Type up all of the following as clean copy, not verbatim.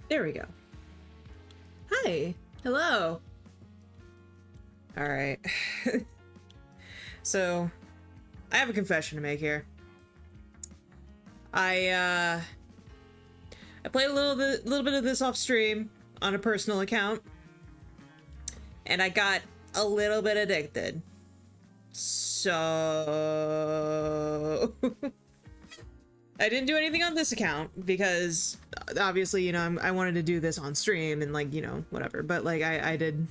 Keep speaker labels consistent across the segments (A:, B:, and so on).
A: There we go. Hi. Hello. Alright. So, I have a confession to make here. I played a little bit of this off stream on a personal account, and I got a little bit addicted. So I didn't do anything on this account because obviously, you know, I wanted to do this on stream and, like, you know, whatever. But like I did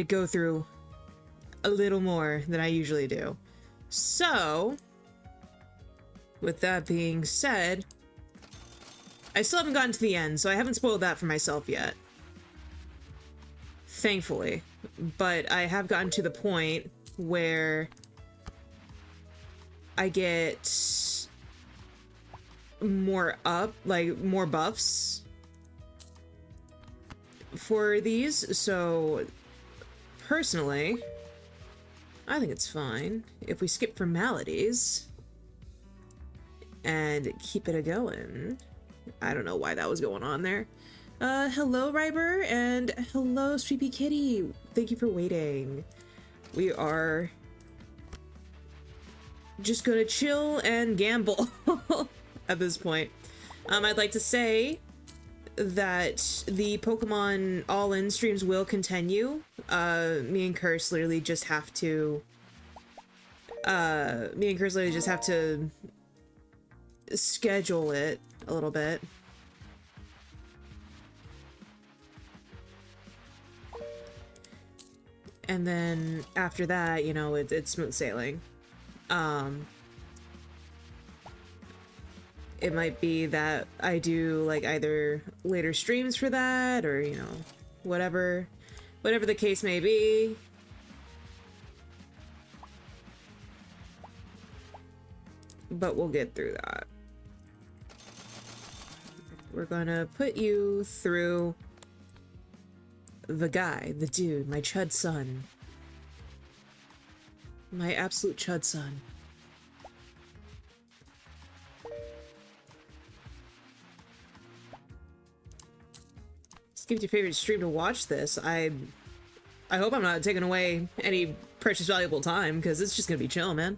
A: go through a little more than I usually do. So with that being said, I still haven't gotten to the end, so I haven't spoiled that for myself yet. Thankfully. But I have gotten to the point where I get more more buffs for these, so personally, I think it's fine if we skip formalities and keep it a-going. I don't know why that was going on there. Hello, Ryber, and hello, Streepy Kitty. Thank you for waiting. We are just gonna chill and gamble at this point. I'd like to say that the Pokemon All-In streams will continue. Me and Curse literally just have to schedule it a little bit. And then after that, you know, it's smooth sailing. It might be that I do like either later streams for that, or, you know, whatever the case may be. But we'll get through that. We're gonna put you through the guy, the dude, my chud son. My absolute chud son. Skip your favorite stream to watch this. I hope I'm not taking away any precious valuable time, because it's just gonna be chill, man.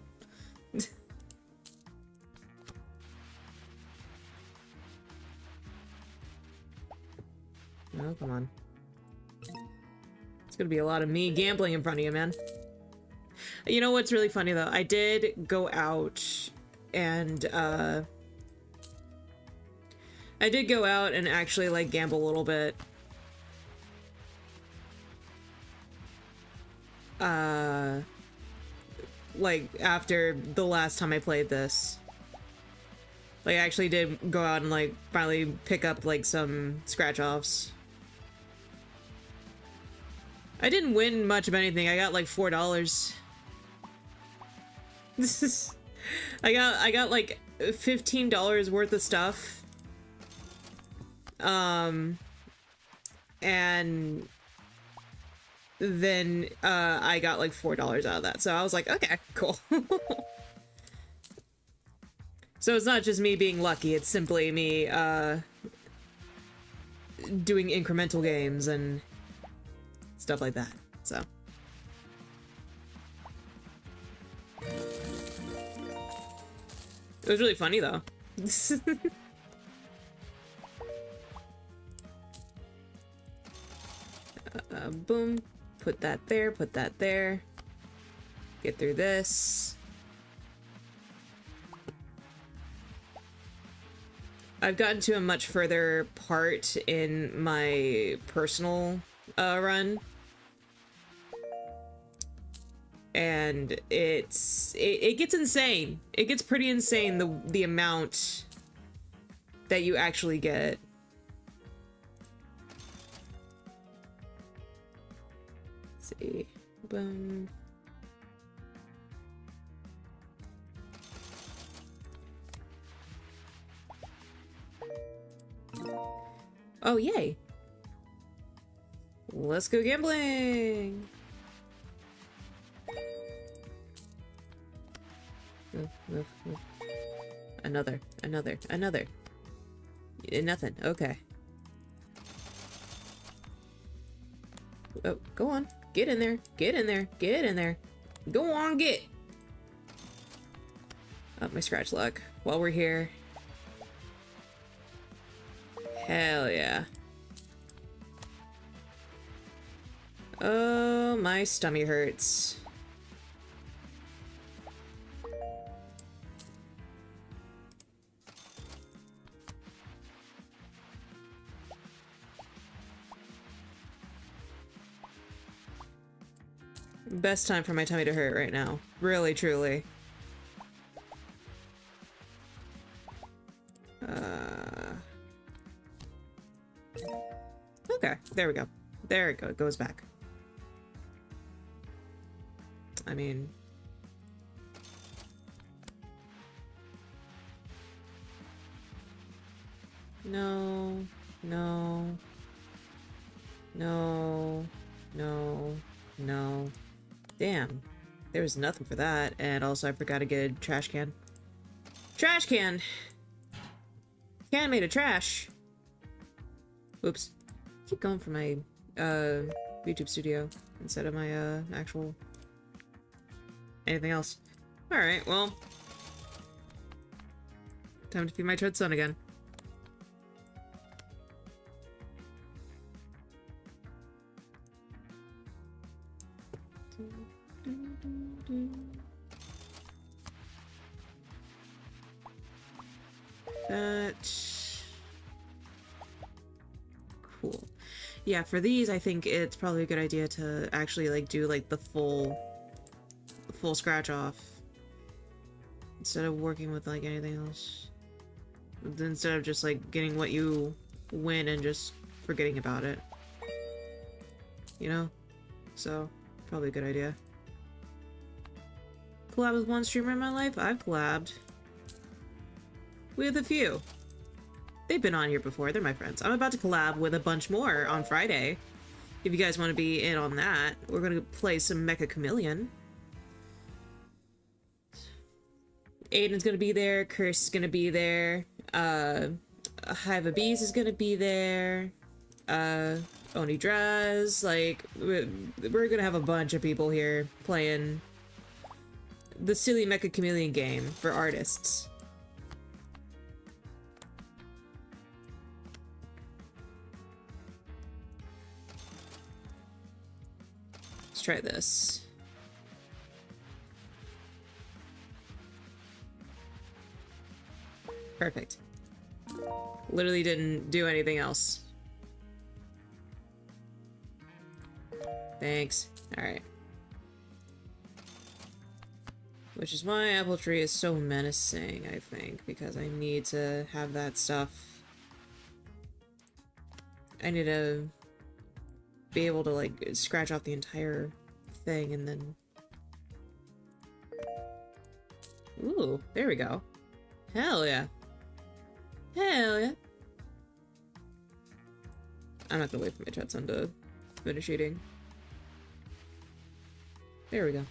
A: Oh, come on. It's gonna be a lot of me gambling in front of you, man. You know what's really funny, though? I did go out and, actually, like, gamble a little bit. Like, after the last time I played this. Like, I actually did go out and, like, finally pick up, like, some scratch-offs. I didn't win much of anything. I got, like, $4. I got, like, $15 worth of stuff. And then, I got, like, $4 out of that. So I was like, okay, cool. So it's not just me being lucky, it's simply me, doing incremental games and stuff like that, so. It was really funny, though. Boom. Put that there, put that there. Get through this. I've gotten to a much further part in my personal run. And it gets insane. It gets pretty insane, the amount that you actually get. Let's see. Boom. Oh, yay. Let's go gambling. Another. Nothing. Okay. Oh, go on. Get in there. Get in there. Get in there. Go on, get. Up my scratch luck while we're here. Hell yeah. Oh, my stomach hurts. Best time for my tummy to hurt right now. Really, truly. Okay, there we go. There it goes back. I mean... No, no, no, no, no. Damn. There was nothing for that, and also I forgot to get a trash can. Trash can! Can made of trash! Oops. Keep going for my, YouTube studio instead of my, actual... anything else. Alright, well... time to feed my tread son again. That... cool. Yeah, for these, I think it's probably a good idea to actually, like, do, like, the full scratch off. Instead of working with, like, anything else. Instead of just, like, getting what you win and just forgetting about it. You know? So, probably a good idea. Collab with one streamer in my life? I've collabed with a few. They've been on here before. They're my friends. I'm about to collab with a bunch more on Friday. If you guys want to be in on that, we're going to play some Mecha Chameleon. Aiden's going to be there. Curse is going to be there. Hive of Bees is going to be there. HoneydoeLEWDS. Like, we're going to have a bunch of people here playing the silly Mecha Chameleon game for artists. Let's try this. Perfect. Literally didn't do anything else. Thanks. Alright. Which is why Apple Tree is so menacing, I think, because I need to have that stuff. I need to be able to, like, scratch off the entire thing and then... Ooh, there we go. Hell yeah. Hell yeah. I'm not gonna wait for my chat son to finish eating. There we go.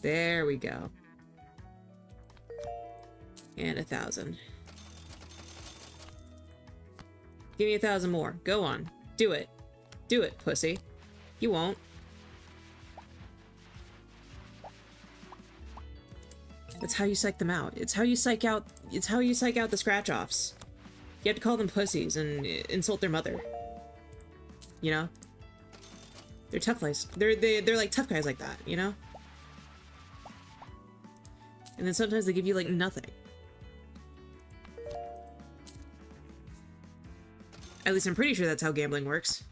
A: There we go. And 1,000. Give me 1,000 more. Go on. Do it. Do it, pussy. You won't. That's how you psych them out. It's how you psych out the scratch-offs. You have to call them pussies and insult their mother. You know? They're tough guys. They're like tough guys like that, you know? And then sometimes they give you, like, nothing. At least I'm pretty sure that's how gambling works.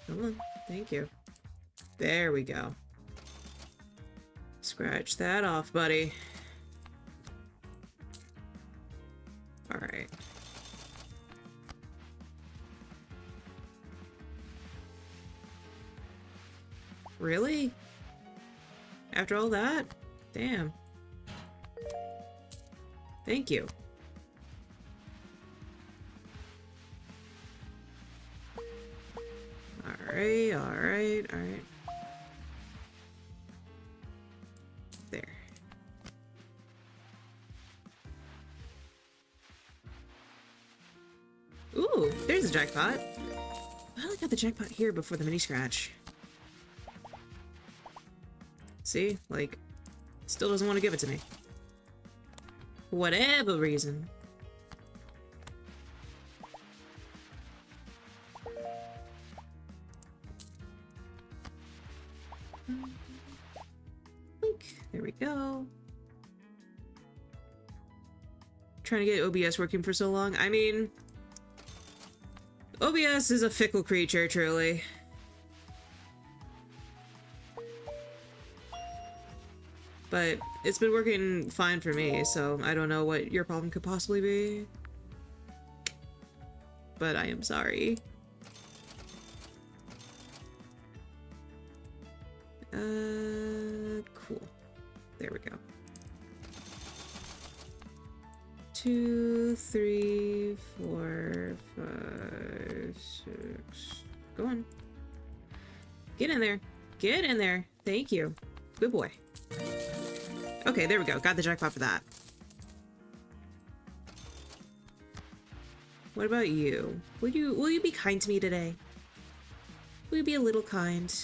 A: Come on. Thank you. There we go. Scratch that off, buddy. Alright. Really? After all that? Damn. Thank you. Alright, alright, alright. jackpot. I finally got the jackpot here before the mini scratch. See? Like, still doesn't want to give it to me. For whatever reason. There we go. Trying to get OBS working for so long. I mean, OBS is a fickle creature, truly. But it's been working fine for me, so I don't know what your problem could possibly be. But I am sorry. Cool. There we go. 2, 3, 4, 5, 6. Go on. Get in there. Get in there. Thank you. Good boy. Okay, there we go. Got the jackpot for that. What about you? Will you be kind to me today? Will you be a little kind?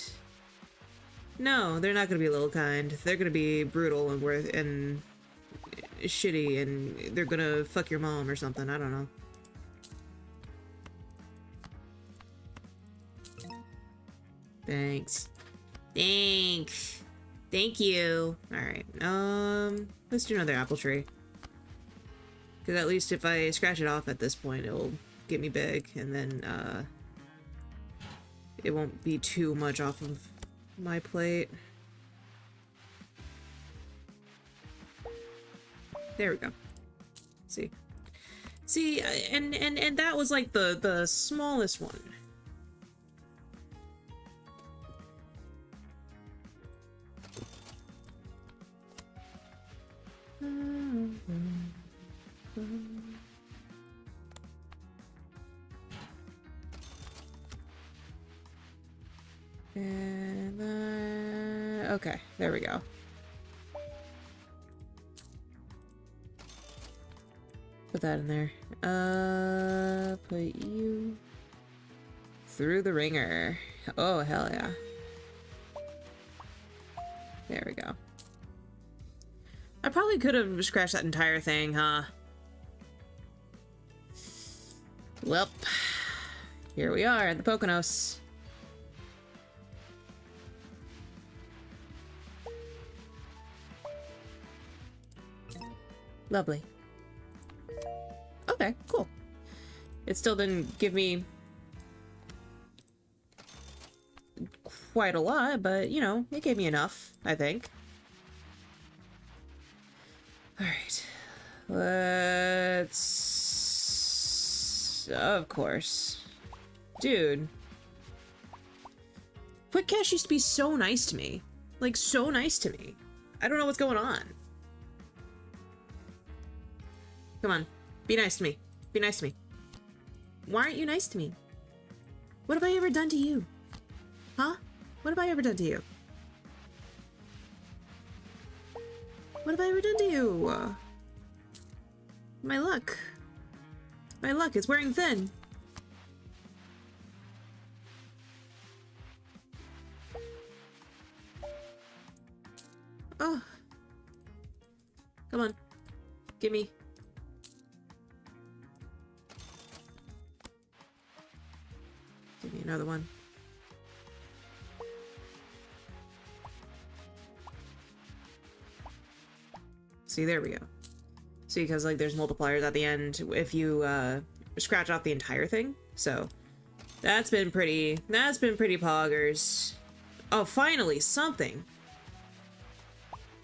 A: No, they're not gonna be a little kind. They're gonna be brutal and shitty, and they're gonna fuck your mom or something. I don't know. Thanks. Thanks. Thank you. Alright, let's do another apple tree. Because at least if I scratch it off at this point, it'll get me big, and then, it won't be too much off of my plate. There we go. See? See, and that was like the smallest one. And okay, there we go. Put that in there. Put you through the ringer. Oh, hell yeah. There we go. I probably could have scratched that entire thing, huh? Well, here we are at the Poconos. Lovely. Okay, cool. It still didn't give me quite a lot, but, you know, it gave me enough, I think. Alright. Let's... Of course. Dude. Quick Cash used to be so nice to me. Like, so nice to me. I don't know what's going on. Come on. Be nice to me. Be nice to me. Why aren't you nice to me? What have I ever done to you? Huh? What have I ever done to you? What have I ever done to you? My luck. My luck is wearing thin. Oh. Come on. Gimme. Give me another one. See, there we go. See, because like there's multipliers at the end if you scratch off the entire thing. So that's been pretty poggers. Oh, finally something.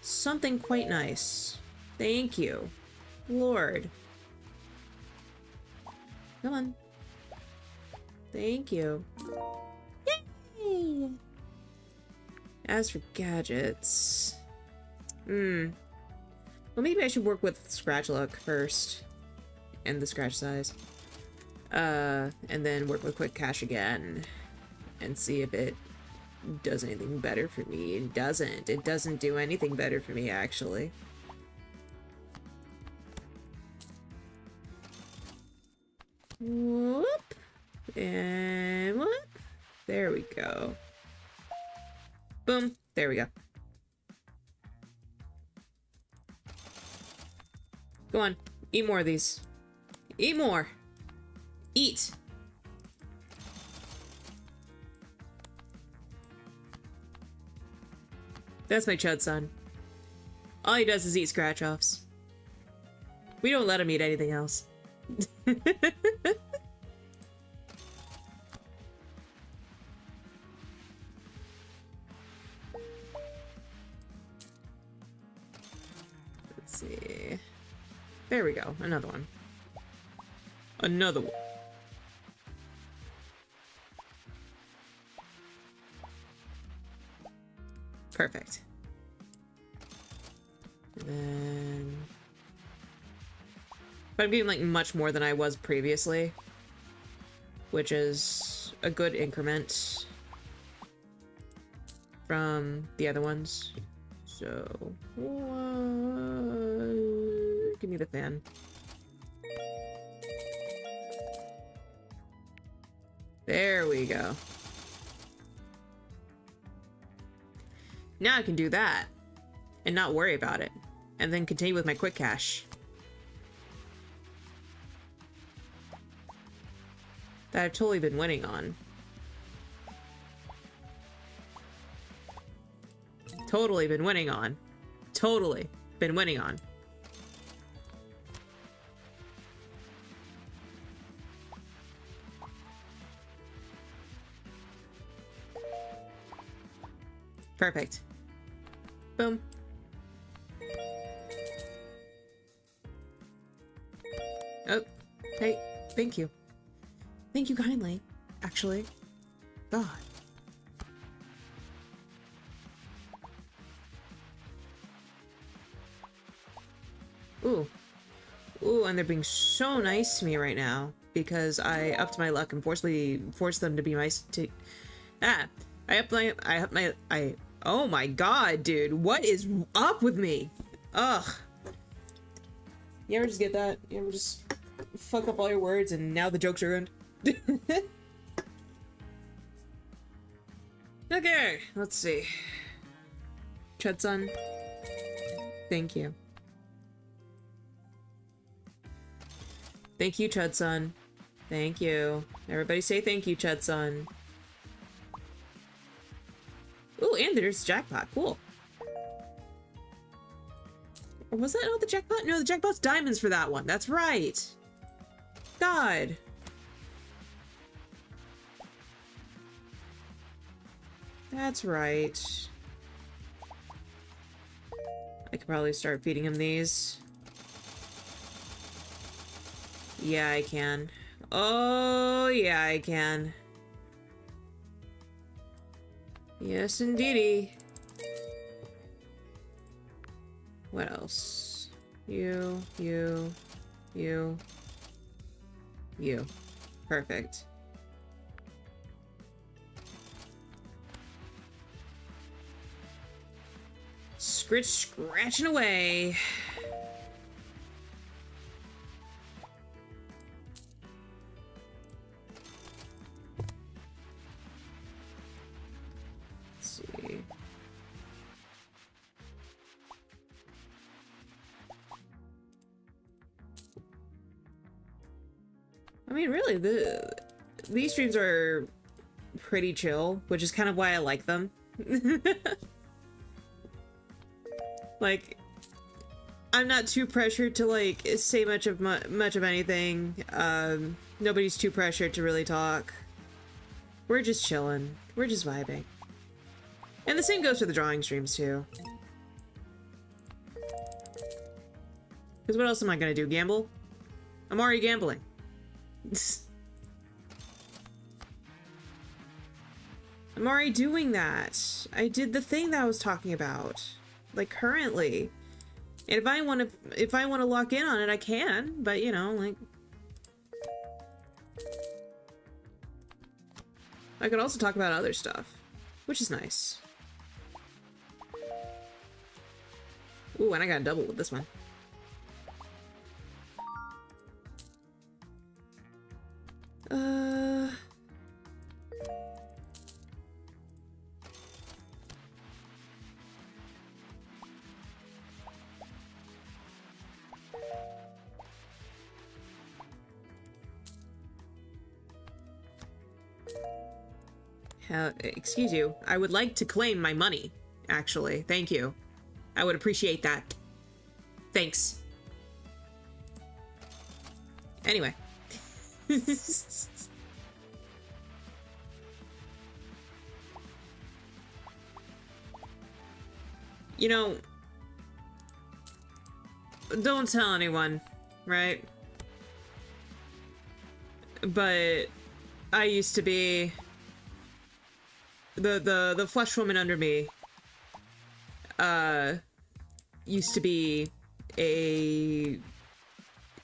A: Something quite nice. Thank you. Lord. Come on. Thank you. Yay! As for gadgets... Well, maybe I should work with scratch luck first. And the scratch size. And then work with quick cash again. And see if it does anything better for me. It doesn't. It doesn't do anything better for me, actually. Whoop. And what? There we go. Boom. There we go. Go on. Eat more of these. Eat more. Eat. That's my chud son. All he does is eat scratch-offs. We don't let him eat anything else. Let's see. There we go. Another one. Another one. Perfect. And then... But I'm getting like much more than I was previously, which is a good increment from the other ones. So, give me the fan. There we go. Now I can do that and not worry about it, and then continue with my quick cache. That I've totally been winning on. Totally been winning on. Totally been winning on. Perfect. Boom. Oh, hey, thank you. Thank you kindly, actually. God. Ooh. Ooh, and they're being so nice to me right now because I upped my luck and forced them to be nice to... Oh my god, dude. What is up with me? Ugh. You ever just get that? You ever just fuck up all your words and now the jokes are ruined? Okay, let's see. Chud-son. Thank you. Thank you, Chud-son. Thank you. Everybody say thank you, Chud-son. Ooh, and there's jackpot. Cool. Or was that not the jackpot? No, the jackpot's diamonds for that one. That's right. God. That's right. I could probably start feeding him these. Yeah, I can. Oh, yeah, I can. Yes, indeedy. What else? You. Perfect. Scratching away. Let's see. I mean, really, these streams are pretty chill, which is kind of why I like them. Like, I'm not too pressured to like say much of anything. Nobody's too pressured to really talk. We're just chilling. We're just vibing. And the same goes for the drawing streams too. Because what else am I gonna do? Gamble? I'm already gambling. I'm already doing that. I did the thing that I was talking about. Like currently. And if I want to lock in on it, I can, but you know, like I could also talk about other stuff, which is nice. Ooh, and I got a double with this one. Excuse you. I would like to claim my money, actually. Thank you. I would appreciate that. Thanks. Anyway. You know, don't tell anyone, right? But I used to be the flesh woman under me used to be a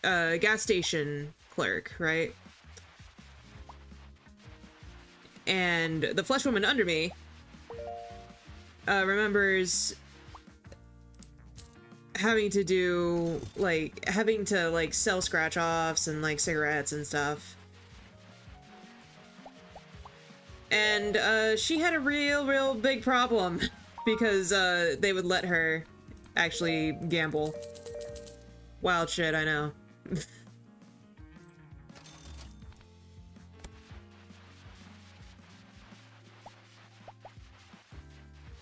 A: gas station clerk, right? And the flesh woman under me remembers having to sell scratch offs and like cigarettes and stuff. And she had a real big problem because they would let her actually gamble. Wild shit, I know.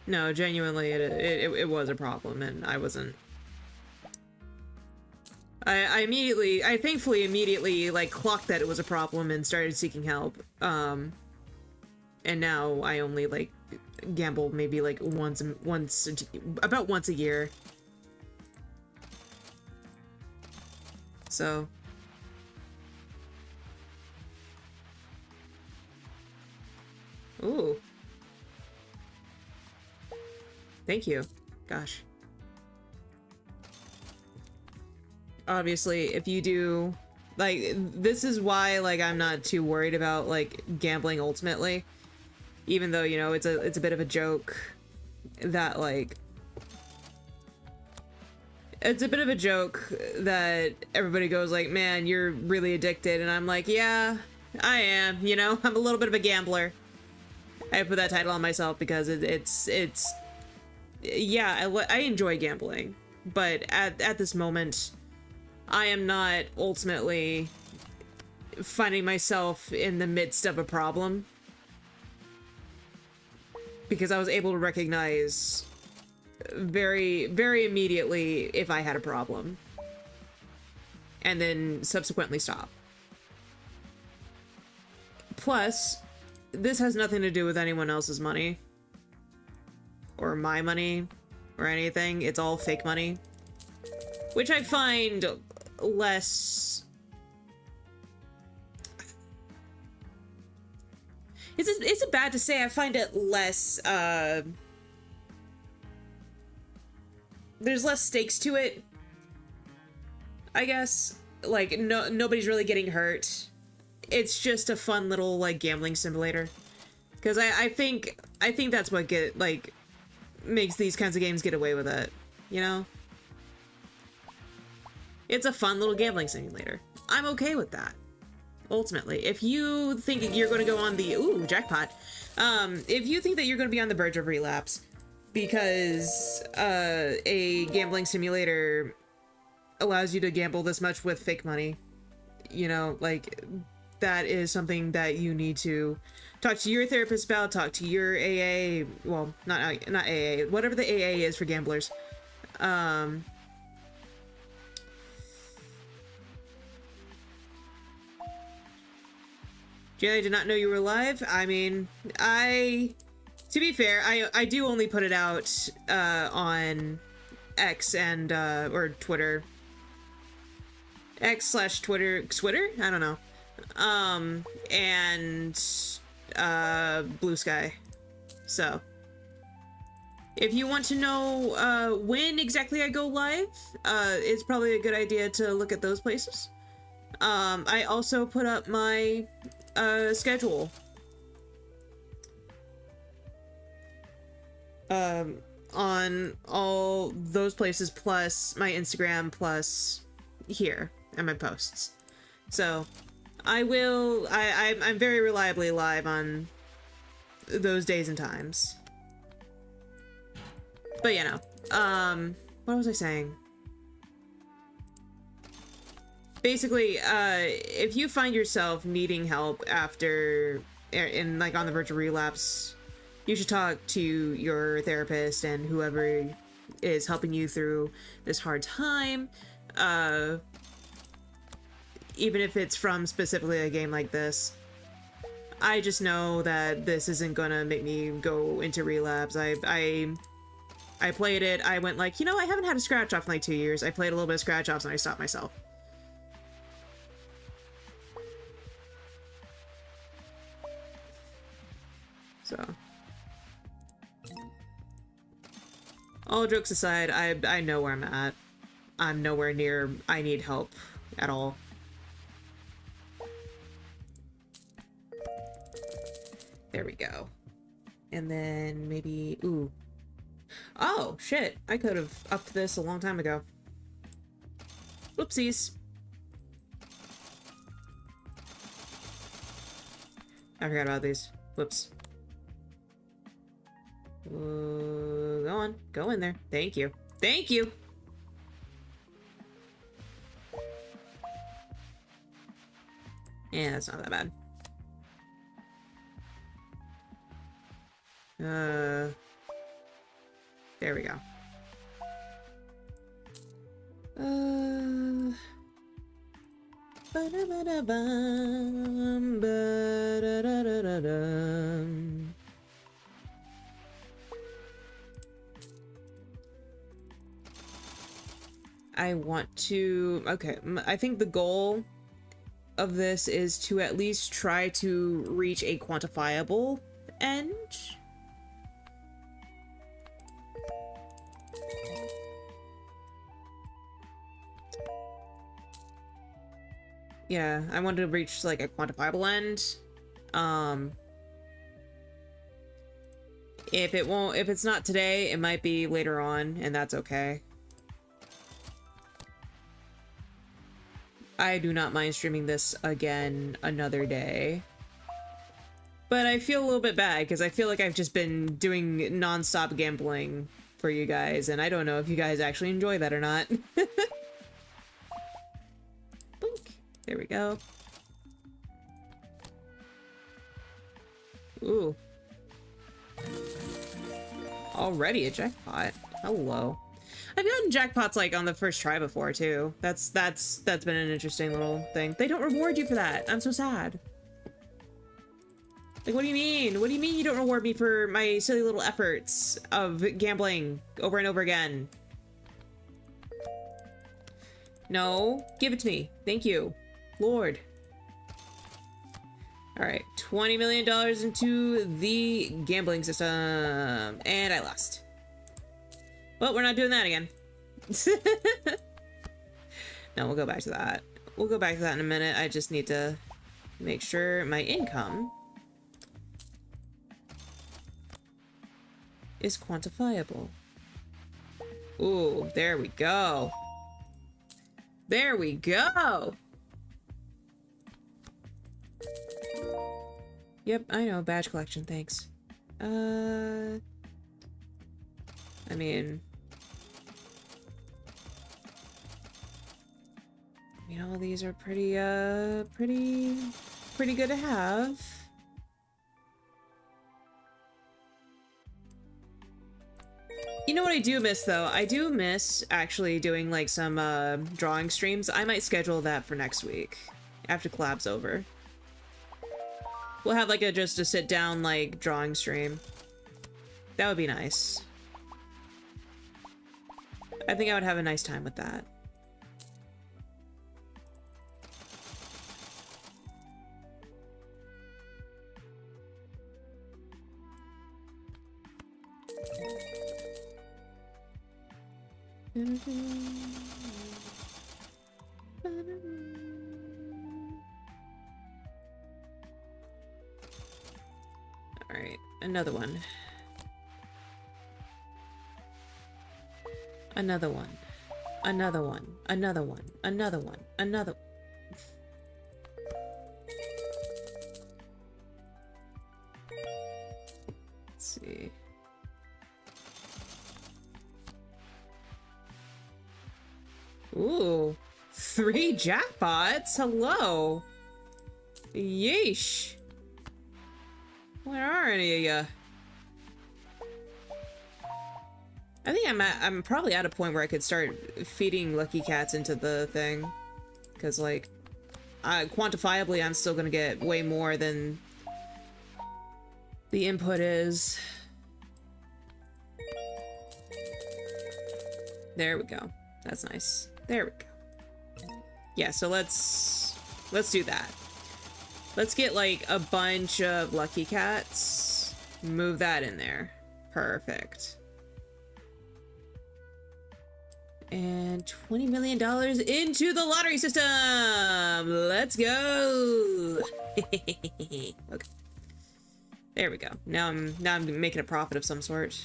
A: No, genuinely, it was a problem, and I wasn't. I thankfully immediately, like, clocked that it was a problem and started seeking help. And now I only, like, gamble maybe, like, about once a year. So. Ooh. Thank you. Gosh. Obviously, if you do, like, this is why, like, I'm not too worried about, like, gambling ultimately. Even though, you know, it's a bit of a joke that, like, it's a bit of a joke that everybody goes like, man, you're really addicted. And I'm like, yeah, I am, you know, I'm a little bit of a gambler. I put that title on myself because it's yeah, I enjoy gambling, but at this moment, I am not ultimately finding myself in the midst of a problem, because I was able to recognize very immediately if I had a problem, and then subsequently stop. Plus, this has nothing to do with anyone else's money. Or my money, or anything. It's all fake money. Which I find less... Is it bad to say I find it less, there's less stakes to it, I guess. Like, nobody's really getting hurt. It's just a fun little, like, gambling simulator. Because I think that's what makes these kinds of games get away with it, you know? It's a fun little gambling simulator. I'm okay with that, ultimately. If you think you're going to go on the... Ooh, jackpot. If you think that you're going to be on the verge of relapse because a gambling simulator allows you to gamble this much with fake money, you know, like, that is something that you need to talk to your therapist about, talk to your AA, well, not AA, whatever the AA is for gamblers. Jay, I did not know you were live. I mean, to be fair, I do only put it out on X and, or Twitter. X/Twitter, I don't know. And Blue Sky. So if you want to know when exactly I go live, it's probably a good idea to look at those places. I also put up my schedule on all those places, plus my Instagram, plus here and my posts. So I'm very reliably live on those days and times. But you know, what was I saying? Basically, if you find yourself needing help after in like on the verge of relapse, you should talk to your therapist and whoever is helping you through this hard time. Even if it's from specifically a game like this. I just know that this isn't gonna make me go into relapse. I played it, I went like, you know, I haven't had a scratch off in like 2 years. I played a little bit of scratch offs and I stopped myself. So. All jokes aside, I know where I'm at. I'm nowhere near I need help at all. There we go. And then maybe, ooh. Oh, shit. I could have upped this a long time ago. Whoopsies. I forgot about these. Whoops. Go on. Go in there. Thank you. Thank you! Yeah, that's not that bad. There we go. I want to, okay, I think the goal of this is to at least try to reach a quantifiable end. Yeah, I want to reach like a quantifiable end. If it's not today, it might be later on, and that's okay. I do not mind streaming this again another day. But I feel a little bit bad because I feel like I've just been doing non-stop gambling for you guys, and I don't know if you guys actually enjoy that or not. Blink. There we go. Ooh. Already a jackpot. Hello. I've gotten jackpots like on the first try before too. That's been an interesting little thing. They don't reward you for that. I'm so sad. Like, what do you mean? What do you mean you don't reward me for my silly little efforts of gambling over and over again? No, give it to me. Thank you. Lord. Alright, $20 million into the gambling system. And I lost. Well, we're not doing that again. No, we'll go back to that. We'll go back to that in a minute. I just need to make sure my income is quantifiable. Ooh, there we go. There we go. Yep, I know. Badge collection, thanks. I mean, you know, these are pretty good to have. You know what I do miss, though? I do miss actually doing, like, some, drawing streams. I might schedule that for next week, after collab's over. We'll have, like, just a sit-down, like, drawing stream. That would be nice. I think I would have a nice time with that. All right, another one. Another one. Another one. Another one. Another one. Another. Let's see. Ooh, 3 jackpots. Hello. Yeesh. Where are any of ya? I think I'm probably at a point where I could start feeding lucky cats into the thing. Because, like, quantifiably, I'm still gonna get way more than the input is. There we go. That's nice. There we go. Yeah, so let's do that. Let's get, like, a bunch of lucky cats. Move that in there. Perfect. And $20 million into the lottery system! Let's go! Okay. There we go. Now I'm making a profit of some sort.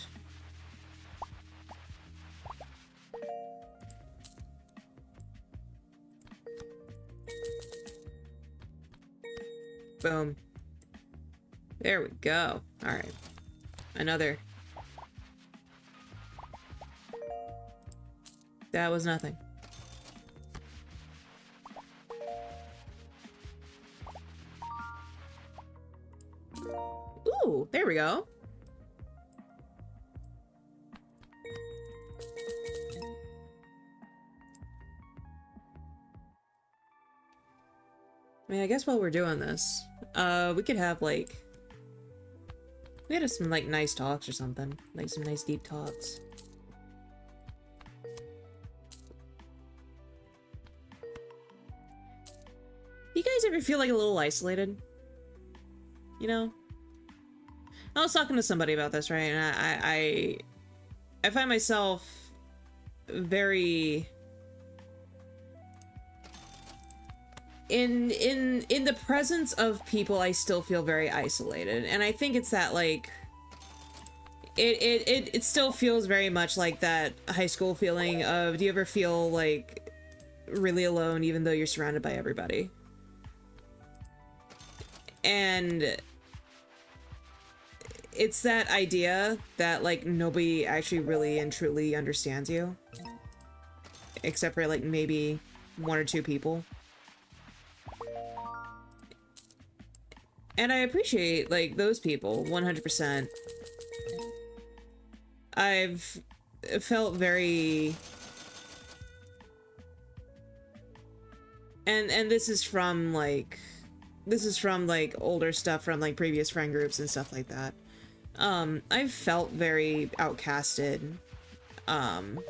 A: Boom. There we go. Alright. Another. That was nothing. Ooh, there we go. I mean, I guess while we're doing this, we could have, like... We had some, like, nice talks or something. Like, some nice deep talks. You guys ever feel, like, a little isolated? You know? I was talking to somebody about this, right? And I find myself very... In the presence of people, I still feel very isolated, and I think it's that, like, it still feels very much like that high school feeling of, do you ever feel, like, really alone even though you're surrounded by everybody? And it's that idea that, like, nobody actually really and truly understands you, except for, like, maybe one or two people. And I appreciate, like, those people, 100%. I've felt very... And this is from, like... This is from, like, older stuff from, like, previous friend groups and stuff like that. I've felt very outcasted, from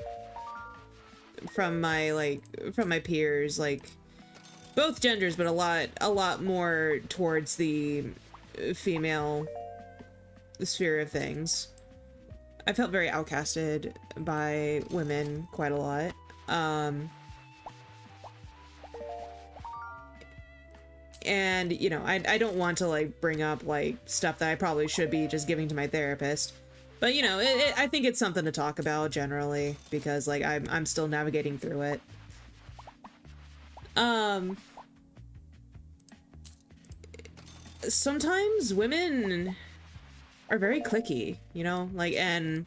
A: my peers, like... Both genders, but a lot more towards the female sphere of things. I felt very outcasted by women quite a lot. And, you know, I don't want to, like, bring up, like, stuff that I probably should be just giving to my therapist. But, you know, I think it's something to talk about generally, because, like, I'm still navigating through it. Sometimes women are very cliquey, you know, like, and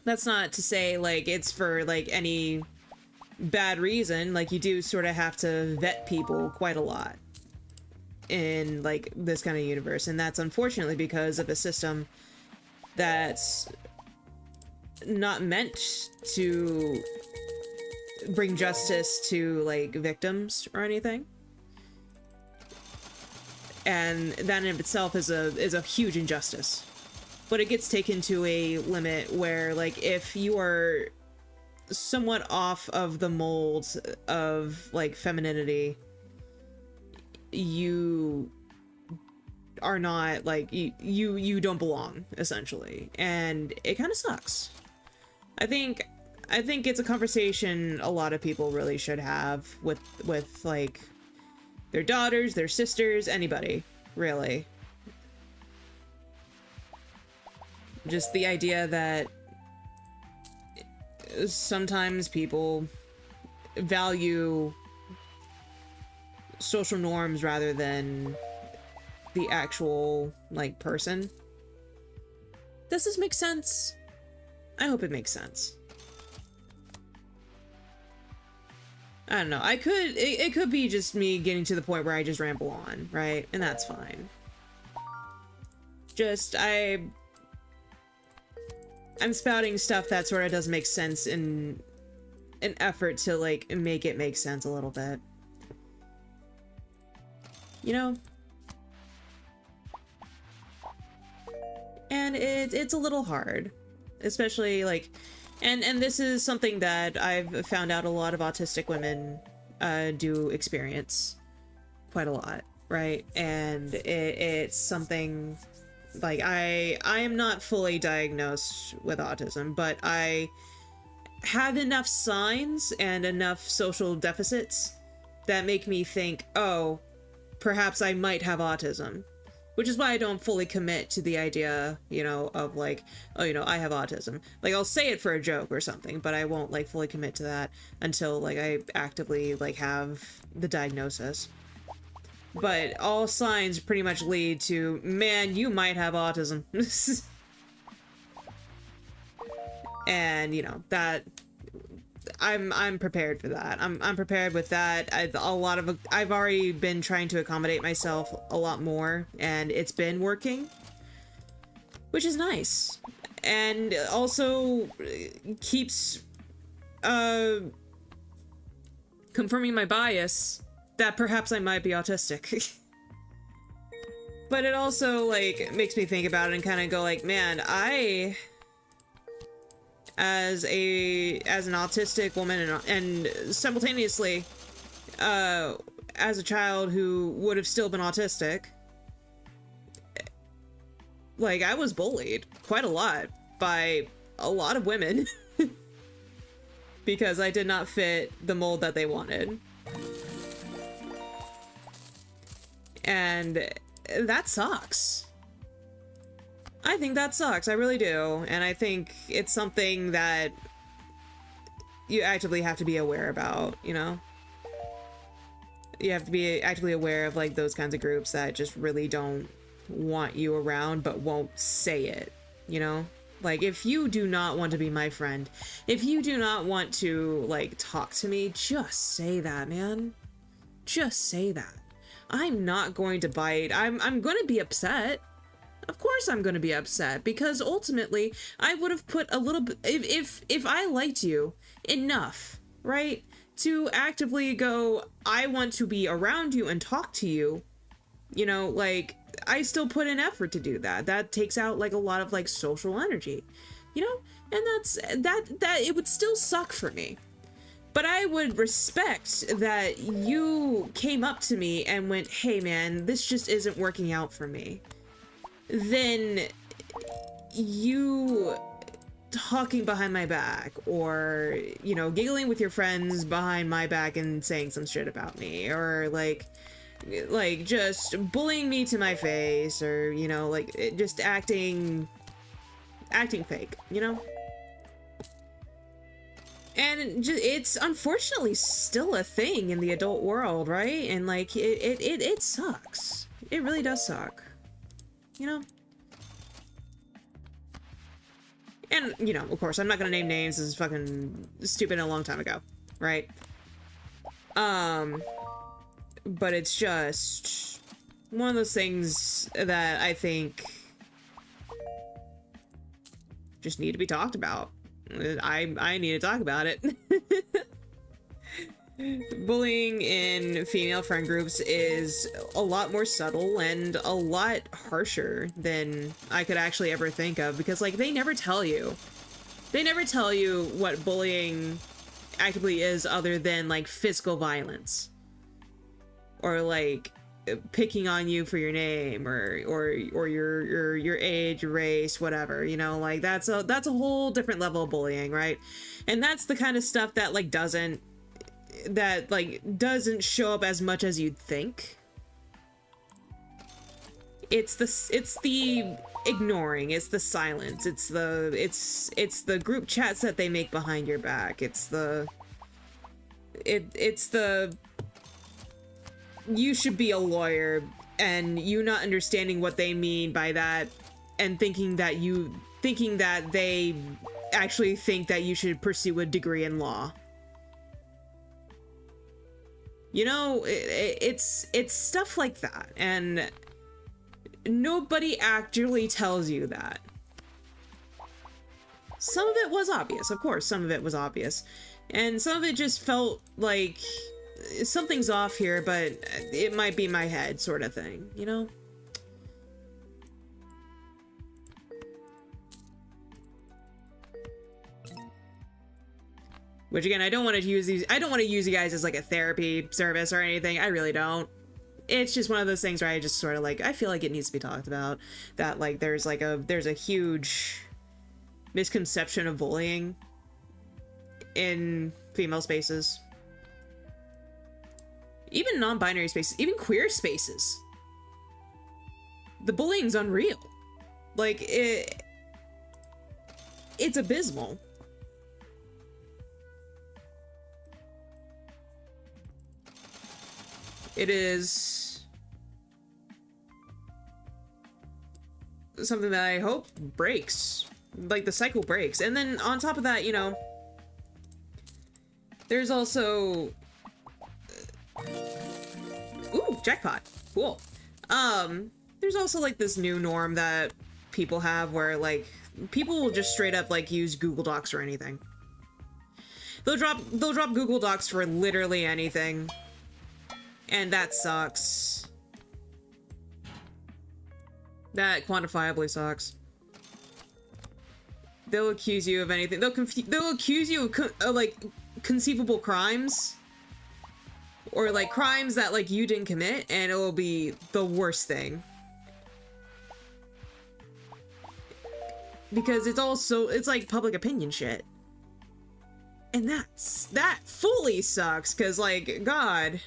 A: that's not to say, like, it's for, like, any bad reason. Like, you do sort of have to vet people quite a lot in, like, this kind of universe, and that's unfortunately because of a system that's not meant to bring justice to, like, victims or anything. And that in of itself is a huge injustice. But it gets taken to a limit where, like, if you are somewhat off of the mold of, like, femininity, you are not, like, you don't belong, essentially. And it kind of sucks. I think it's a conversation a lot of people really should have with like, their daughters, their sisters, anybody, really. Just the idea that sometimes people value social norms rather than the actual, like, person. Does this make sense? I hope it makes sense. I don't know. It could be just me getting to the point where I just ramble on, right? And that's fine. just I'm spouting stuff that sort of doesn't make sense in an effort to like make it make sense a little bit. You know? And it's a little hard, especially like, and this is something that I've found out a lot of autistic women do experience quite a lot, right? And it's something like I am not fully diagnosed with autism, but I have enough signs and enough social deficits that make me think, oh, perhaps I might have autism. Which is why I don't fully commit to the idea, you know, of like, oh, you know, I have autism. Like, I'll say it for a joke or something, but I won't like fully commit to that until like I actively like have the diagnosis. But all signs pretty much lead to, man, you might have autism. And, you know, that I'm prepared for that. I'm prepared with that. I've already been trying to accommodate myself a lot more, and it's been working, which is nice, and also keeps confirming my bias that perhaps I might be autistic. But it also like makes me think about it and kind of go like, man, as an autistic woman and simultaneously as a child who would have still been autistic, like I was bullied quite a lot by a lot of women because I did not fit the mold that they wanted. And that sucks. I think that sucks. I really do. And I think it's something that you actively have to be aware about, you know? You have to be actively aware of like those kinds of groups that just really don't want you around but won't say it, you know? Like, if you do not want to be my friend, if you do not want to like talk to me, just say that, man. Just say that. I'm not going to bite. I'm going to be upset. Of course I'm going to be upset, because ultimately I would have put a little bit, if I liked you enough, right, to actively go, I want to be around you and talk to you, you know, like, I still put in effort to do that. That takes out like a lot of like social energy, you know, and that it would still suck for me. But I would respect that you came up to me and went, hey man, this just isn't working out for me. Then you talking behind my back, or, you know, giggling with your friends behind my back and saying some shit about me, or like just bullying me to my face, or, you know, like just acting fake, you know? And it's unfortunately still a thing in the adult world, right? And like it sucks. It really does suck. You know? And, you know, of course, I'm not gonna name names. This is fucking stupid a long time ago, right? But it's just one of those things that I think just need to be talked about. I need to talk about it. Bullying in female friend groups is a lot more subtle and a lot harsher than I could actually ever think of, because like they never tell you what bullying actively is, other than like physical violence or like picking on you for your name or your age, race, whatever, you know, like that's a whole different level of bullying, right? And that's the kind of stuff that like doesn't show up as much as you'd think. It's the ignoring, it's the silence, it's the group chats that they make behind your back, it's the you should be a lawyer, and you not understanding what they mean by that, and thinking that they actually think that you should pursue a degree in law. You know, it's stuff like that. And nobody actually tells you that. Some of it was obvious, of course, some of it was obvious. And some of it just felt like something's off here, but it might be my head sort of thing, you know? Which again, I don't want to use you guys as like a therapy service or anything. I really don't. It's just one of those things where I just sort of like, I feel like it needs to be talked about. That like there's a huge misconception of bullying in female spaces. Even non-binary spaces, even queer spaces. The bullying's unreal. Like it's abysmal. It is something that I hope breaks. Like, the cycle breaks. And then on top of that, you know, there's also... Ooh, jackpot. Cool. There's also, like, this new norm that people have where, like, people will just straight up, like, use Google Docs or anything. They'll drop Google Docs for literally anything. And that sucks. That quantifiably sucks. They'll accuse you of anything. They'll accuse you of like conceivable crimes, or like crimes that like you didn't commit, and it will be the worst thing. Because it's like public opinion shit, and that fully sucks. Cause like God.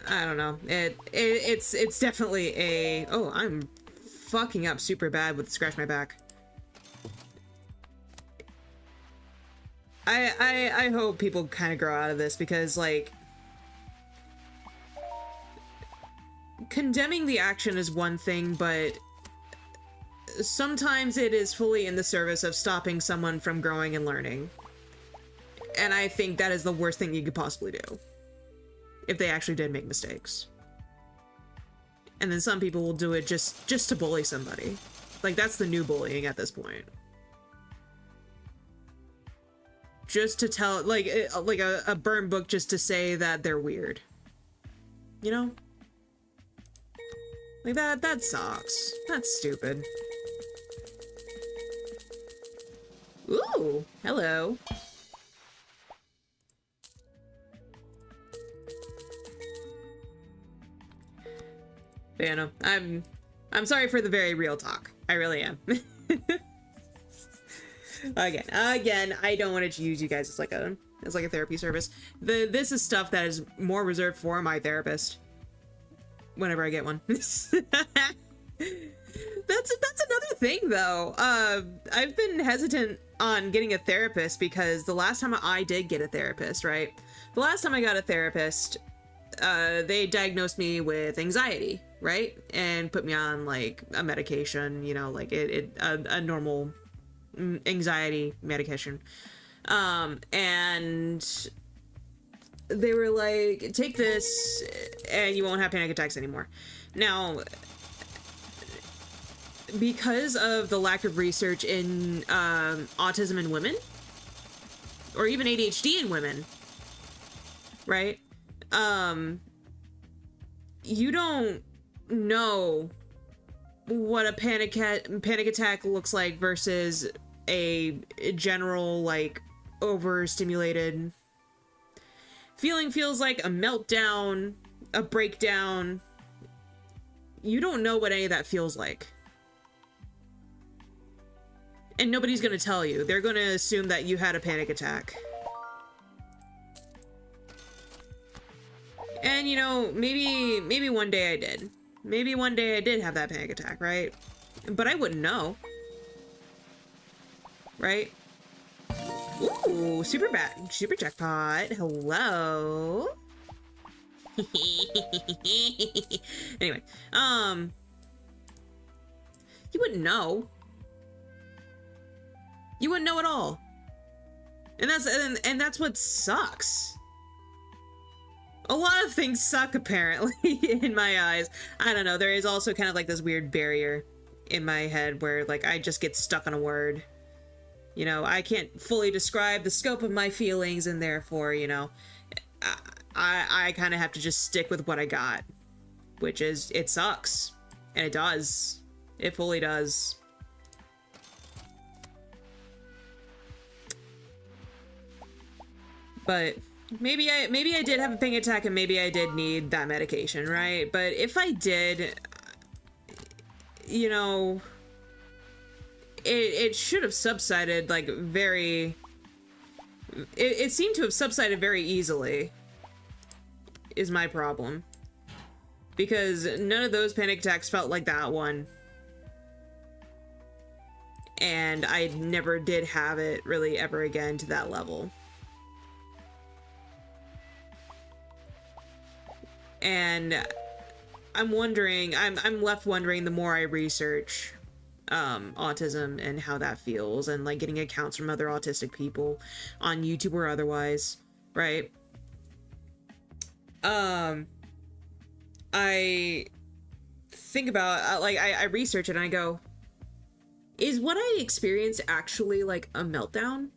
A: I don't know. It's definitely a... Oh, I'm fucking up super bad with Scratch My Back. I hope people kind of grow out of this, because, like... Condemning the action is one thing, but... Sometimes it is fully in the service of stopping someone from growing and learning. And I think that is the worst thing you could possibly do. If they actually did make mistakes. And then some people will do it just to bully somebody. Like, that's the new bullying at this point. Just to tell, like a burn book just to say that they're weird. You know? Like, that sucks. That's stupid. Ooh, hello. But, you know, I'm sorry for the very real talk. I really am. Again, I don't want to use you guys as like a therapy service. This is stuff that is more reserved for my therapist. Whenever I get one. That's another thing though. I've been hesitant on getting a therapist because the last time I did get a therapist, right? The last time I got a therapist, they diagnosed me with anxiety, right? And put me on like a medication, you know, like a normal anxiety medication. And they were like, take this and you won't have panic attacks anymore. Now, because of the lack of research in autism in women, or even ADHD in women, right? You don't know what a panic attack looks like versus a general, like, overstimulated feels like a meltdown, a breakdown. You don't know what any of that feels like. And nobody's gonna tell you. They're gonna assume that you had a panic attack. And, you know, maybe one day I did. Maybe one day I did have that panic attack, right? But I wouldn't know. Right? Ooh, super jackpot. Hello. Anyway, you wouldn't know. You wouldn't know at all. And that's what sucks. a lot of things suck, apparently, in my eyes. I don't know. There is also kind of like this weird barrier in my head where, like, I just get stuck on a word. You know, I can't fully describe the scope of my feelings, and therefore, you know, I kind of have to just stick with what I got. Which is, it sucks. And it does. It fully does. But maybe I did have a panic attack and maybe I did need that medication, right? But if I did, you know, it should have subsided like very... It seemed to have subsided very easily, is my problem. Because none of those panic attacks felt like that one. And I never did have it really ever again to that level. And I'm wondering, I'm left wondering the more I research autism and how that feels, and like getting accounts from other autistic people on YouTube or otherwise, right? I think about, like, I research it and I go, is what I experienced actually like a meltdown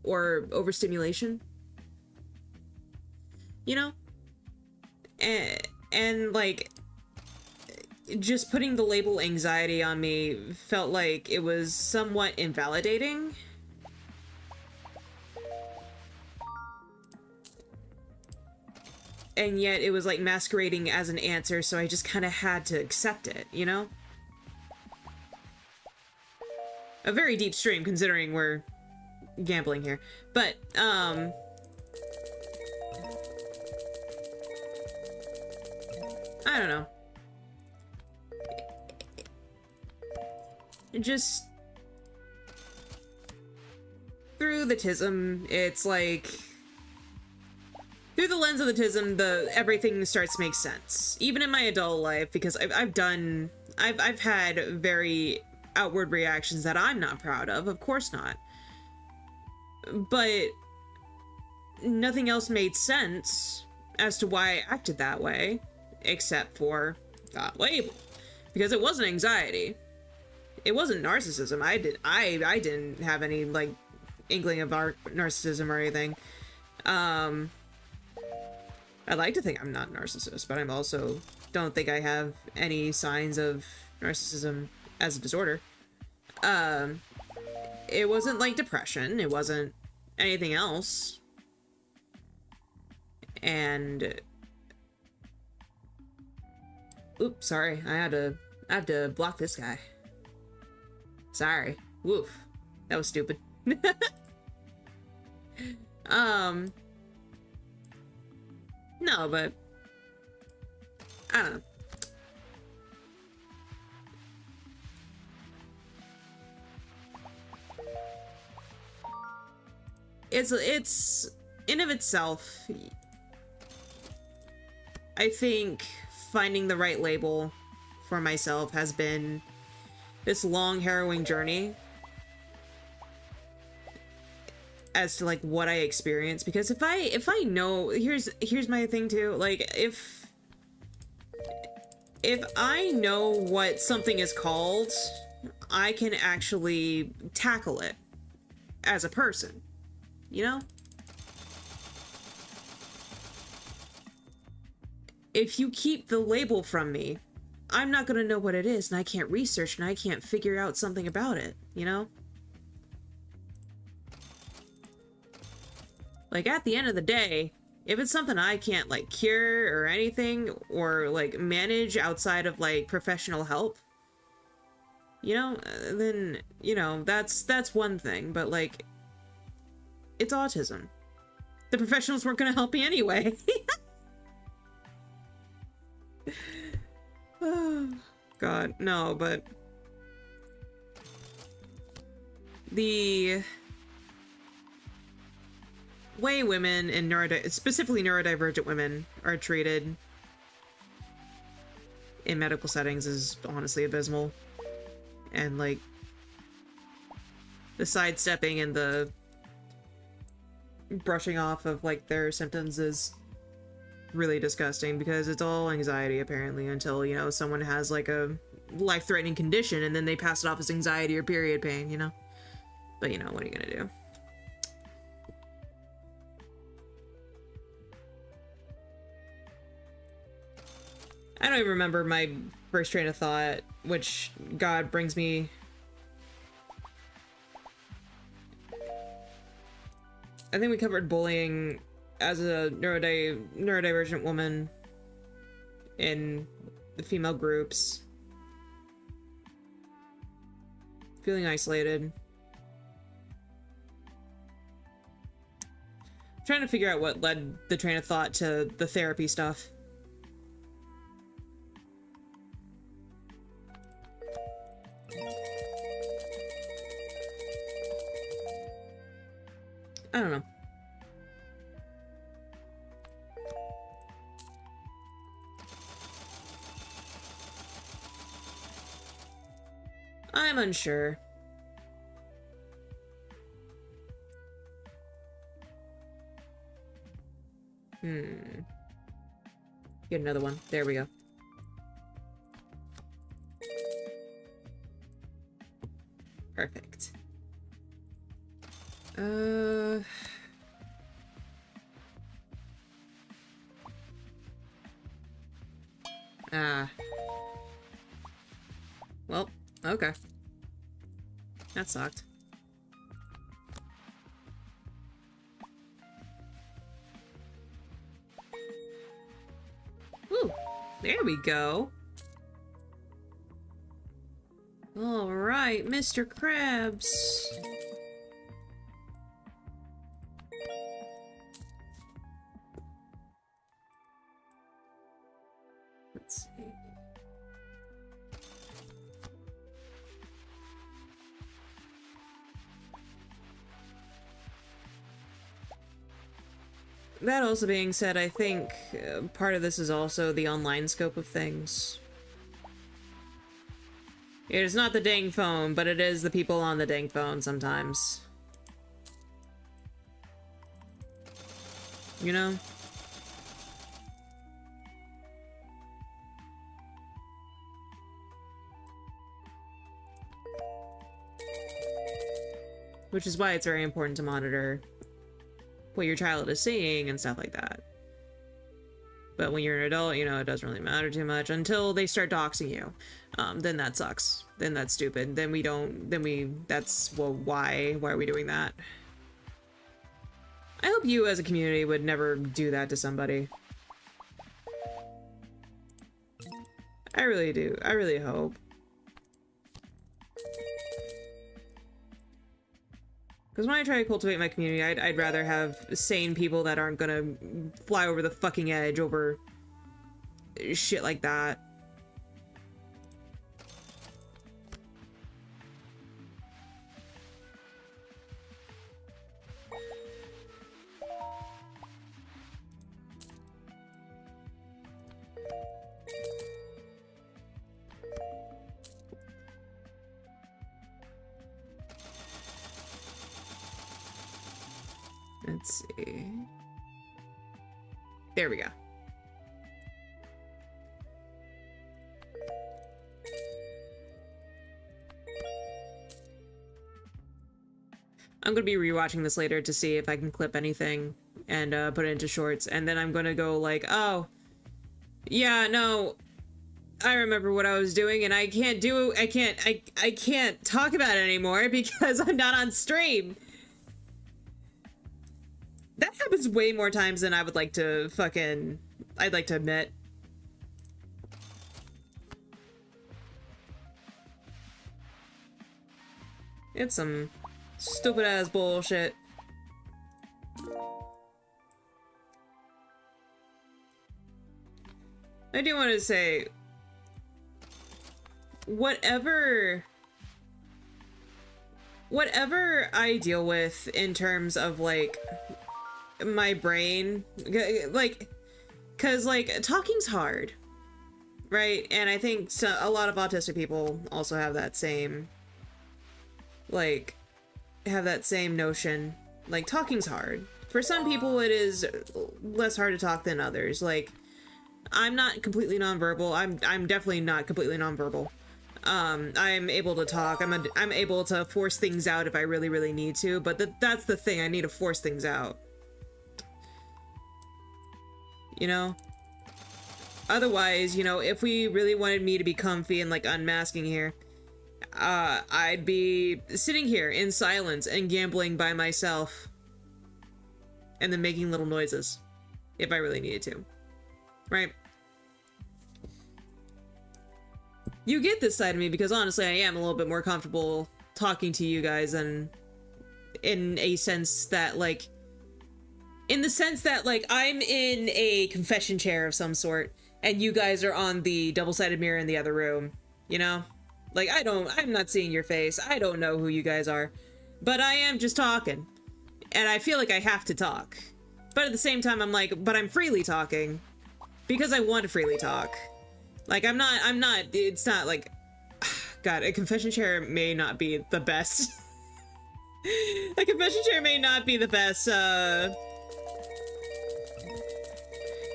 A: or overstimulation? You know? And like, just putting the label anxiety on me felt like it was somewhat invalidating. And yet it was like masquerading as an answer, so I just kind of had to accept it, you know? A very deep stream considering we're gambling here. But, I don't know. Just through the tism, it's like through the lens of the tism, everything starts to make sense. Even in my adult life, because I've had very outward reactions that I'm not proud of course not. But nothing else made sense as to why I acted that way. Except for that label, because it wasn't anxiety, it wasn't narcissism. I didn't have any like inkling of narcissism or anything. I like to think I'm not a narcissist, but I'm also don't think I have any signs of narcissism as a disorder. It wasn't like depression, it wasn't anything else, and oops, sorry. I have to block this guy. Sorry. Woof. That was stupid. No, but I don't know. It's in of itself, I think finding the right label for myself has been this long, harrowing journey as to like what I experience. Because if I know, here's my thing too, like if I know what something is called, I can actually tackle it as a person, you know? If you keep the label from me, I'm not gonna know what it is, and I can't research, and I can't figure out something about it, you know? Like, at the end of the day, if it's something I can't, like, cure or anything, or, like, manage outside of, like, professional help, you know, then, you know, that's one thing, but, like, it's autism. The professionals weren't gonna help me anyway. Oh, God, no, but the way women and specifically neurodivergent women are treated in medical settings is honestly abysmal. And like the sidestepping and the brushing off of like their symptoms is really disgusting because it's all anxiety apparently until, you know, someone has like a life-threatening condition and then they pass it off as anxiety or period pain, you know? But, you know, what are you gonna do? I don't even remember my first train of thought, which, God, brings me... I think we covered bullying as a neurodivergent woman in the female groups. Feeling isolated. I'm trying to figure out what led the train of thought to the therapy stuff. I don't know. I'm unsure. Get another one. There we go. Perfect. Well, okay. That sucked. Ooh, there we go. All right, Mr. Krabs. Let's see. That also being said, I think part of this is also the online scope of things. It is not the dang phone, but it is the people on the dang phone sometimes. You know? Which is why it's very important to monitor what your child is seeing and stuff like that. But when you're an adult, you know, it doesn't really matter too much until they start doxing you. Then that sucks. Then that's stupid. That's, well, why are we doing that? I hope you as a community would never do that to somebody. I really do. I really hope. Because when I try to cultivate my community, I'd rather have sane people that aren't gonna fly over the fucking edge over shit like that. Let's see. There we go. I'm gonna be rewatching this later to see if I can clip anything and put it into shorts, and then I'm gonna go like, oh, yeah, no, I remember what I was doing, and I can't talk about it anymore because I'm not on stream. That happens way more times than I would like to I'd like to admit. It's some stupid ass bullshit. I do want to say, whatever I deal with in terms of like my brain, like, cause like talking's hard, right? And I think a lot of autistic people also have that same, like, have that same notion. Like, talking's hard. For some people, it is less hard to talk than others. Like, I'm not completely nonverbal. I'm definitely not completely nonverbal. I'm able to talk. I'm able to force things out if I really, really need to, but that's the thing. I need to force things out. You know? Otherwise, you know, if we really wanted me to be comfy and, like, unmasking here, I'd be sitting here in silence and gambling by myself. And then making little noises. If I really needed to. Right? You get this side of me because honestly I am a little bit more comfortable talking to you guys and in a sense that like I'm in a confession chair of some sort and you guys are on the double-sided mirror in the other room, you know? Like I'm not seeing your face. I don't know who you guys are, but I am just talking and I feel like I have to talk, but at the same time I'm like, but I'm freely talking because I want to freely talk. Like, it's not like, God, a confession chair may not be the best. A confession chair may not be the best, may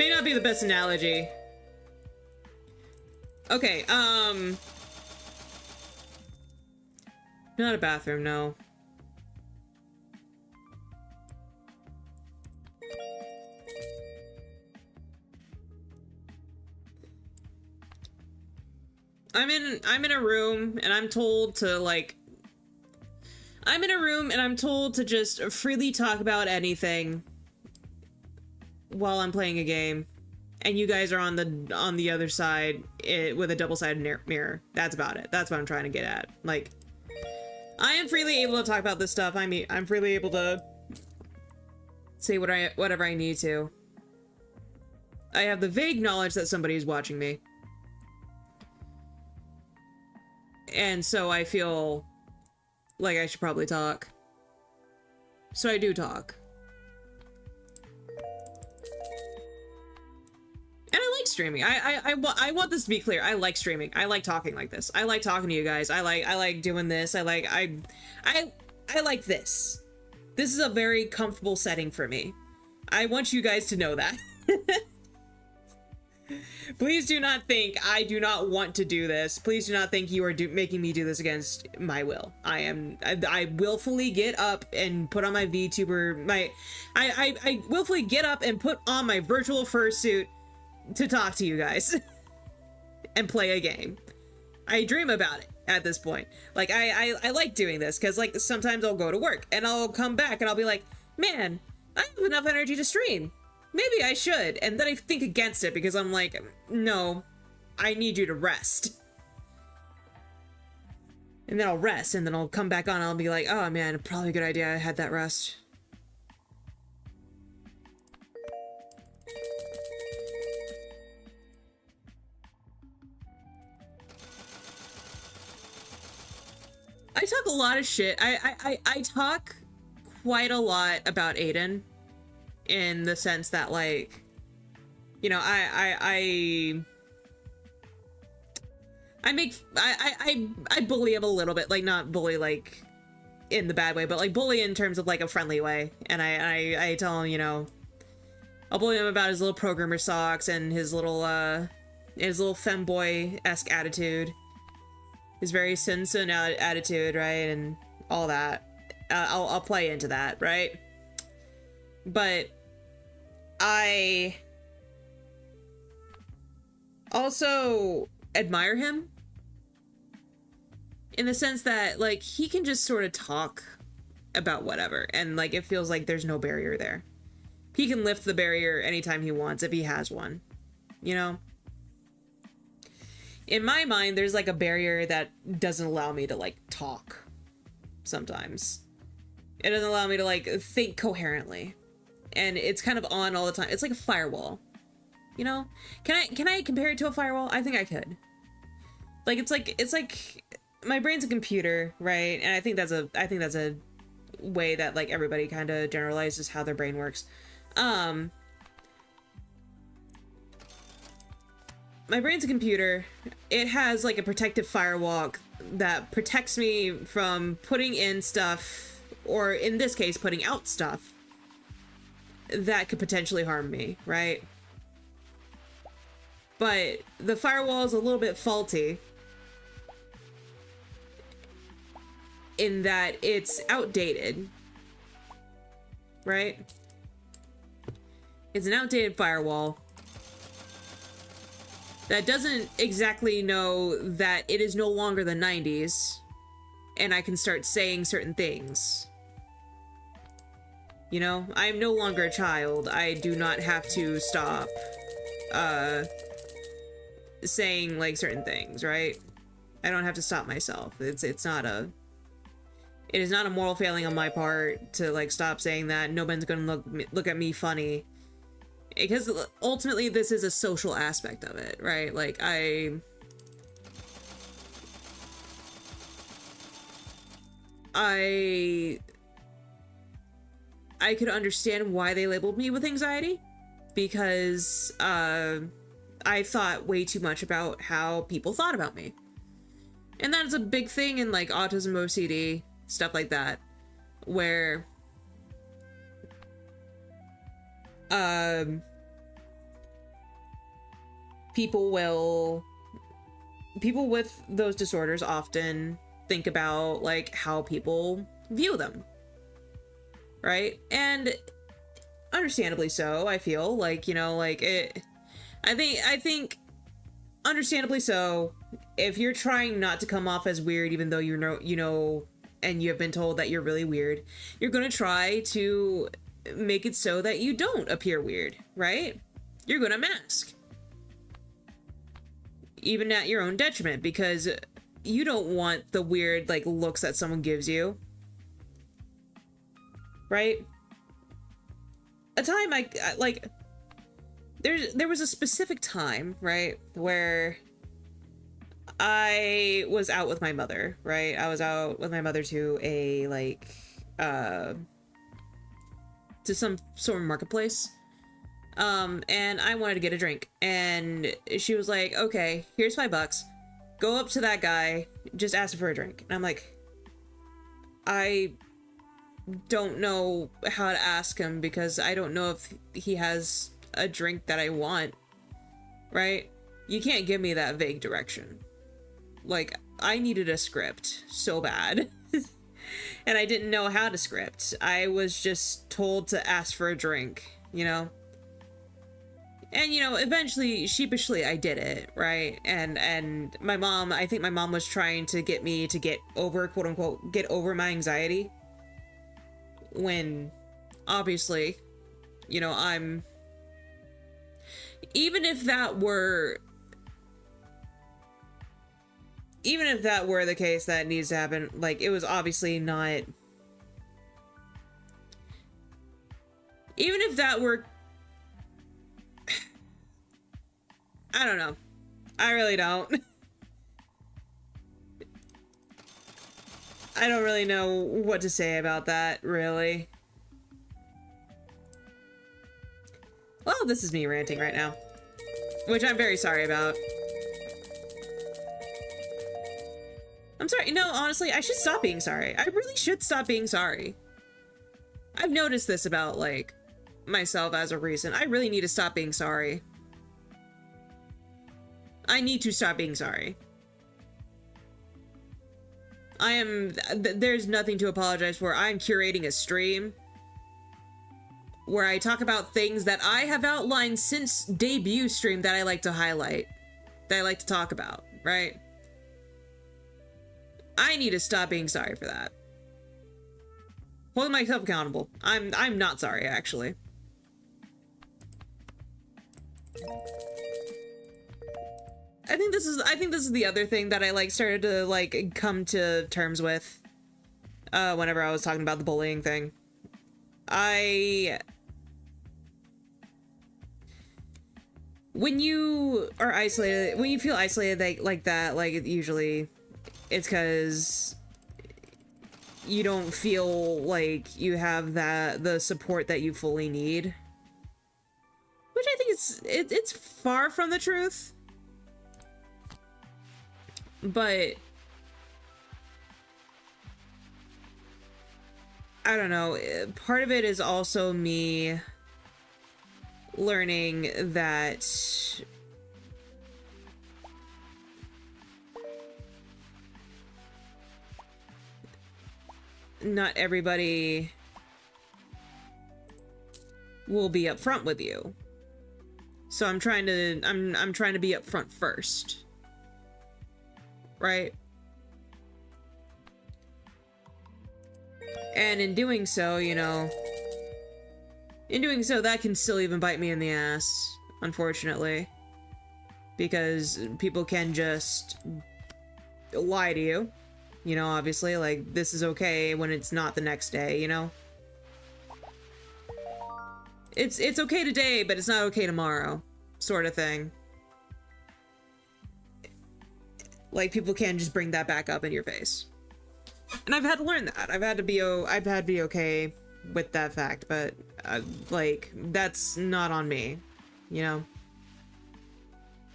A: not be the best analogy. Okay, not a bathroom, no. I'm in a room and I'm told to like just freely talk about anything while I'm playing a game, and you guys are on the other side with a double-sided mirror. That's about it. That's what I'm trying to get at. Like, I am freely able to talk about this stuff. I'm freely able to say whatever I need to. I have the vague knowledge that somebody's watching me. And so I feel like I should probably talk. So I do talk. And I like streaming. I want this to be clear. I like streaming. I like talking like this. I like talking to you guys. I like doing this. I like this. This is a very comfortable setting for me. I want you guys to know that. Please do not think I do not want to do this. Please do not think you are making me do this against my will. I willfully get up and put on my VTuber, I willfully get up and put on my virtual fursuit to talk to you guys and play a game. I dream about it at this point. Like, I like doing this because, like, sometimes I'll go to work and I'll come back and I'll be like, man, I have enough energy to stream. Maybe I should. And then I think against it because I'm like, no, I need you to rest. And then I'll rest and then I'll come back on and I'll be like, oh man, probably a good idea I had that rest. I talk a lot of shit. I talk quite a lot about Aiden. In the sense that, like, you know, I bully him a little bit, like, not bully like in the bad way, but like bully in terms of like a friendly way. And I tell him, you know, I'll bully him about his little programmer socks and his little femboy-esque attitude, his very sin attitude, right, and all that. I'll play into that, right? But I also admire him in the sense that, like, he can just sort of talk about whatever, and, like, it feels like there's no barrier there. He can lift the barrier anytime he wants, if he has one, you know? In my mind, there's, like, a barrier that doesn't allow me to, like, talk sometimes. It doesn't allow me to, like, think coherently. And it's kind of on all the time. It's like a firewall, you know? Can I compare it to a firewall? I think I could. Like, it's like my brain's a computer, right? And I think that's a way that, like, everybody kind of generalizes how their brain works. My brain's a computer. It has, like, a protective firewall that protects me from putting in stuff, or in this case, putting out stuff that could potentially harm me, right? But the firewall is a little bit faulty in that it's outdated, right? It's an outdated firewall that doesn't exactly know that it is no longer the 90s and I can start saying certain things. You know, I am no longer a child. I do not have to stop saying like certain things, right? I don't have to stop myself. It is not a moral failing on my part to like stop saying that. Nobody's gonna look at me funny, because ultimately this is a social aspect of it, right? Like I could understand why they labeled me with anxiety, because I thought way too much about how people thought about me. And that's a big thing in like autism, OCD, stuff like that, where people with those disorders often think about like how people view them, right? And understandably so, I feel like, you know, like I think understandably so, if you're trying not to come off as weird, even though you know, and you have been told that you're really weird, you're gonna try to make it so that you don't appear weird, right? You're gonna mask, even at your own detriment, because you don't want the weird like looks that someone gives you, right? A time I like, there was a specific time, right, where I was out with my mother, right? I was out with my mother to a like to some sort of marketplace, and I wanted to get a drink, and she was like, okay, here's $5, go up to that guy, just ask him for a drink. And I'm like, I don't know how to ask him, because I don't know if he has a drink that I want, right? You can't give me that vague direction. Like, I needed a script so bad. And I didn't know how to script. I was just told to ask for a drink, you know? And, you know, eventually, sheepishly, I did it, right? And my mom, I think my mom was trying to get me to get over, quote unquote, get over my anxiety. When, obviously, you know, even if that were the case that needs to happen, like, it was obviously not, even if that were, I don't know. I really don't. I don't really know what to say about that, really. Well, this is me ranting right now, which I'm very sorry about. I'm sorry. No, honestly, I should stop being sorry. I really should stop being sorry. I've noticed this about, like, myself as a reason. I really need to stop being sorry. I need to stop being sorry. There's nothing to apologize for. I'm curating a stream where I talk about things that I have outlined since debut stream that I like to highlight, that I like to talk about, right? I need to stop being sorry for that. Holding myself accountable. I'm not sorry, actually. I think this is the other thing that I like started to like come to terms with whenever I was talking about the bullying thing. When you are isolated, when you feel isolated like that, like usually it's because you don't feel like you have the support that you fully need, which I think it's far from the truth. But I don't know, part of it is also me learning that not everybody will be upfront with you. So I'm trying to be upfront first. Right? And in doing so, you know, that can still even bite me in the ass, unfortunately. Because people can just lie to you. You know, obviously, like, this is okay when it's not the next day, you know? It's okay today, but it's not okay tomorrow, sort of thing. Like, people can just bring that back up in your face. And I've had to learn that. I've had to be okay with that fact, but, like, that's not on me, you know?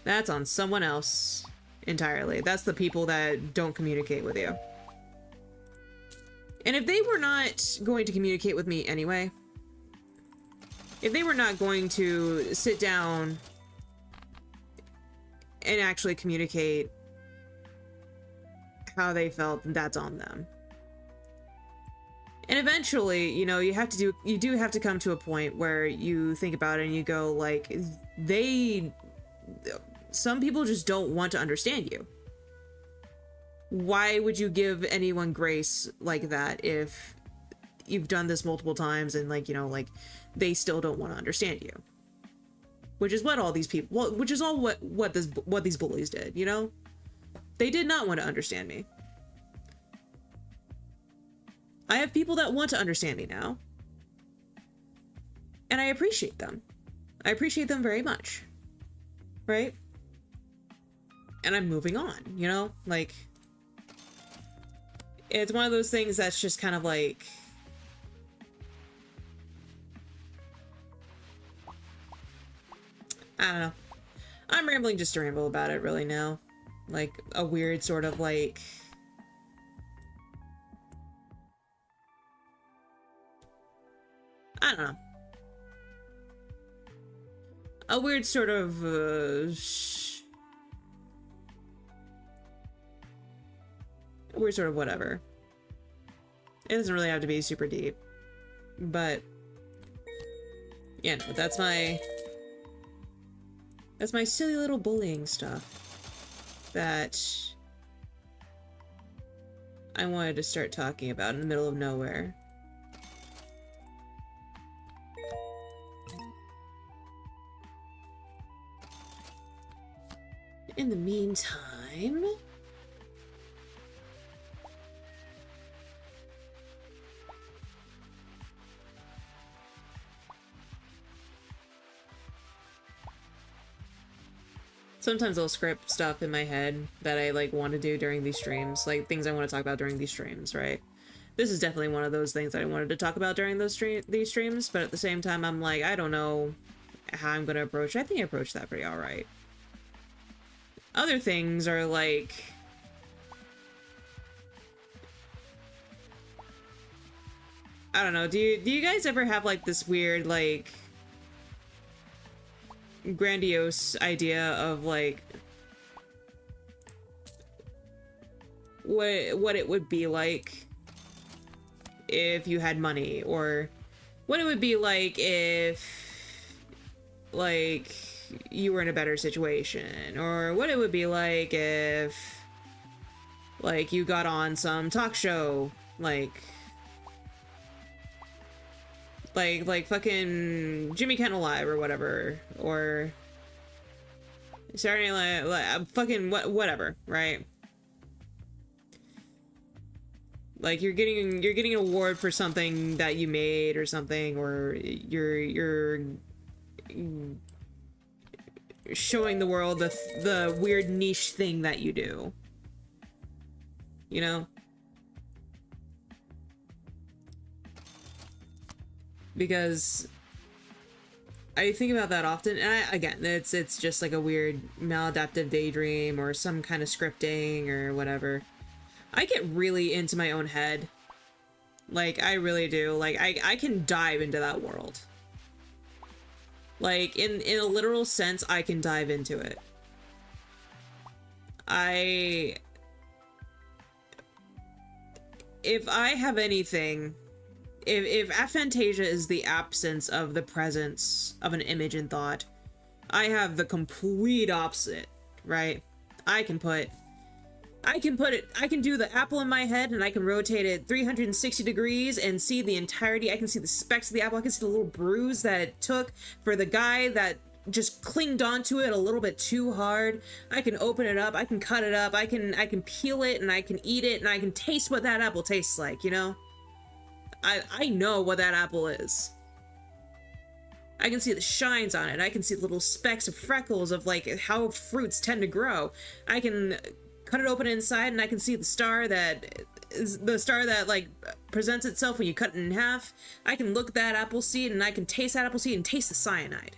A: That's on someone else entirely. That's the people that don't communicate with you. And if they were not going to communicate with me anyway, if they were not going to sit down and actually communicate how they felt, that's on them. And eventually, you know, you do have to come to a point where you think about it and you go, like, some people just don't want to understand you. Why would you give anyone grace like that if you've done this multiple times and, like, you know, like, they still don't want to understand you? Which is what all these people, well, which is all what these bullies did, you know? They did not want to understand me. I have people that want to understand me now. And I appreciate them. I appreciate them very much. Right? And I'm moving on, you know? Like, it's one of those things that's just kind of like, I don't know. I'm rambling just to ramble about it really now. Like, a weird sort of like, I don't know. A weird sort of, a weird sort of whatever. It doesn't really have to be super deep. But, yeah, no, that's my silly little bullying stuff that I wanted to start talking about in the middle of nowhere. In the meantime, sometimes I'll script stuff in my head that I, like, want to do during these streams, like things I want to talk about during these streams, right? This is definitely one of those things that I wanted to talk about during these streams, but at the same time, I'm like, I don't know how I'm going to approach it. I think I approached that pretty alright. Other things are like, I don't know, do you guys ever have, like, this weird, like, grandiose idea of, like, what it would be like if you had money, or what it would be like if, like, you were in a better situation, or what it would be like if, like, you got on some talk show, like fucking Jimmy Kimmel Live or whatever, or Saturday Night Live, fucking whatever, right? Like, you're getting an award for something that you made or something, or you're showing the world the weird niche thing that you do, you know? Because I think about that often, and again, it's just like a weird maladaptive daydream or some kind of scripting or whatever. I get really into my own head. Like, I really do. Like, I can dive into that world. Like, in a literal sense, I can dive into it. If I have anything, if aphantasia is the absence of the presence of an image in thought, I have the complete opposite, right? I can do the apple in my head and I can rotate it 360 degrees and see the entirety. I can see the specks of the apple. I can see the little bruise that it took for the guy that just clinged onto it a little bit too hard. I can open it up, I can cut it up, I can peel it and I can eat it and I can taste what that apple tastes like, you know? I know what that apple is. I can see the shines on it. I can see little specks of freckles of like how fruits tend to grow. I can cut it open inside and I can see the star that like presents itself when you cut it in half. I can look at that apple seed and I can taste that apple seed and taste the cyanide.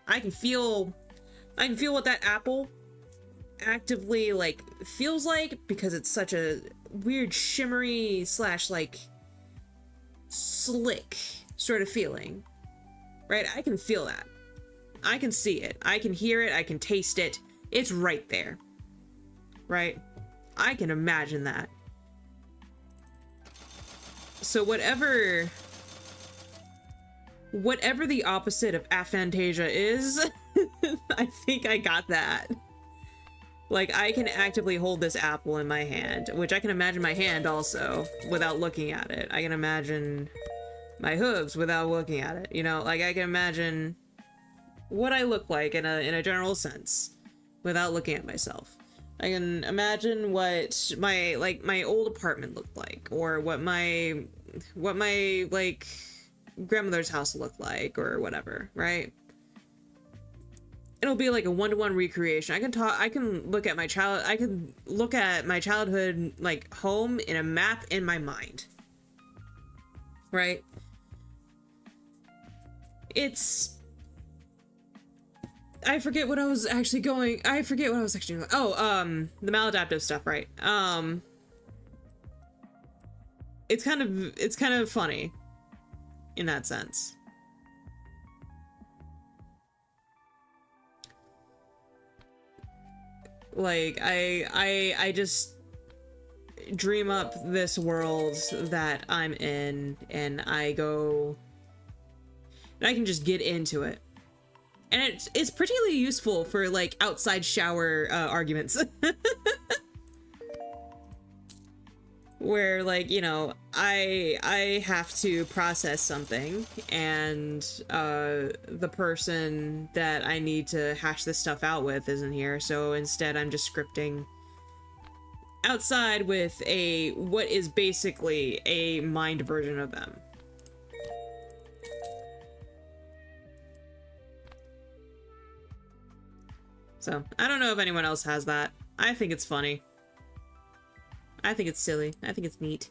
A: I can feel what that apple actively like feels like, because it's such a weird shimmery slash like slick sort of feeling, right? I can feel that. I can see it. I can hear it. I can taste it. It's right there, right? I can imagine that. So whatever the opposite of aphantasia is, I think I got that. Like, I can actively hold this apple in my hand, which I can imagine my hand also without looking at it. I can imagine my hooves without looking at it, you know? Like, I can imagine what I look like in a general sense without looking at myself. I can imagine what my old apartment looked like, or what my like grandmother's house looked like, or whatever, right? It'll be like a one-to-one recreation. I can look at my childhood like home in a map in my mind, right? I forget what I was actually doing. Oh, the maladaptive stuff, right? It's kind of funny in that sense. Like, I just dream up this world that I'm in, and I can just get into it. And it's particularly useful for, like, outside shower arguments. Where, like, you know, I have to process something, and the person that I need to hash this stuff out with isn't here, so instead I'm just scripting outside with what is basically a mind version of them. So, I don't know if anyone else has that. I think it's funny. I think it's silly. I think it's neat.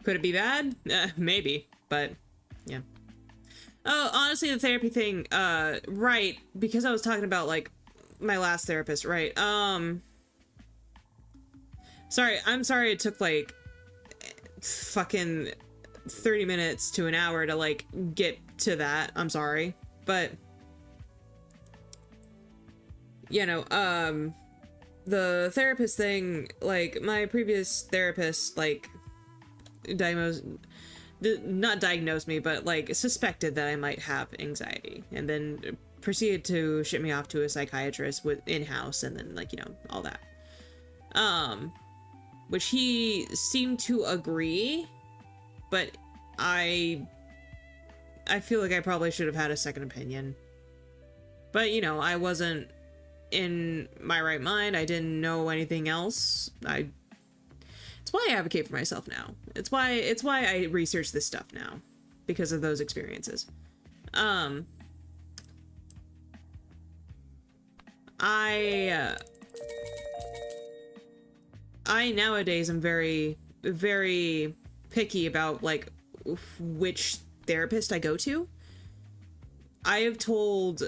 A: Could it be bad? Maybe, but yeah. Oh, honestly, the therapy thing, right, because I was talking about, like, my last therapist, right? I'm sorry it took, like, fucking 30 minutes to an hour to, like, get to that. I'm sorry, but you know, the therapist thing, like, my previous therapist, like, not diagnosed me, but, like, suspected that I might have anxiety, and then proceeded to ship me off to a psychiatrist in-house, and then, like, you know, all that. Which he seemed to agree, but I feel like I probably should have had a second opinion. But, you know, I wasn't in my right mind. I didn't know anything else. It's why I advocate for myself now. It's why I research this stuff now, because of those experiences. I nowadays am very, very picky about, like, which therapist I go to. I have told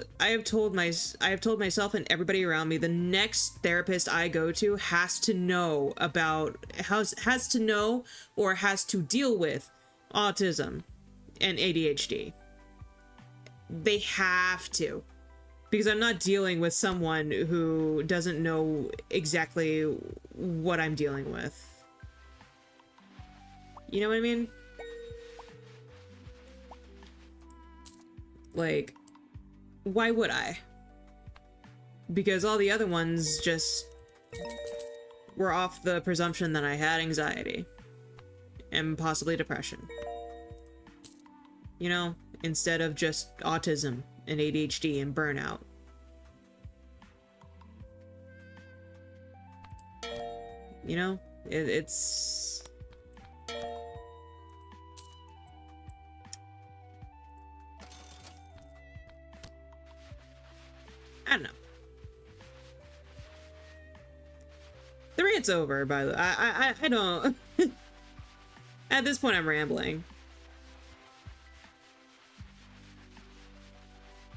A: myself and everybody around me, the next therapist I go to has to know about, has to know or has to deal with autism and ADHD. They have to, because I'm not dealing with someone who doesn't know exactly what I'm dealing with. You know what I mean? Like, why would I? Because all the other ones just were off the presumption that I had anxiety and possibly depression. You know, instead of just autism and ADHD and burnout. You know, it's... I don't know. The rant's over, by the way. I don't... At this point, I'm rambling.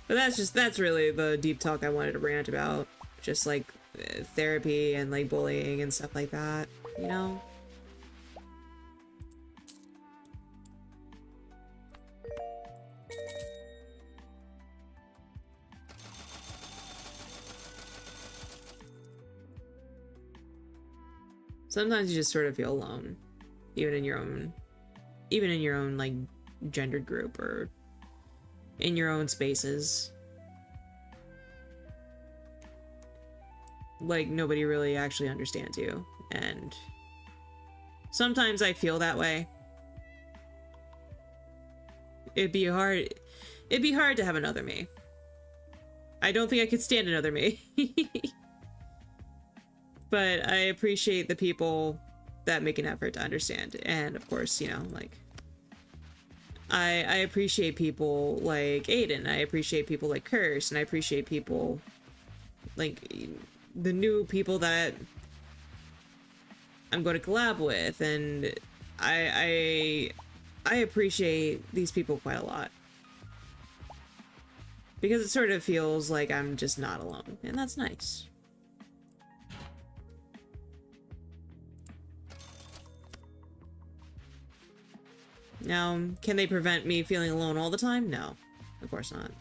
A: But that's really the deep talk I wanted to rant about. Just, like, therapy and, like, bullying and stuff like that, you know? Sometimes you just sort of feel alone, even in your own like gendered group or in your own spaces. Like nobody really actually understands you, and sometimes I feel that way. It'd be hard to have another me. I don't think I could stand another me. But I appreciate the people that make an effort to understand. And of course, you know, like, I appreciate people like Aiden. I appreciate people like Curse. And I appreciate people like the new people that I'm going to collab with. And I appreciate these people quite a lot. Because it sort of feels like I'm just not alone. And that's nice. Now, can they prevent me feeling alone all the time? No, of course not.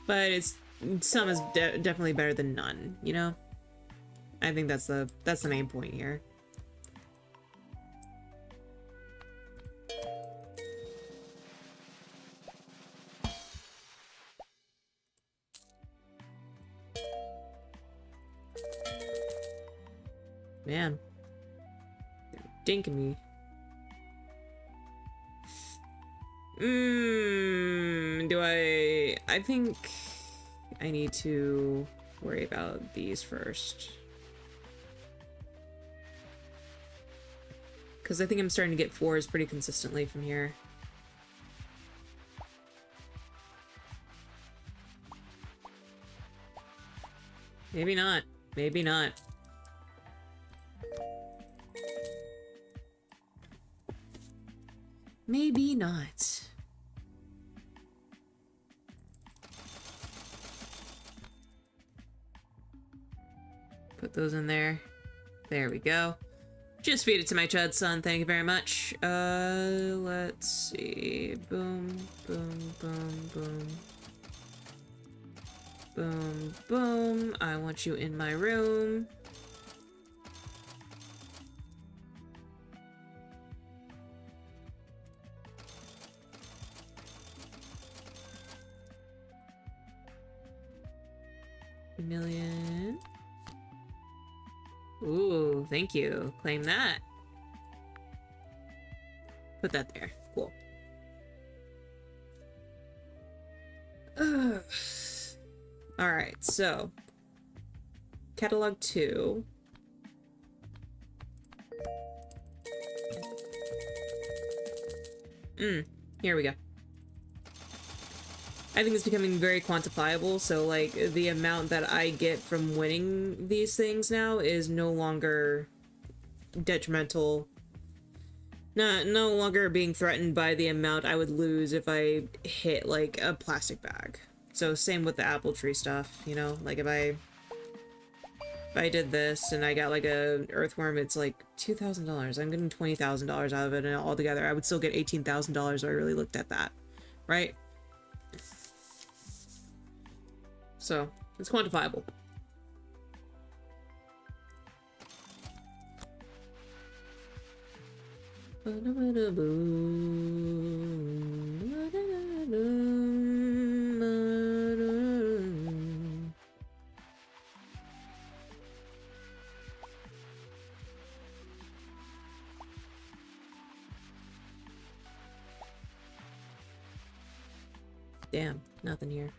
A: But some is definitely better than none, you know? I think that's the main point here. Man, they're dinking me. I think I need to worry about these first. Because I think I'm starting to get 4s pretty consistently from here. Maybe not. Maybe not. Maybe not. Put those in there. There we go. Just feed it to my chud son, thank you very much. Let's see. Boom, boom, boom, boom. Boom, boom. I want you in my room. Million. Ooh, thank you. Claim that. Put that there. Cool. Alright, so. Catalog 2. Here we go. I think it's becoming very quantifiable, so like the amount that I get from winning these things now is no longer detrimental. No longer being threatened by the amount I would lose if I hit like a plastic bag. So same with the apple tree stuff, you know, like if I did this and I got like a earthworm, it's like $2,000. I'm getting $20,000 out of it, and altogether I would still get $18,000 if I really looked at that, right? So it's quantifiable. Damn, nothing here.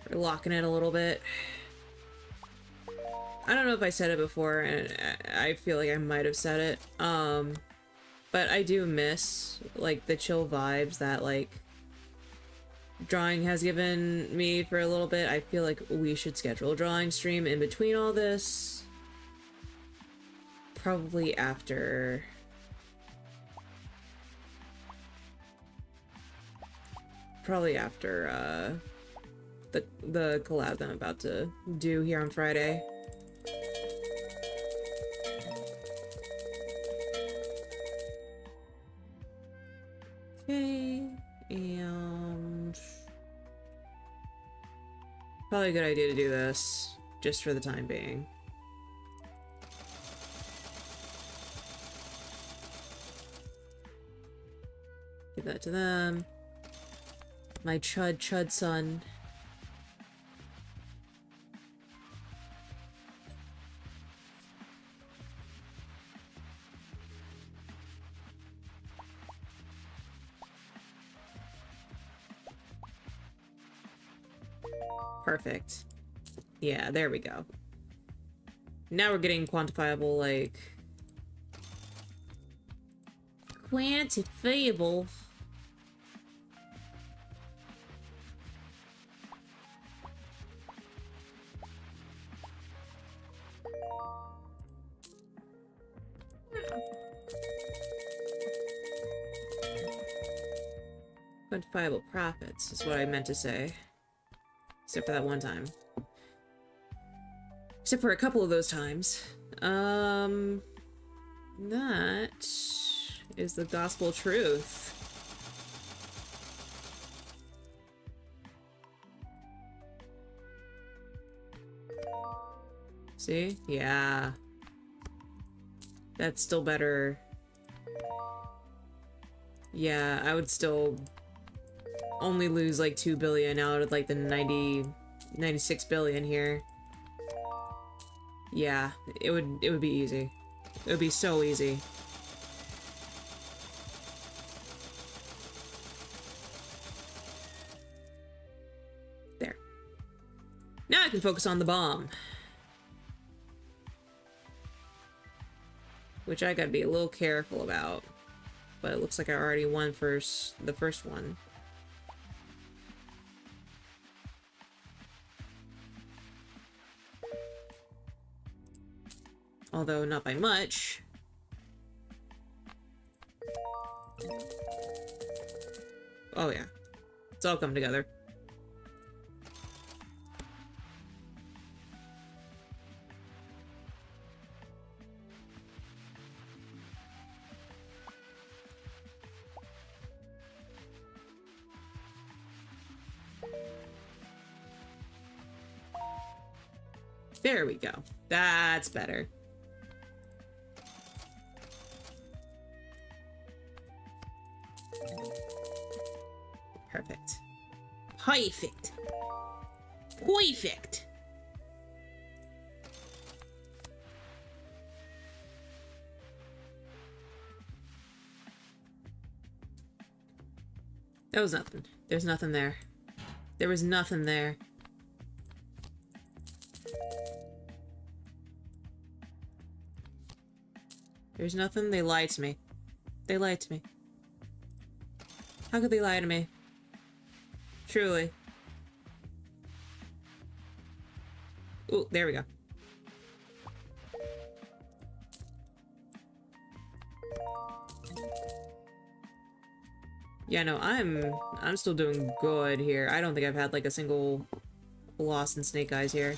A: We're locking it a little bit. I don't know if I said it before, and I feel like I might have said it. But I do miss like the chill vibes that like drawing has given me for a little bit. I feel like we should schedule a drawing stream in between all this. Probably after the collab that I'm about to do here on Friday. Okay, and probably a good idea to do this just for the time being. Give that to them. My chud son. Perfect. Yeah, there we go. Now we're getting quantifiable, like... Quantifiable. Quantifiable profits is what I meant to say. Except for that one time. Except for a couple of those times. That is the gospel truth. See? Yeah. That's still better. Yeah, I would still only lose like 2 billion out of like the 96 billion here. Yeah, it would be easy. It would be so easy. There. Now I can focus on the bomb. Which I gotta be a little careful about. But it looks like I already won the first one. Although not by much. Oh yeah. It's all come together. There we go. That's better. Perfect. Perfect. Perfect. That was nothing. There's nothing there. There was nothing there. There's nothing. They lied to me. They lied to me. How could they lie to me? Truly. Ooh, there we go. Yeah, no, I'm still doing good here. I don't think I've had like a single loss in snake eyes here.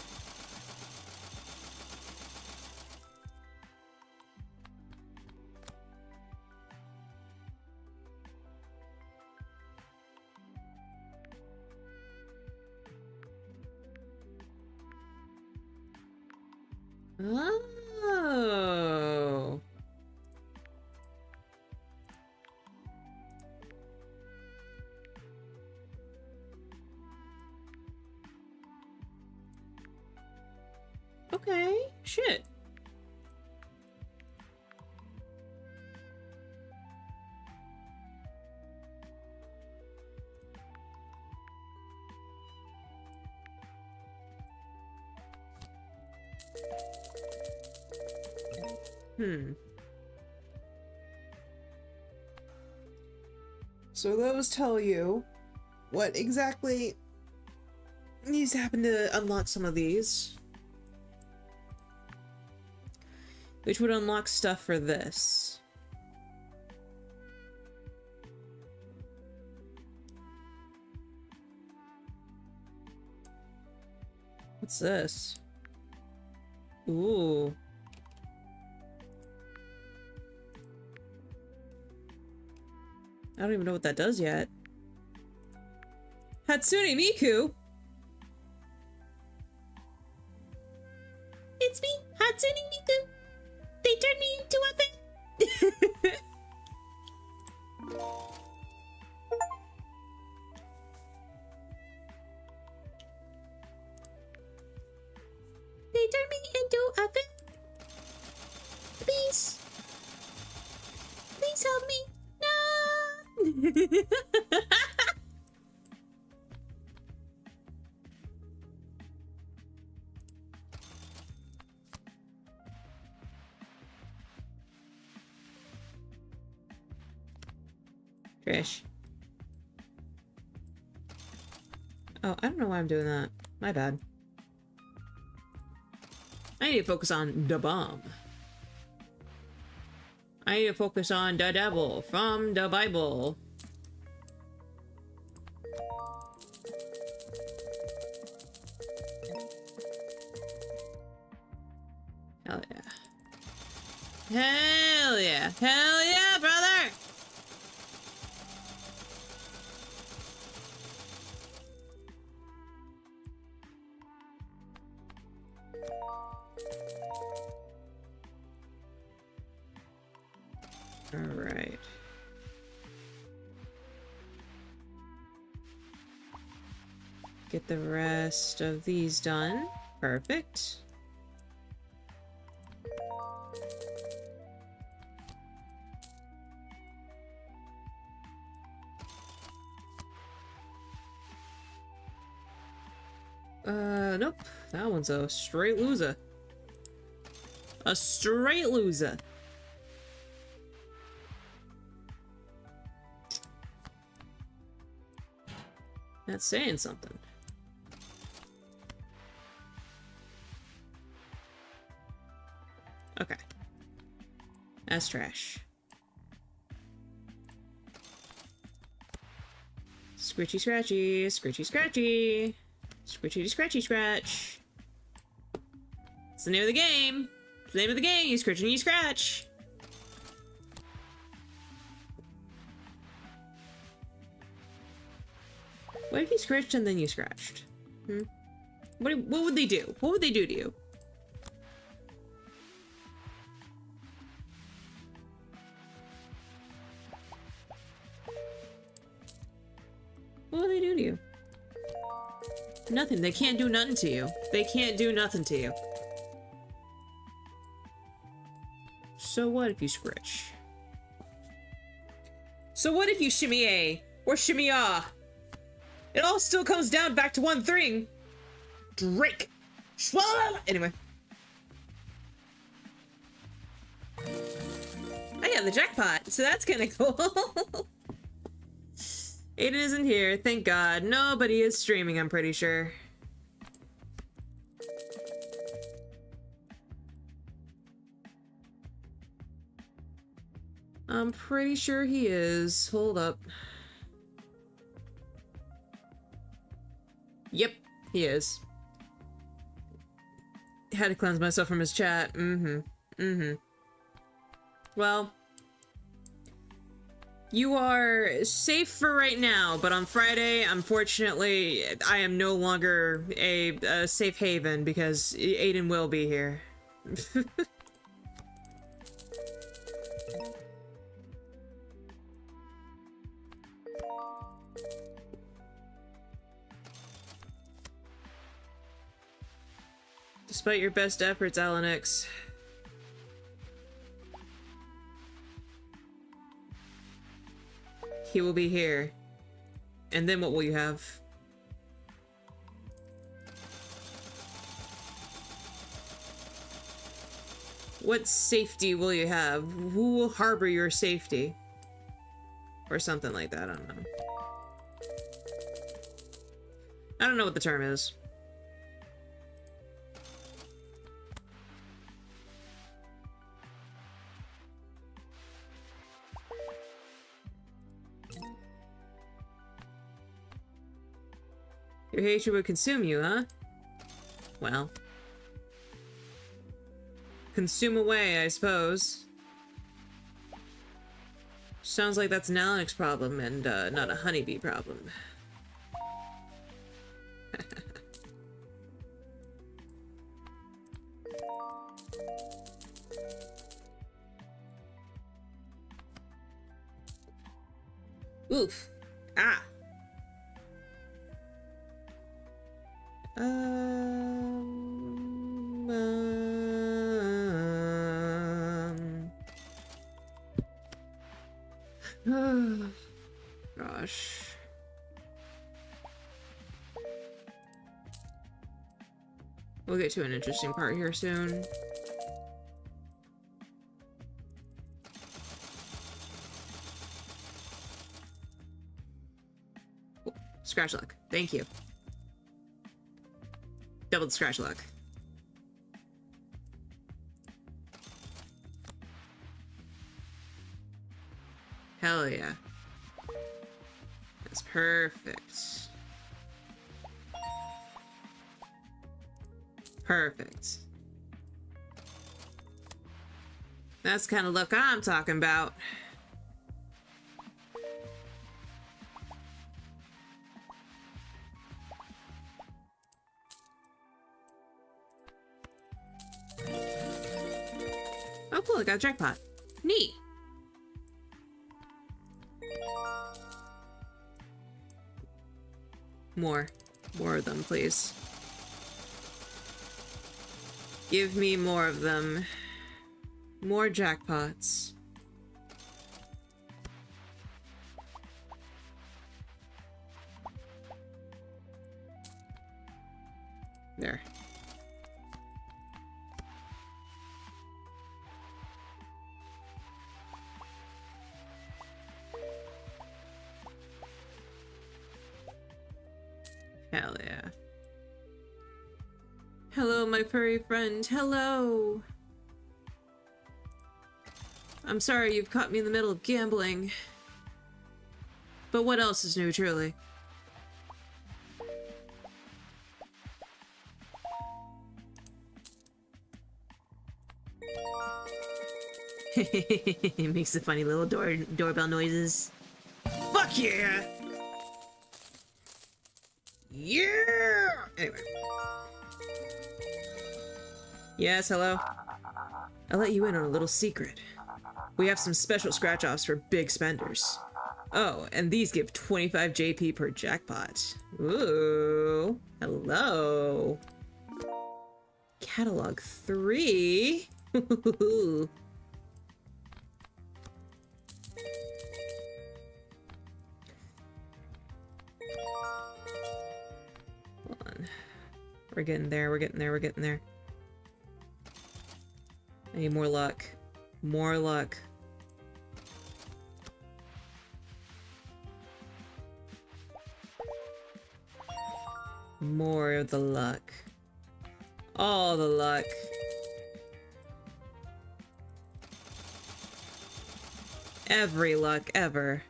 A: Oh. Okay, shit. So those tell you what exactly needs to happen to unlock some of these. Which would unlock stuff for this. What's this? Ooh. I don't even know what that does yet. Hatsune Miku? It's me, Hatsune Miku. They turned me into a thing. They turned me into a thing. Please. Please help me. No. Trish. Oh, I don't know why I'm doing that. My bad. I need to focus on the bomb. I need to focus on the devil from the Bible. Hell yeah. Hell yeah. Hell yeah, brother! Alright. Get the rest of these done. Perfect. Nope. That one's a straight loser. A straight loser. That's saying something. Okay. That's trash. Scritchy scratchy, scritchy scratchy. Scritchy scratchy scratch. It's the name of the game. It's the name of the game. You scritch and you scratch. What if you scratched and then you scratched? What would they do? What would they do to you? What would they do to you? Nothing. They can't do nothing to you. They can't do nothing to you. So what if you scritch? So what if you shimmy a or shimmy-ah. It all still comes down back to one thing. Drake. Anyway. Oh yeah, the jackpot. So that's kind of cool. Aiden isn't here, thank God. Nobody is streaming, I'm pretty sure. I'm pretty sure he is. Hold up. Yep, he is. Had to cleanse myself from his chat. Well, you are safe for right now, but on Friday, unfortunately, I am no longer a safe haven because Aiden will be here. Despite your best efforts, Alanix. He will be here. And then what will you have? What safety will you have? Who will harbor your safety? Or something like that, I don't know. I don't know what the term is. Your hatred would consume you, huh? Well. Consume away, I suppose. Sounds like that's an Alex problem and not a honeybee problem. Oof. Ah. Gosh. We'll get to an interesting part here soon. Oh, scratch luck. Thank you. Doubled scratch luck. Hell yeah. That's perfect. Perfect. That's the kind of luck I'm talking about. Oh cool, I got a jackpot. Neat. More of them, please. Give me more of them. More jackpots. There. Hell yeah. Hello, my furry friend. Hello! I'm sorry you've caught me in the middle of gambling. But what else is new, truly? It makes the funny little doorbell noises. Fuck yeah! Yeah! Anyway. Yes, hello? I'll let you in on a little secret. We have some special scratch-offs for big spenders. Oh, and these give 25 JP per jackpot. Ooh. Hello. Catalog 3? We're getting there, we're getting there, we're getting there. I need more luck. More luck. More of the luck. All the luck. Every luck ever.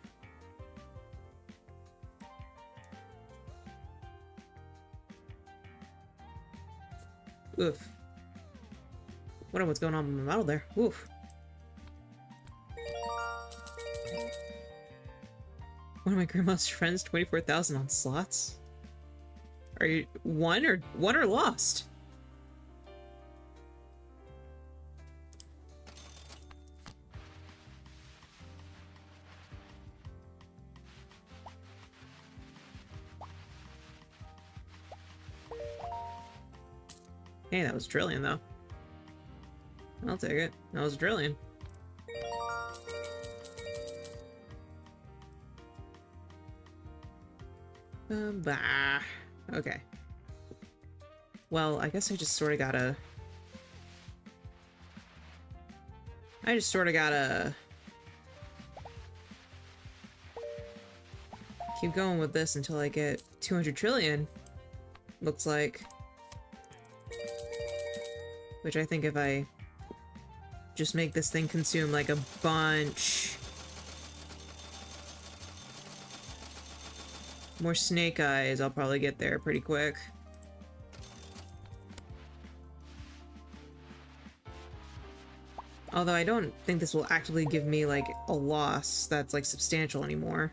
A: Oof. Wonder what's going on with my model there. Oof. One of my grandma's friends, 24,000 on slots. Are you won or lost? Hey, that was trillion though. I'll take it. That was a trillion. Bah. Okay. Well, I guess I just sort of gotta... keep going with this until I get 200 trillion. Looks like. Which I think if I just make this thing consume like a bunch more snake eyes, I'll probably get there pretty quick. Although I don't think this will actually give me like a loss that's like substantial anymore.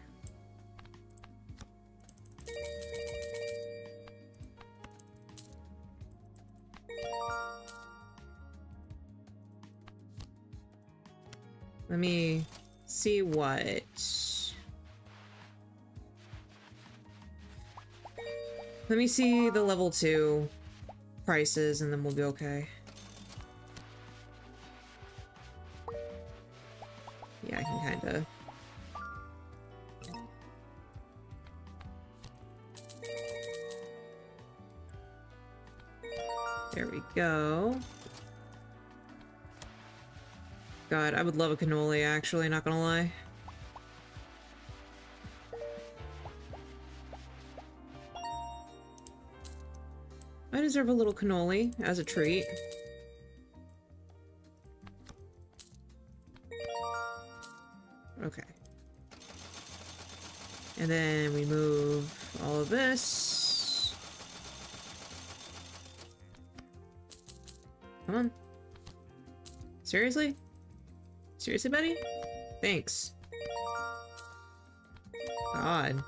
A: Let me see what... Let me see the level 2 prices and then we'll be okay. Yeah, I can kinda... There we go. God, I would love a cannoli, actually, not gonna lie. I deserve a little cannoli as a treat. Okay. And then we move all of this. Come on. Seriously? Seriously, buddy? Thanks. God.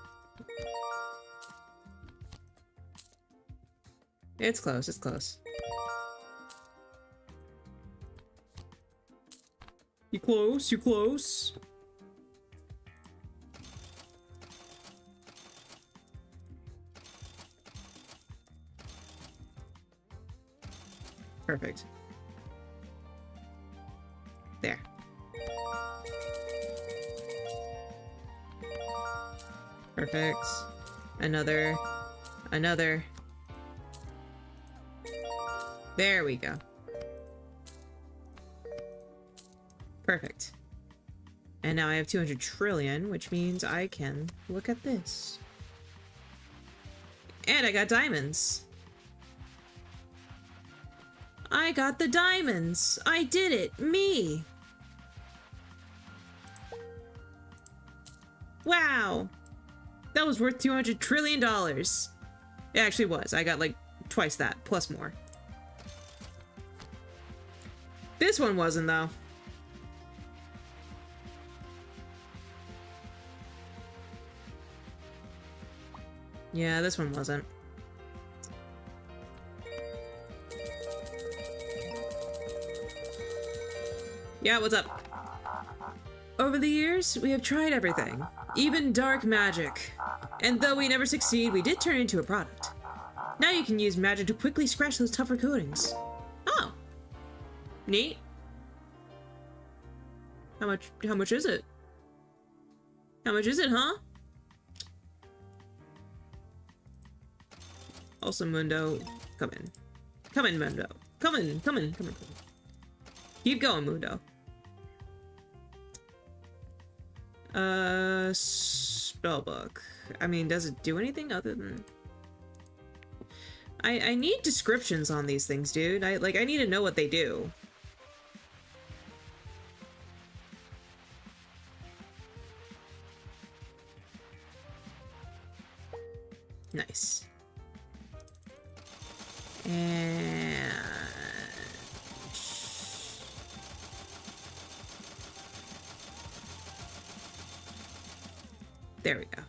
A: It's close, it's close. You close, you close. Perfect. There. Perfect. Another. Another. There we go. Perfect. And now I have 200 trillion, which means I can look at this. And I got diamonds. I got the diamonds! I did it! Me! Wow! That was worth $200 trillion. It actually was. I got like twice that, plus more. This one wasn't, though. Yeah, this one wasn't. Yeah, what's up? Over the years, we have tried everything, even dark magic. And though we never succeed, we did turn it into a product. Now you can use magic to quickly scratch those tougher coatings. Oh. Neat. How much is it? How much is it, huh? Also, Mundo, Come in. Come in, Mundo. Come in, come in, come in. Keep going, Mundo. Spellbook. I mean, does it do anything other than... I need descriptions on these things, dude. I need to know what they do. Nice. And... there we go.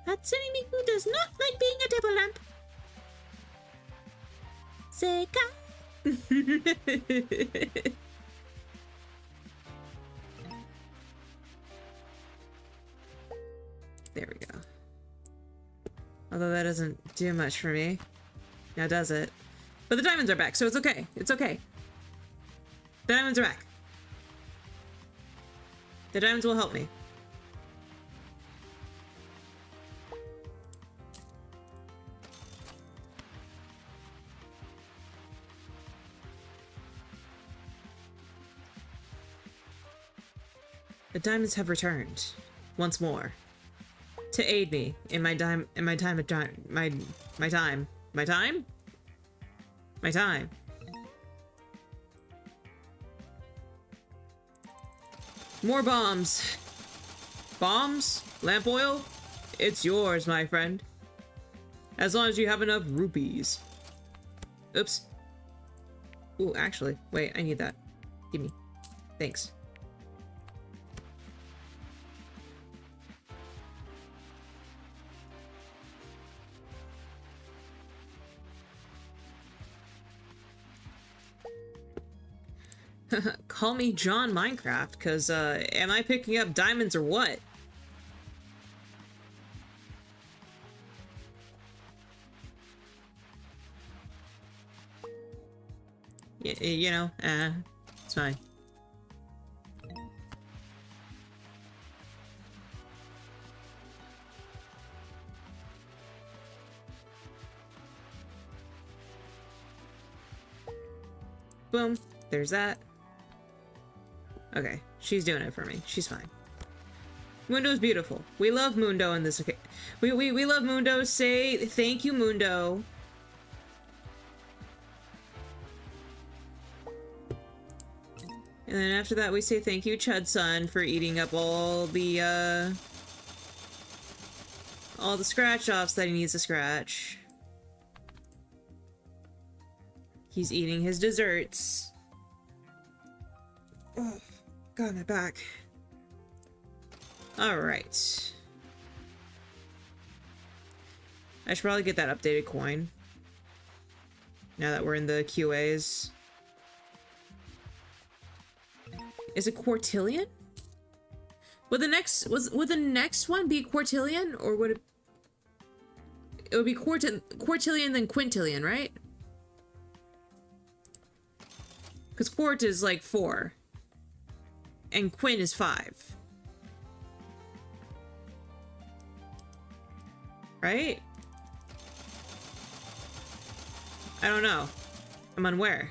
A: Hatsune Miku does not like being a double lamp. Seika. There we go. Although that doesn't do much for me. Now does it? But the diamonds are back, so it's okay. It's okay. The diamonds are back. The diamonds will help me. The diamonds have returned once more to aid me in my time. More bombs. Bombs? Lamp oil? It's yours, my friend. As long as you have enough rupees. Oops. Ooh, actually, wait, I need that. Give me. Thanks. Call me John Minecraft, cause am I picking up diamonds or what? You know, it's fine. Boom, there's that. Okay, she's doing it for me. She's fine. Mundo's beautiful. We love Mundo in this. We love Mundo. Say thank you, Mundo. And then after that, we say thank you, Chud-san, for eating up all the scratch-offs that he needs to scratch. He's eating his desserts. Oh. God, my back. Alright. I should probably get that updated coin. Now that we're in the QAs. Is it quartillion? Would the next one be quartillion, or would it would be quartillion then quintillion, right? Because quart is like 4. And quin is 5. Right? I don't know. I'm unaware.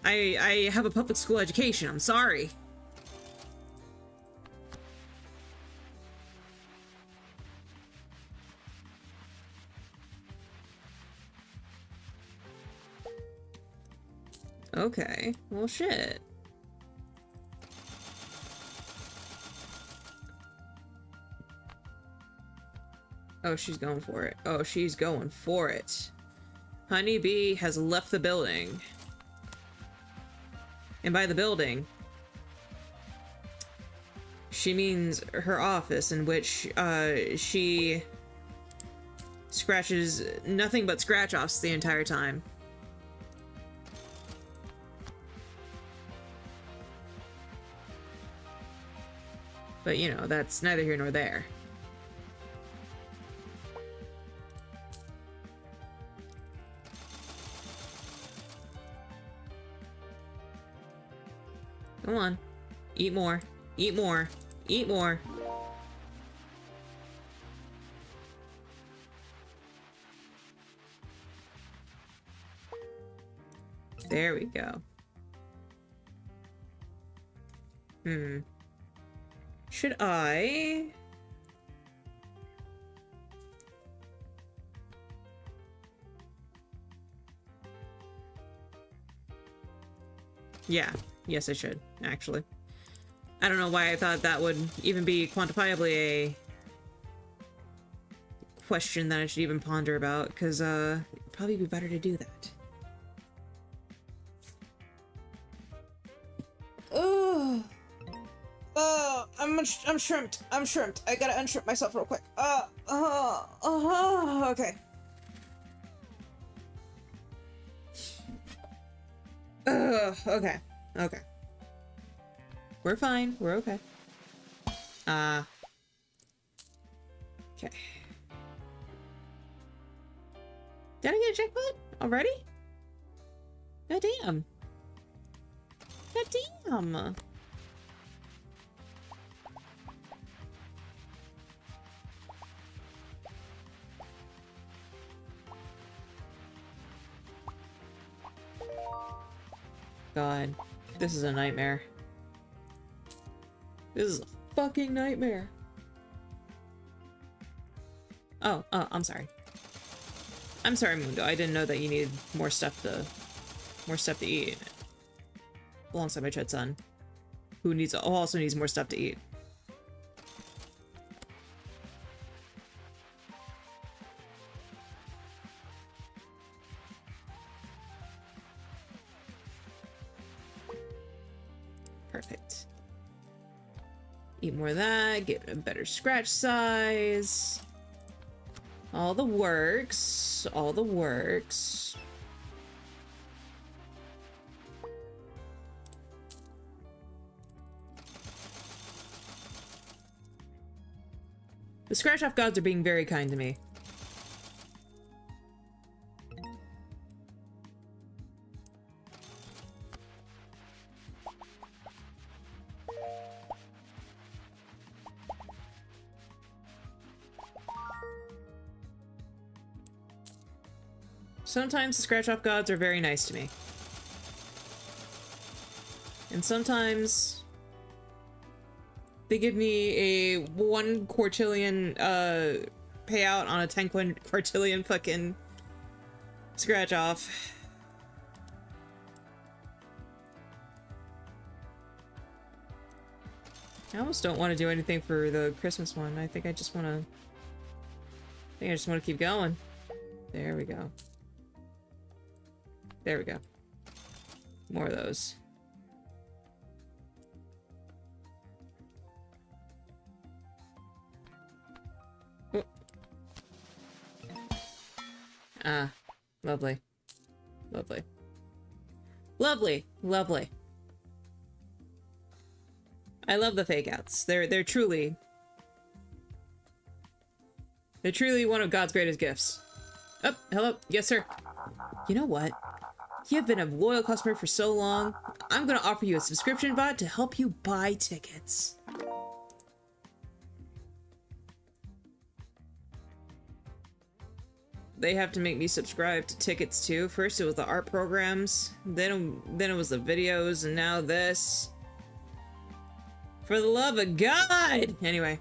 A: I have a public school education. I'm sorry. Okay. Well, shit. Oh, she's going for it. Oh, she's going for it. Hunnie Bee has left the building. And by the building, she means her office, in which she scratches nothing but scratch-offs the entire time. But, you know, that's neither here nor there. Come on. Eat more. Eat more. Eat more. There we go. Should I... Yeah. Yes, I should, actually. I don't know why I thought that would even be quantifiably a question that I should even ponder about, because it'd probably be better to do that. Oh, I'm shrimped. I'm shrimped. I gotta unshrimp myself real quick. Okay. Okay. Okay. We're fine. We're okay. Okay. Did I get a jackpot already? God damn. God damn. God, this is a nightmare. This is a fucking nightmare. Oh, I'm sorry. I'm sorry, Mundo. I didn't know that you needed more stuff to eat. Alongside my Chud son, who also needs more stuff to eat. Perfect. Eat more of that, get a better scratch size. All the works. All the works. The scratch-off gods are being very kind to me. Sometimes the scratch-off gods are very nice to me. And sometimes they give me a 1 quartillion payout on a 10 quartillion fucking scratch-off. I almost don't want to do anything for the Christmas one. I think I just want to... keep going. There we go. There we go. More of those. Oh. Ah, lovely. Lovely. Lovely, lovely. I love the fake outs. They're truly one of God's greatest gifts. Oh, hello. Yes, sir. You know what? You have been a loyal customer for so long. I'm gonna offer you a subscription bot to help you buy tickets. They have to make me subscribe to tickets too. First it was the art programs, then it was the videos, and now this. For the love of God! Anyway.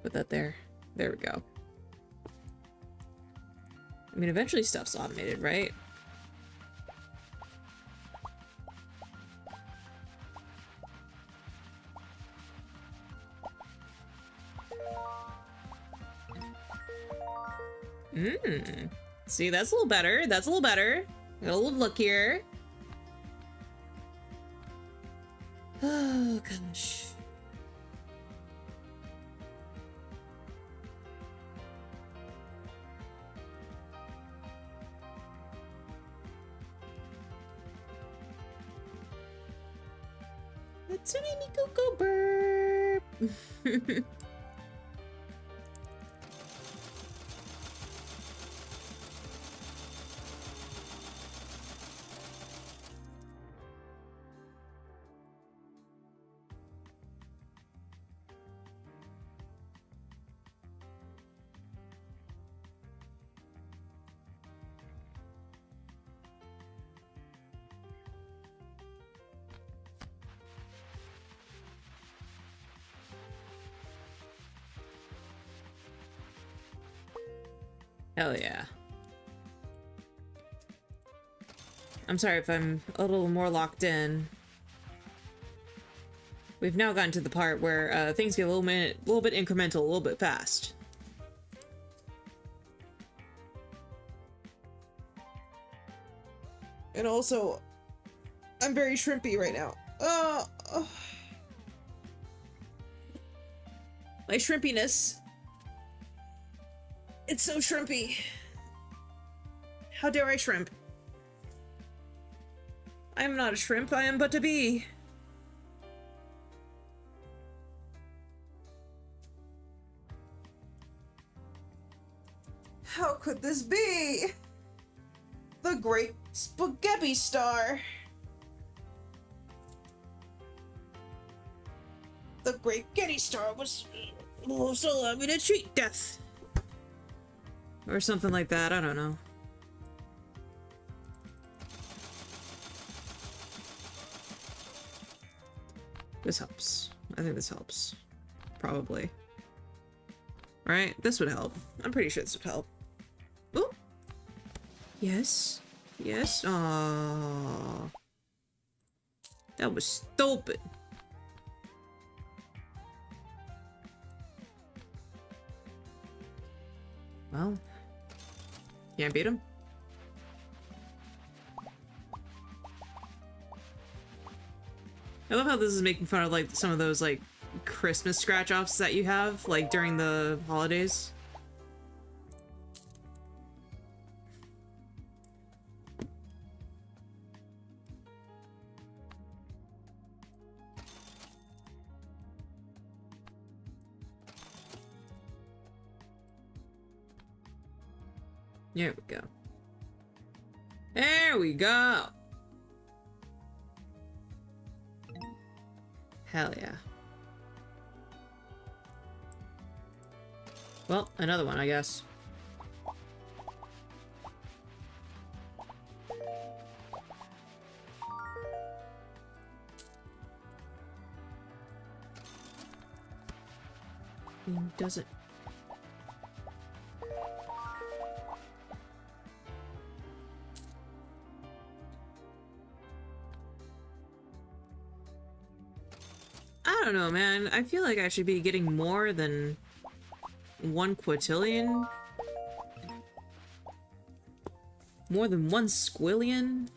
A: Put that there. There we go. I mean, eventually stuff's automated, right? See, that's a little better. That's a little better. Got a little look here. Oh, gosh. It's a mini cuckoo burp. Hell yeah. I'm sorry if I'm a little more locked in. We've now gotten to the part where things get a little bit incremental, a little bit fast. And also, I'm very shrimpy right now. My shrimpiness. It's so shrimpy. How dare I shrimp? I am not a shrimp, I am but a bee. How could this be? The great spaghetti star. The great Getty Star was also allowed me to cheat death. Or something like that, I don't know. This helps. I think this helps. Probably. Right? This would help. I'm pretty sure this would help. Ooh! Yes. Yes. Aww. That was stupid. Well. Can't beat him. I love how this is making fun of, like, some of those, like, Christmas scratch-offs that you have, like, during the holidays. There we go. There we go! Hell yeah. Well, another one, I guess. Does it? I don't know, man. I feel like I should be getting more than 1 quintillion. More than 1 squillion.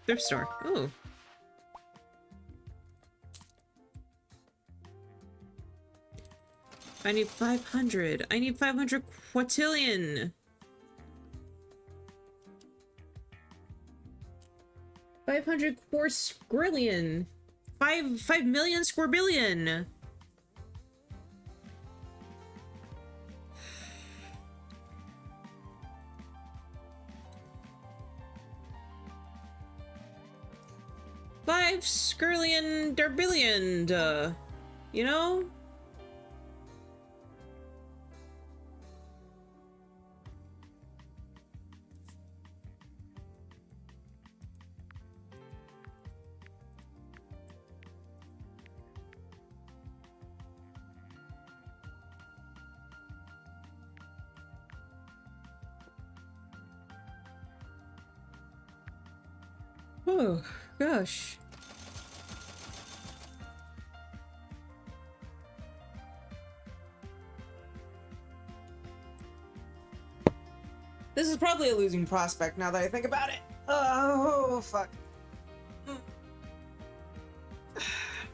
A: Thrift store. Ooh. I need 500. I need 500 quintillion. 500 squirrillion. 5 million squirbillion. Five skirlion derbillion, you know? Oh, gosh. This is probably a losing prospect now that I think about it. Oh, fuck.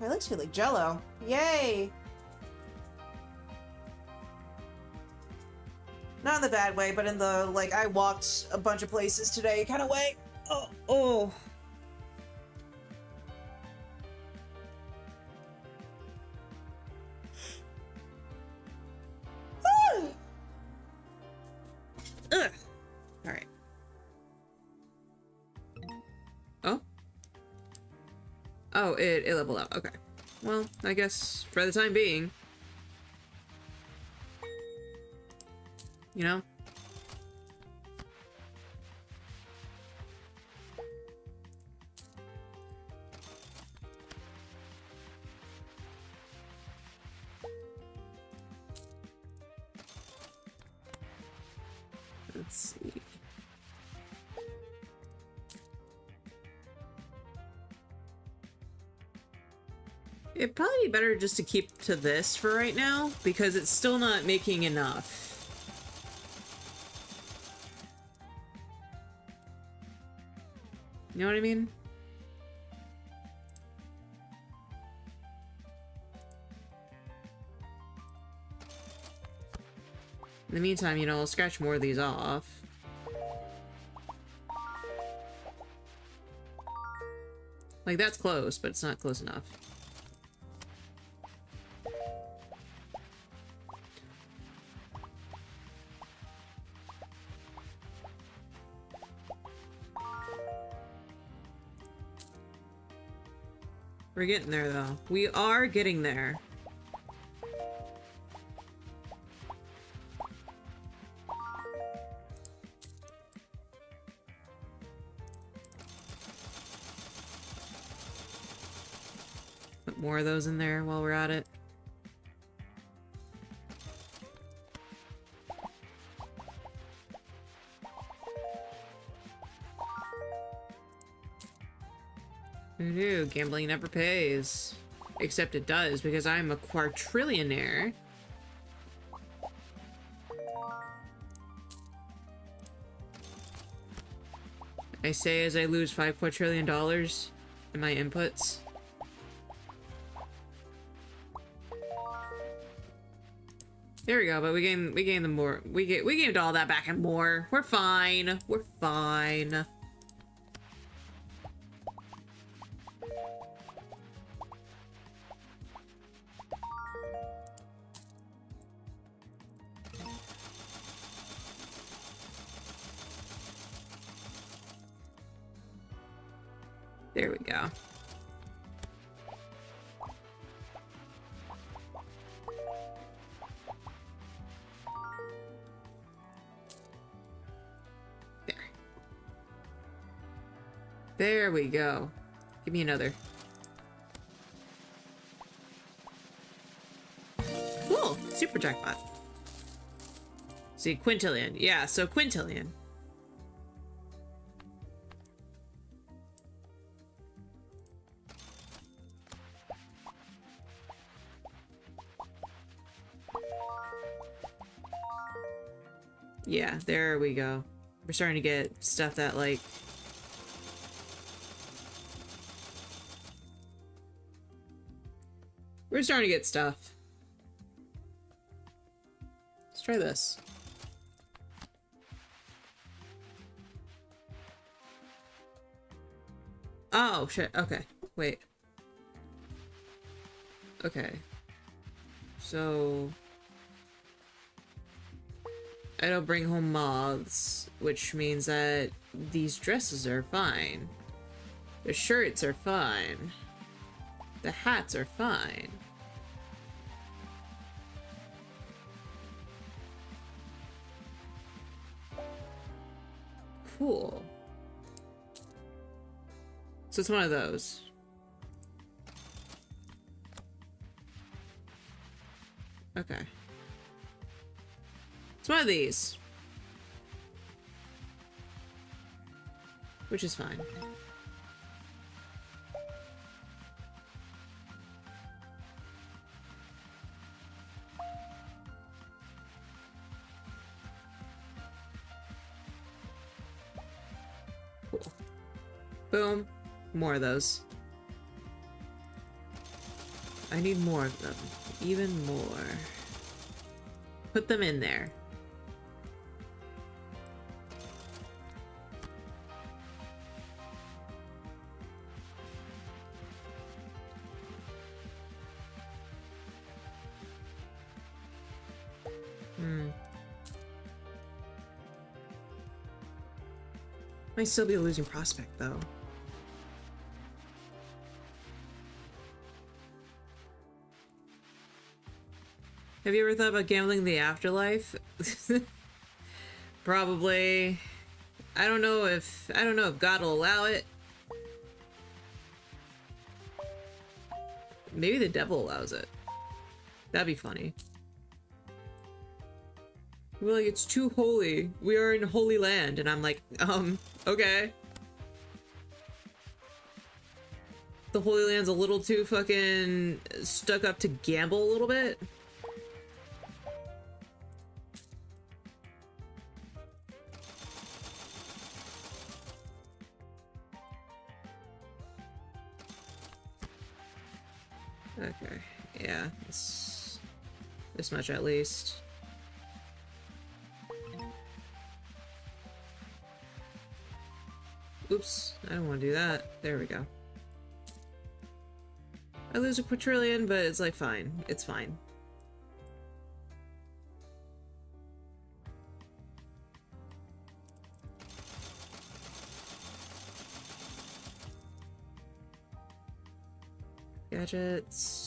A: My legs feel like jello. Yay! Not in the bad way, but in the, like, I walked a bunch of places today kind of way. Oh, oh. Ugh. All right. Oh. Oh, it leveled up. Okay. Well, I guess for the time being. You know? Let's see. It'd probably be better just to keep to this for right now, because it's still not making enough. You know what I mean? In the meantime, you know, I'll scratch more of these off. Like, that's close, but it's not close enough. We're getting there, though. We are getting there. Put more of those in there while we're at it. Ooh, gambling never pays. Except it does, because I'm a quadrillionaire. I say as I lose $5 quadrillion in my inputs. There we go, but we gained them more. We gained all that back and more. We're fine. We're fine. There we go. There. There we go. Give me another. Cool. Super jackpot. See, quintillion. Yeah, so quintillion. Yeah, there we go. We're starting to get stuff that, like... We're starting to get stuff. Let's try this. Oh, shit. Okay. Wait. Okay. So... I don't bring home moths, which means that these dresses are fine. The shirts are fine. The hats are fine. Cool. So it's one of those. Okay. It's one of these. Which is fine. Cool. Boom. More of those. I need more of them. Even more. Put them in there. Might still be a losing prospect, though. Have you ever thought about gambling the afterlife? Probably. I don't know if God will allow it. Maybe the devil allows it. That'd be funny. We're like, it's too holy. We are in holy land. And I'm like, okay. The Holy Land's a little too fucking stuck up to gamble a little bit. Okay, yeah, this much at least. Oops, I don't want to do that. There we go. I lose a quadrillion, but it's like fine. It's fine. Gadgets.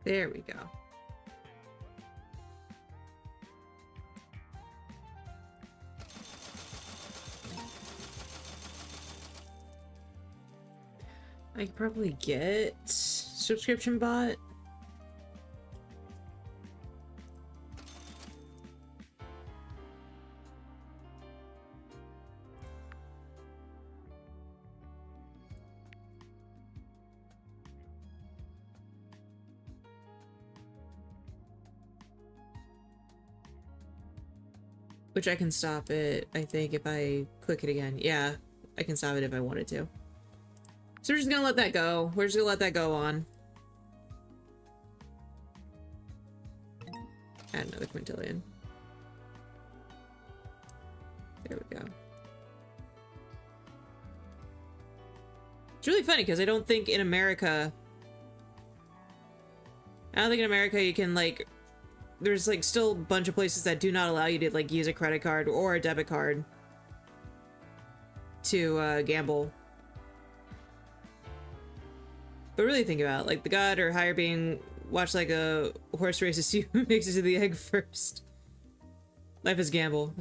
A: There we go. I could probably get subscription bot. Which I can stop it, I think, if I click it again. Yeah, I can stop it if I wanted to. So we're just gonna let that go. We're just gonna let that go on. Add another quintillion. There we go. It's really funny because I don't think in America you can, like, there's like still a bunch of places that do not allow you to like use a credit card or a debit card to gamble. But really think about it, like the god or higher being watch like a horse race to see who makes it to the egg first. Life is gamble.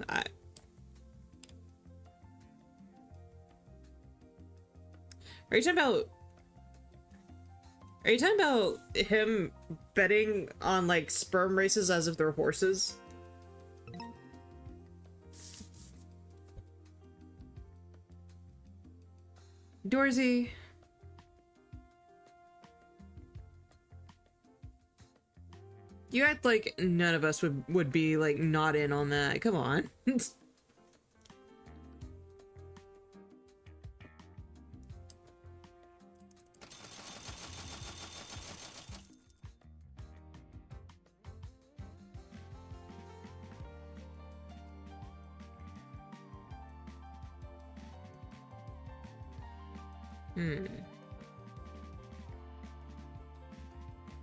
A: Are you talking about him betting on like sperm races as if they're horses? Dorsey. You act like none of us would be like not in on that. Come on.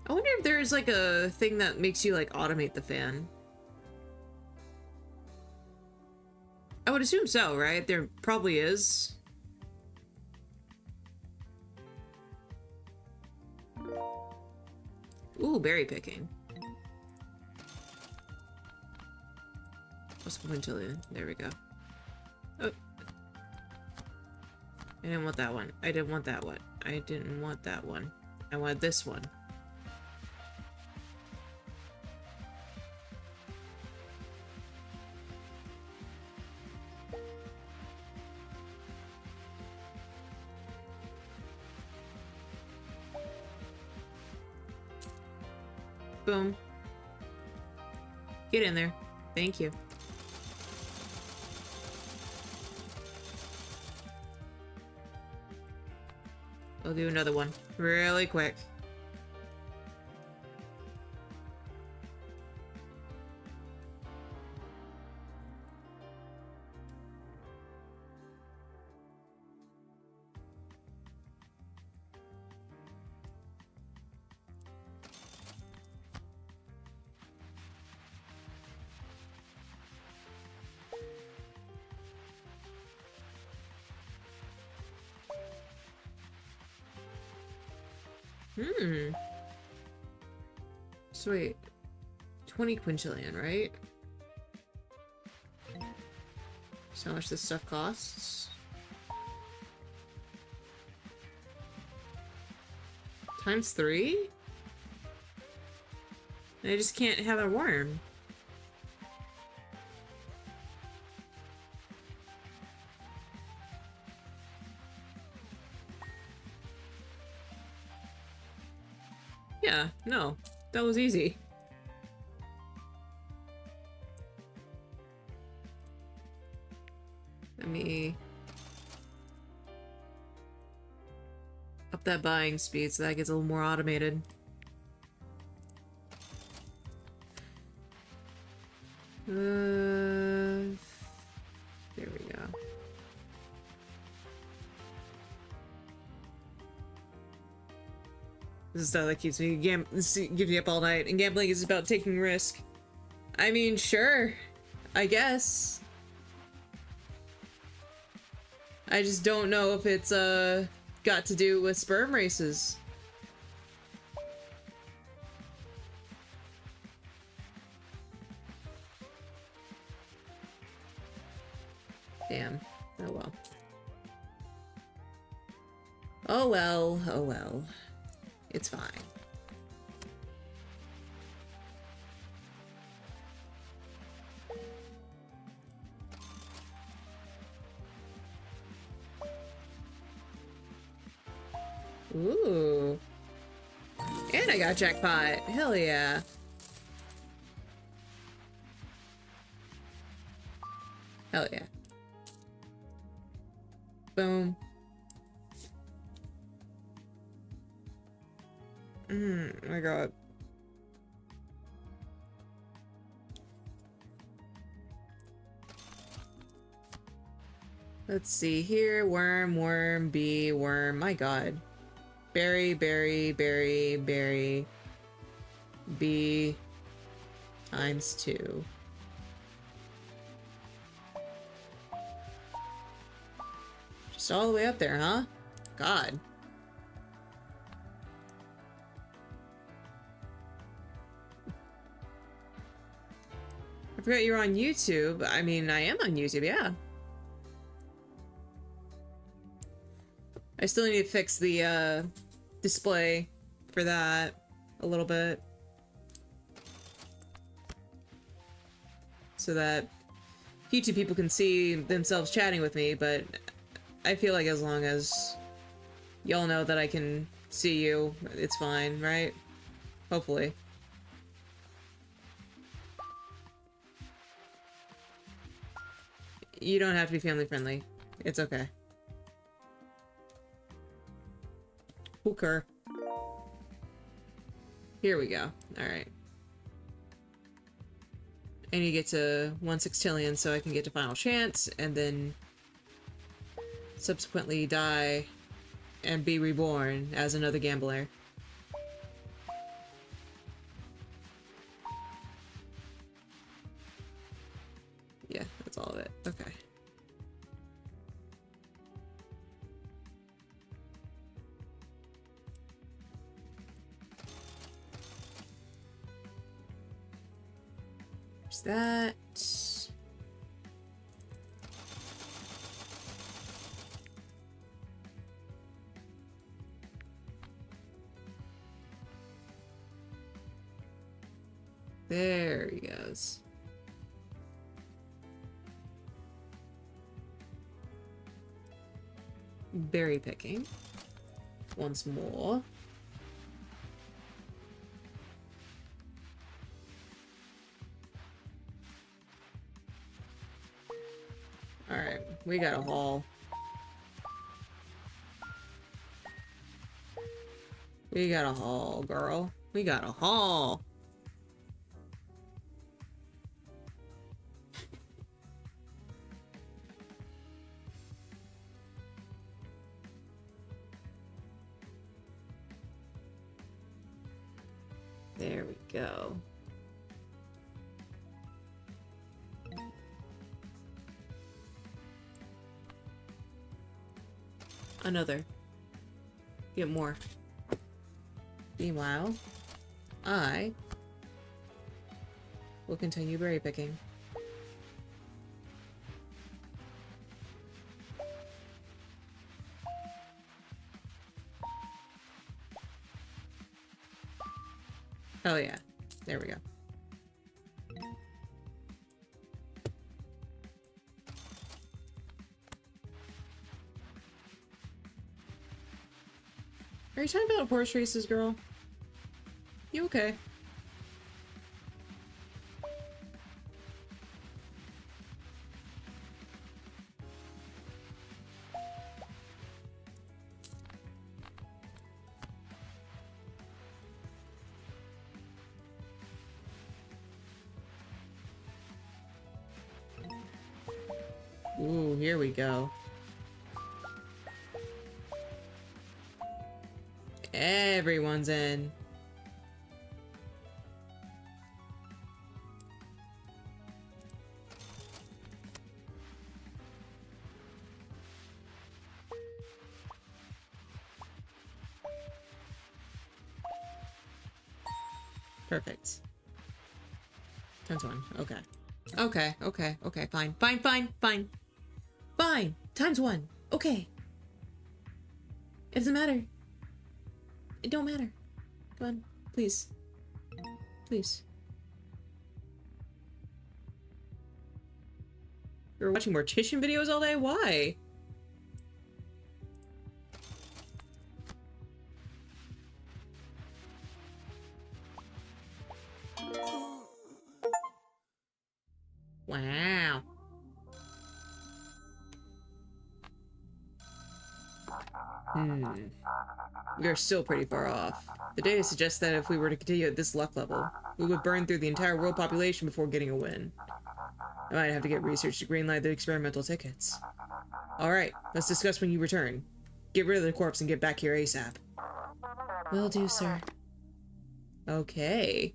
A: I wonder if there's like a thing that makes you like automate the fan. I would assume so, right? There probably is. Ooh, berry picking. Plus quintillion. There we go. Oh. I didn't want that one. I didn't want that one. I didn't want that one. I want this one. Boom. Get in there. Thank you. I'll do another one really quick. Hmm. So wait, 20 quintillion, right? So how much this stuff costs? Times 3? And I just can't have a worm. Yeah, no. That was easy. Let me up that buying speed so that gets a little more automated. There we go. This is stuff that keeps me gives me up all night, and gambling is about taking risk. I mean, sure, I guess. I just don't know if it's got to do with sperm races. Damn. Oh well. Oh well, oh well. It's fine. Ooh. And I got jackpot. Hell yeah. Hell yeah. Boom. Oh my god. Let's see here. Worm, worm, bee, worm. My god. Berry, berry, berry, berry. Bee times 2. Just all the way up there, huh? God. I forgot you're on YouTube. I mean, I am on YouTube, yeah. I still need to fix the display for that a little bit. So that YouTube people can see themselves chatting with me, but I feel like as long as y'all know that I can see you, it's fine, right? Hopefully. You don't have to be family friendly. It's okay. Hooker. Here we go. Alright. I need to get to 1/6 so I can get to final chance, and then subsequently die and be reborn as another gambler. Yeah, that's all of it. Okay. There's that. There he goes. Berry picking. Once more. Alright, we got a haul. We got a haul, girl. We got a haul. There we go. Another. Get more. Meanwhile, I will continue berry picking. Oh yeah, there we go. Are you talking about horse races, girl? You okay? Ooh, here we go. Everyone's in. Perfect. Times 1. Okay. Okay. Fine. Fine. Times 1. Okay. It doesn't matter. It don't matter. Come on. Please. Please. You're watching mortician videos all day? Why? Wow. We are still pretty far off. The data suggests that if we were to continue at this luck level, we would burn through the entire world population before getting a win. I might have to get research to greenlight the experimental tickets. Alright, let's discuss when you return. Get rid of the corpse and get back here ASAP. Will do, sir. Okay.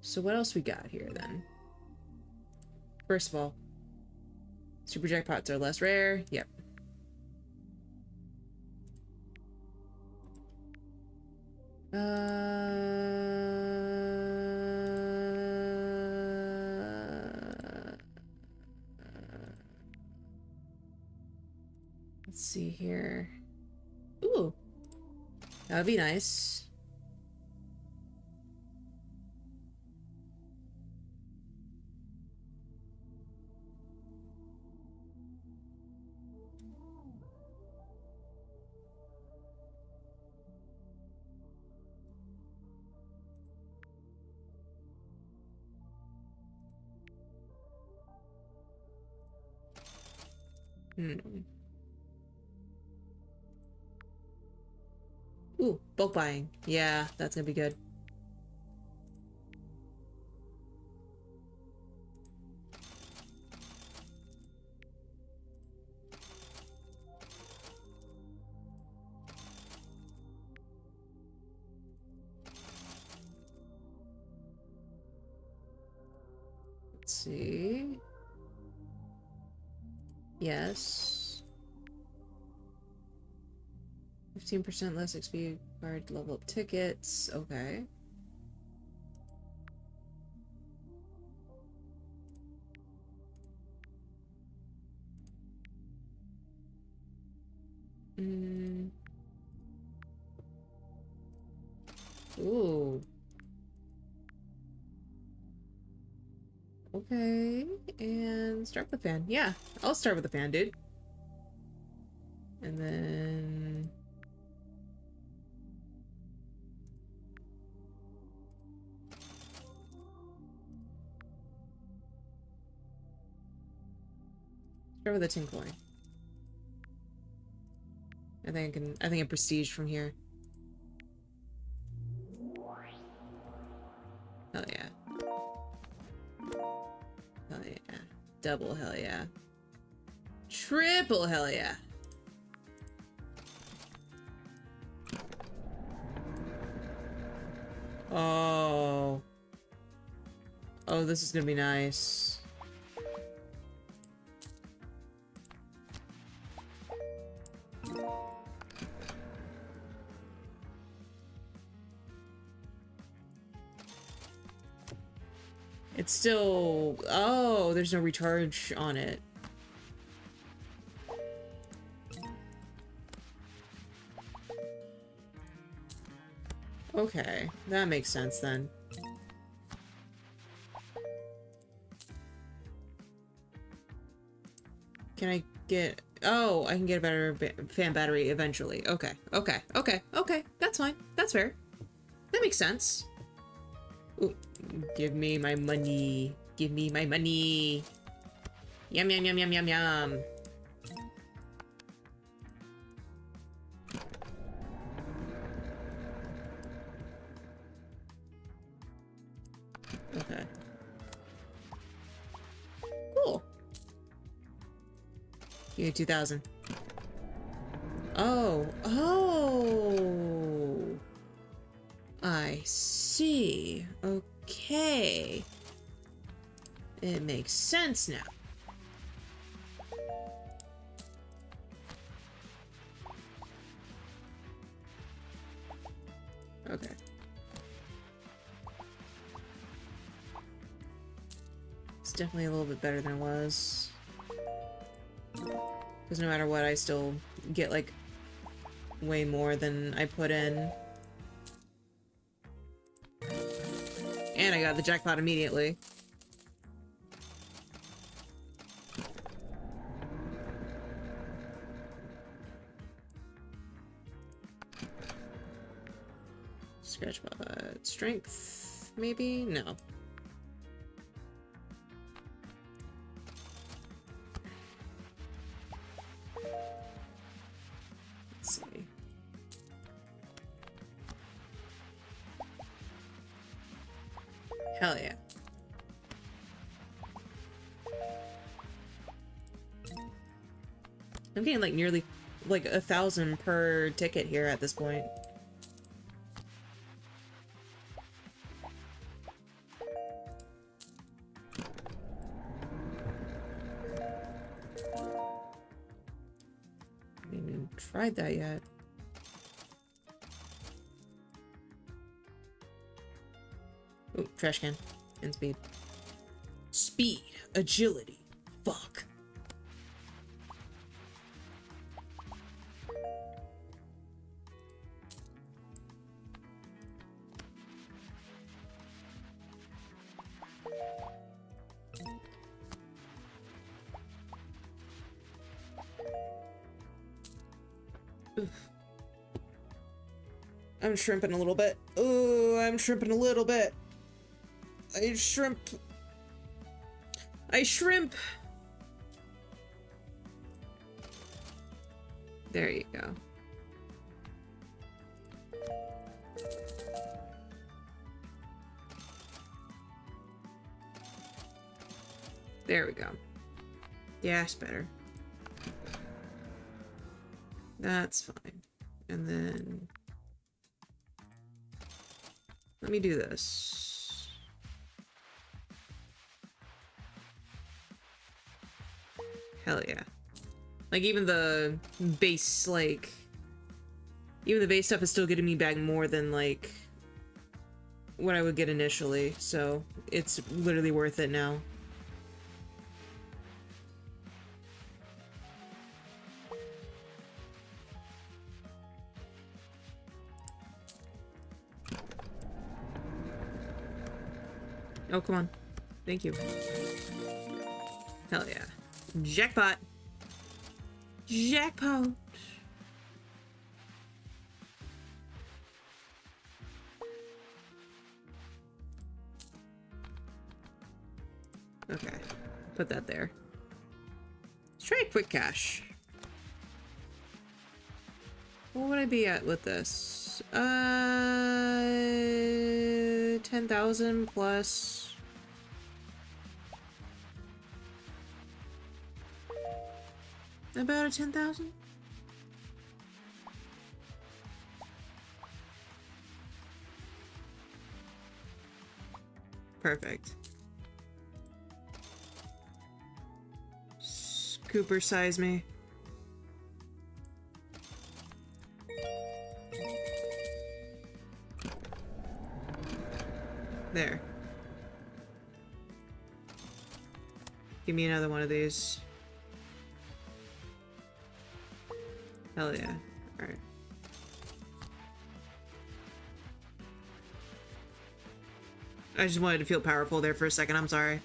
A: So what else we got here, then? First of all, super jackpots are less rare. Yep. Let's see here. Ooh. That would be nice. Ooh, bulk buying. Yeah, that's gonna be good. Let's see. Yes. 15% less XP required to level up tickets. Okay. Ooh. Okay. And start with the fan. Yeah, I'll start with the fan, dude. And then... start with a tin coin. I think I prestige from here. Hell yeah. Hell yeah. Double hell yeah. Triple hell yeah. Oh. Oh, this is gonna be nice. still... Oh, there's no recharge on it. Okay, that makes sense then. Can I get... Oh, I can get a better fan battery eventually. Okay, okay, okay, okay. That's fine. That's fair. That makes sense. Ooh, give me my money. Give me my money. Yum, yum, yum, yum, yum, yum. Okay. Cool. You get 2,000. Oh. Oh. I see. Okay. It makes sense now. Okay. It's definitely a little bit better than it was. Because no matter what, I still get, like, way more than I put in. And I got the jackpot immediately. Scratchpot. Strength, maybe? No. Let's see. Hell yeah. I'm getting like nearly like 1,000 per ticket here at this point. I haven't even tried that yet. Ooh, trash can. And speed. Speed. Agility. Fuck. Oof. I'm shrimping a little bit. Oh, I'm shrimping a little bit. I shrimp. I shrimp. There you go. There we go. Yeah, it's better. That's fine. And then let me do this. Hell yeah. Like even the base, like even the base stuff is still getting me back more than like what I would get initially, so it's literally worth it now. Oh, come on. Thank you. Hell yeah. Jackpot! Jackpot! Okay. Put that there. Let's try quick cash. What would I be at with this? 10,000 plus. About a 10,000? Perfect. Cooper size me. There. Give me another one of these. Hell yeah. Alright. I just wanted to feel powerful there for a second, I'm sorry.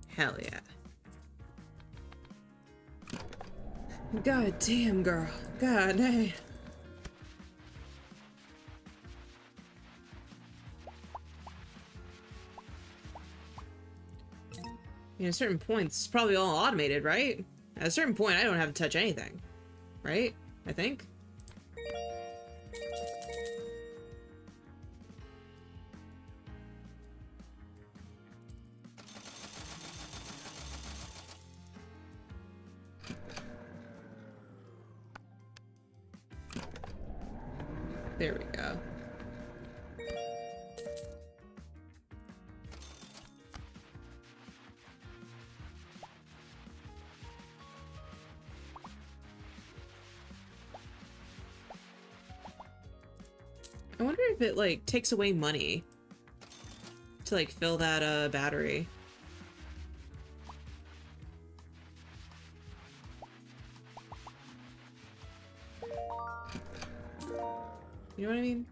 A: Hell yeah. God damn, girl. God dang. You know, at certain points, it's probably all automated, right? At a certain point, I don't have to touch anything. Right? I think? There we go. I wonder if it, like, takes away money to, like, fill that, battery. You know what I mean?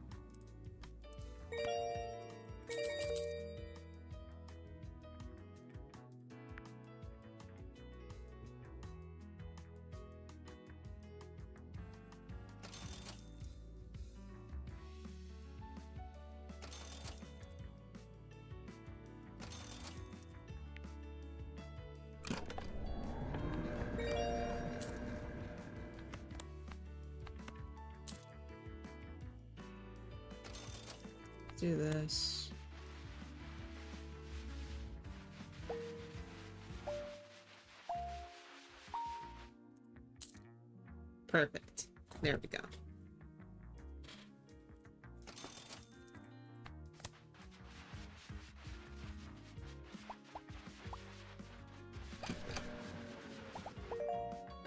A: Do this. Perfect. There we go.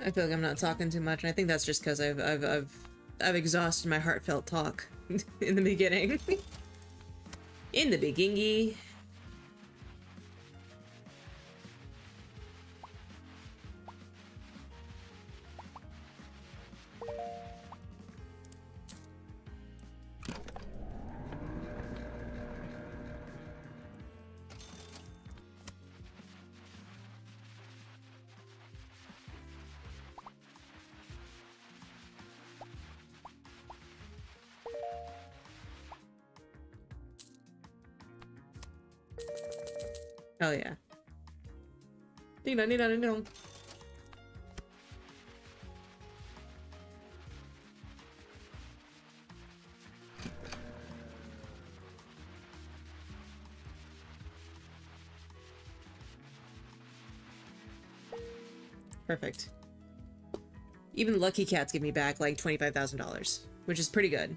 A: I feel like I'm not talking too much, and I think that's just because I've exhausted my heartfelt talk in the beginning. In the begingy. Hell yeah. Ding dong, ding dong, ding dong. Perfect. Even Lucky Cats give me back like $25,000, which is pretty good.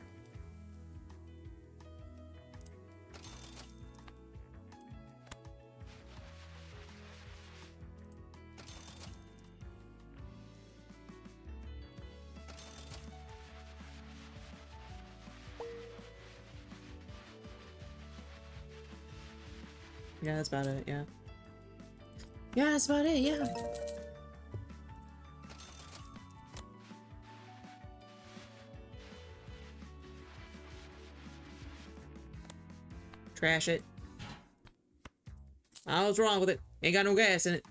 A: Yeah, that's about it, yeah. Yeah, that's about it, yeah. Trash it. I was wrong with it. Ain't got no gas in it.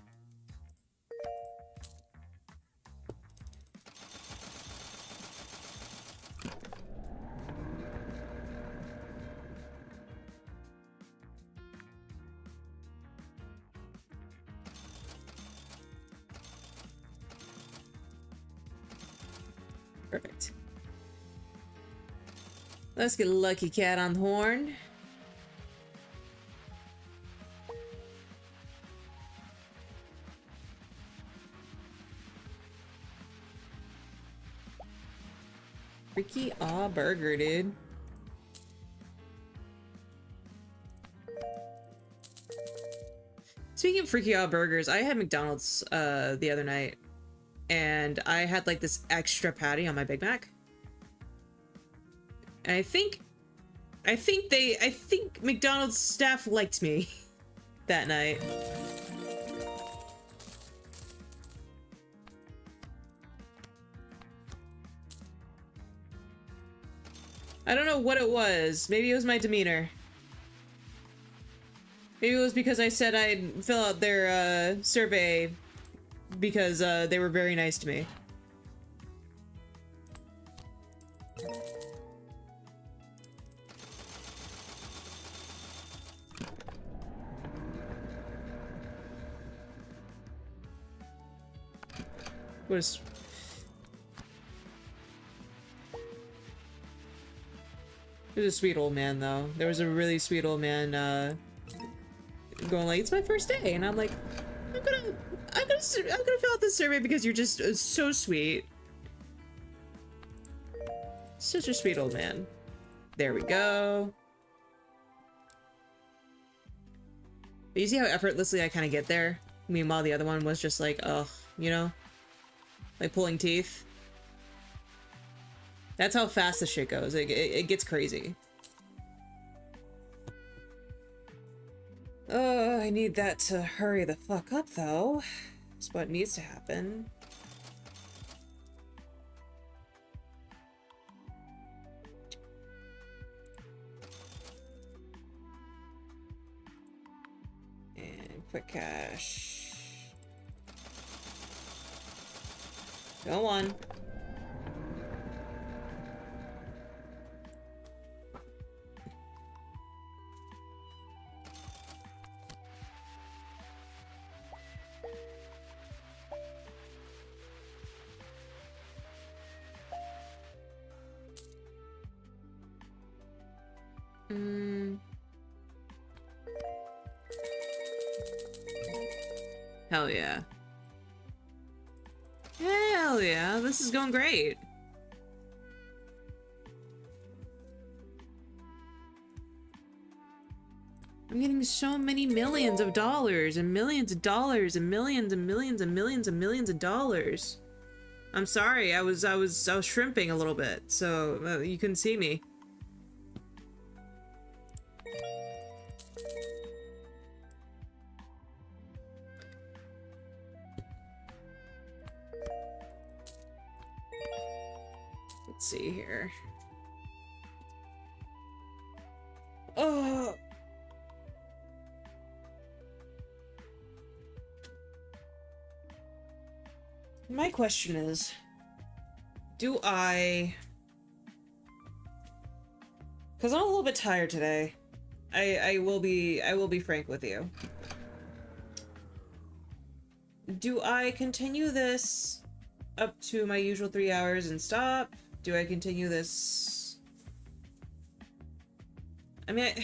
A: Perfect. Let's get Lucky Cat on the horn. Freaky Aw Burger, dude. Speaking of Freaky Aw Burgers, I had McDonald's the other night. and I had like this extra patty on my Big Mac. And I think McDonald's staff liked me that night. I don't know what it was. Maybe it was my demeanor. Maybe it was because I said I'd fill out their survey because they were very nice to me. What is... There's a sweet old man, though. There was a really sweet old man, going like, it's my first day, and I'm like, I'm gonna fill out this survey because you're just so sweet. Such a sweet old man. There we go. But you see how effortlessly I kind of get there? Meanwhile, the other one was just like, ugh, you know? Like pulling teeth. That's how fast the shit goes. It gets crazy. Oh, I need that to hurry the fuck up, though. That's what needs to happen. And quick cash. Go on. Hell yeah. Hell yeah, this is going great. I'm getting so many millions of dollars and millions of dollars and millions and millions and millions and millions of dollars. I'm sorry, I was shrimping a little bit, so you couldn't see me. Let's see here. Oh. My question is, do I... Because I'm a little bit tired today. I will be frank with you. Do I continue this up to my usual 3 hours and stop? Do I continue this? I mean,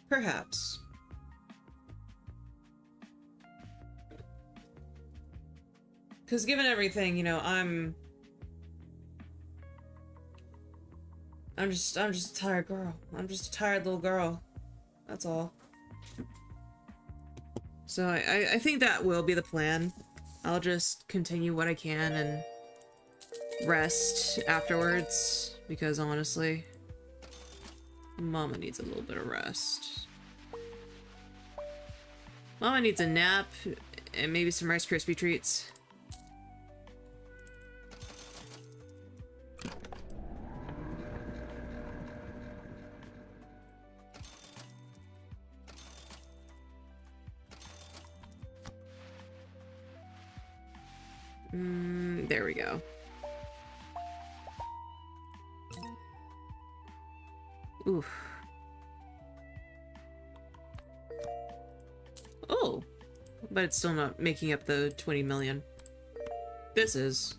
A: perhaps. Because given everything, you know, I'm just a tired girl. I'm just a tired little girl. That's all. So I think that will be the plan. I'll just continue what I can and rest afterwards, because honestly, Mama needs a little bit of rest. Mama needs a nap and maybe some Rice Krispie treats. There we go. Oof. Oh, but it's still not making up the 20 million. This is.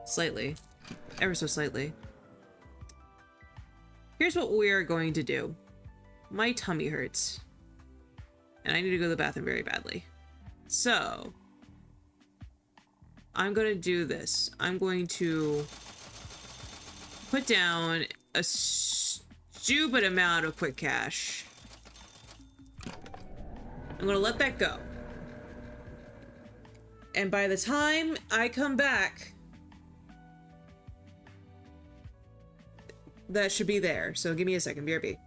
A: Slightly. Ever so slightly. Here's what we are going to do. My tummy hurts. And I need to go to the bathroom very badly. So... I'm going to do this. I'm going to put down a stupid amount of quick cash. I'm going to let that go. And by the time I come back, that should be there. So give me a second, BRB.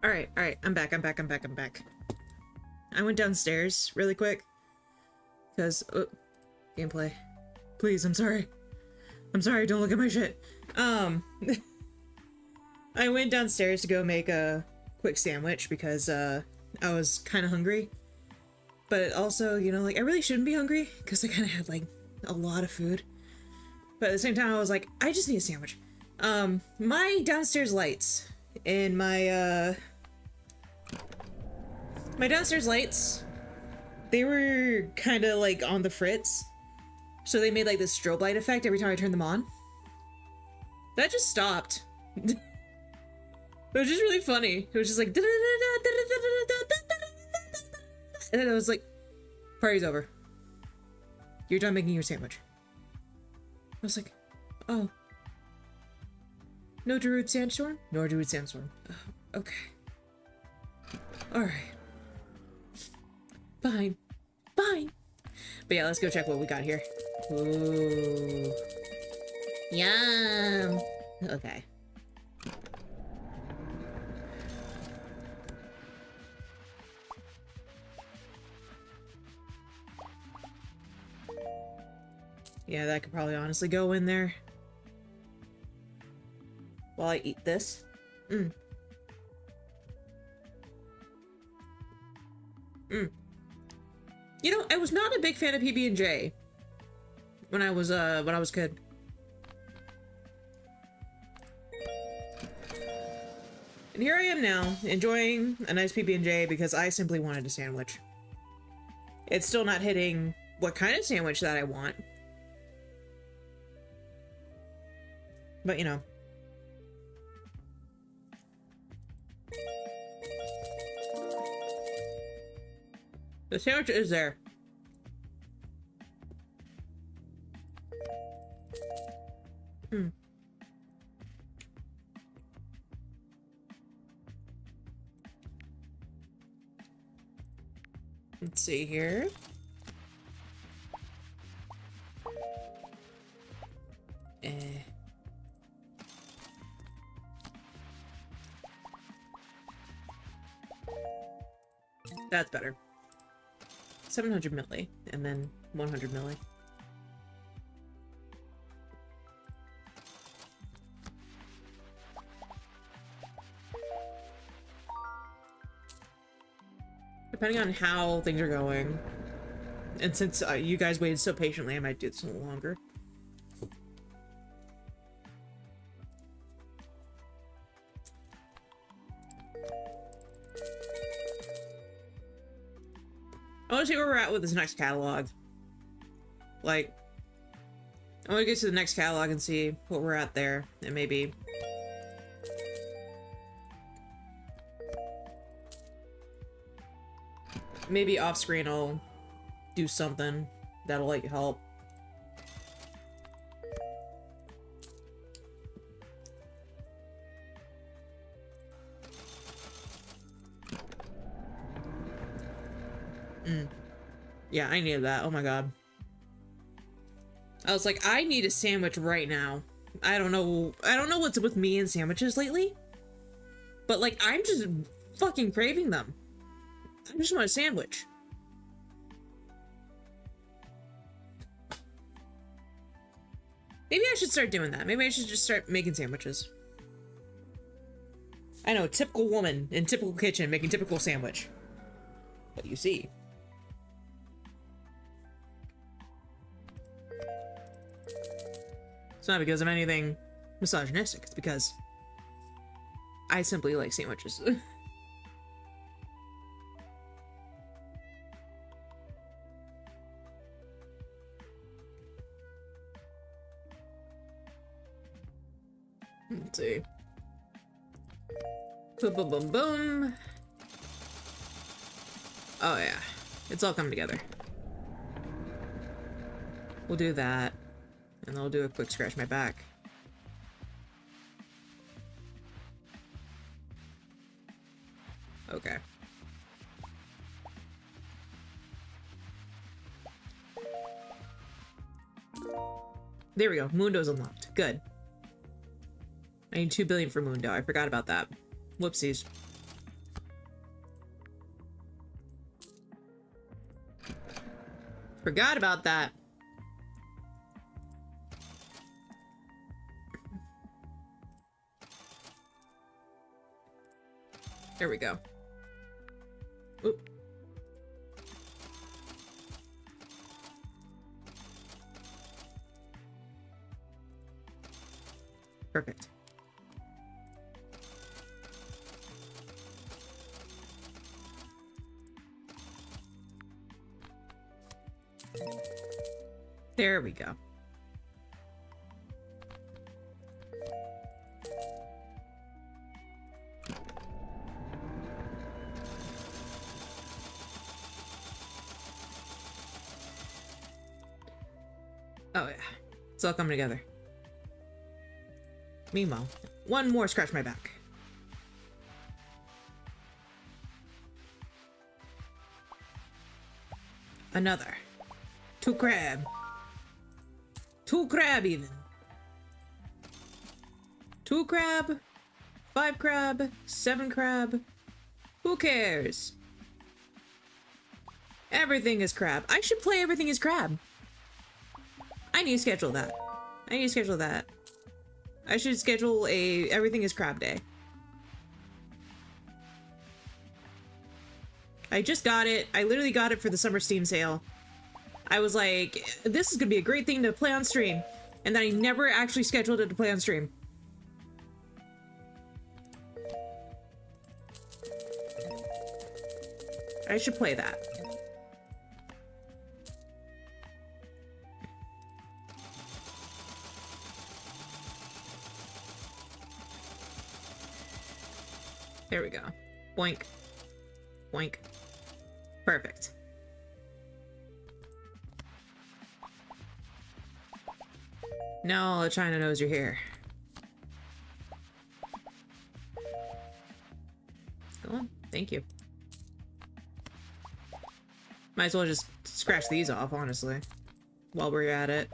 A: Alright, alright. I'm back. I went downstairs really quick. Because, gameplay. Please, I'm sorry. I'm sorry, don't look at my shit. I went downstairs to go make a quick sandwich because, I was kind of hungry. But also, you know, like, I really shouldn't be hungry because I kind of had, like, a lot of food. But at the same time, I was like, I just need a sandwich. My downstairs lights and my downstairs lights, they were kind of, like, on the fritz. So they made, like, this strobe light effect every time I turned them on. That just stopped. It was just really funny. It was just like... And then I was like, party's over. You're done making your sandwich. I was like, oh. No Druid Sandstorm? No Druid Sandstorm. Oh, okay. Alright. Fine. Fine. But yeah, let's go check what we got here. Ooh. Yum. Okay. Yeah, that could probably honestly go in there. While I eat this. You know, I was not a big fan of PB&J when I was a kid. And here I am now, enjoying a nice PB&J because I simply wanted a sandwich. It's still not hitting what kind of sandwich that I want. But, you know. The sandwich is there. Let's see here. That's better. 700 milli, and then 100 milli. Depending on how things are going, and since you guys waited so patiently, I might do this a little longer. I want to see where we're at with this next catalog. Like, I want to get to the next catalog and see what we're at there, and maybe... maybe off screen I'll do something that'll, like, help. Yeah, I needed that. Oh my god. I was like, I need a sandwich right now. I don't know what's with me and sandwiches lately. But, like, I'm just fucking craving them. I just want a sandwich. Maybe I should start doing that. Maybe I should just start making sandwiches. I know, typical woman in typical kitchen making typical sandwich. But you see. It's not because of anything misogynistic, it's because I simply like sandwiches. Let's see. Boom, boom, boom, boom. Oh yeah, it's all coming together. We'll do that. And I'll do a quick scratch my back. Okay. There we go. Mundo's unlocked. Good. I need 2 billion for Mundo. I forgot about that. Whoopsies. Forgot about that. There we go. Oop. Perfect. There we go. Oh yeah, it's all coming together. Meanwhile, one more scratch my back. Another. 2 crab. 2 crab even. 2 crab. 5 crab. 7 crab. Who cares? Everything is crab. I should play Everything is Crab. I need to schedule that. I need to schedule that. I should schedule a Everything is Crab day. I just got it. I literally got it for the summer Steam sale. I was like, this is gonna be a great thing to play on stream. And then I never actually scheduled it to play on stream. I should play that. There we go. Boink. Boink. Perfect. No, China knows you're here. Go on. Thank you. Might as well just scratch these off, honestly, while we're at it.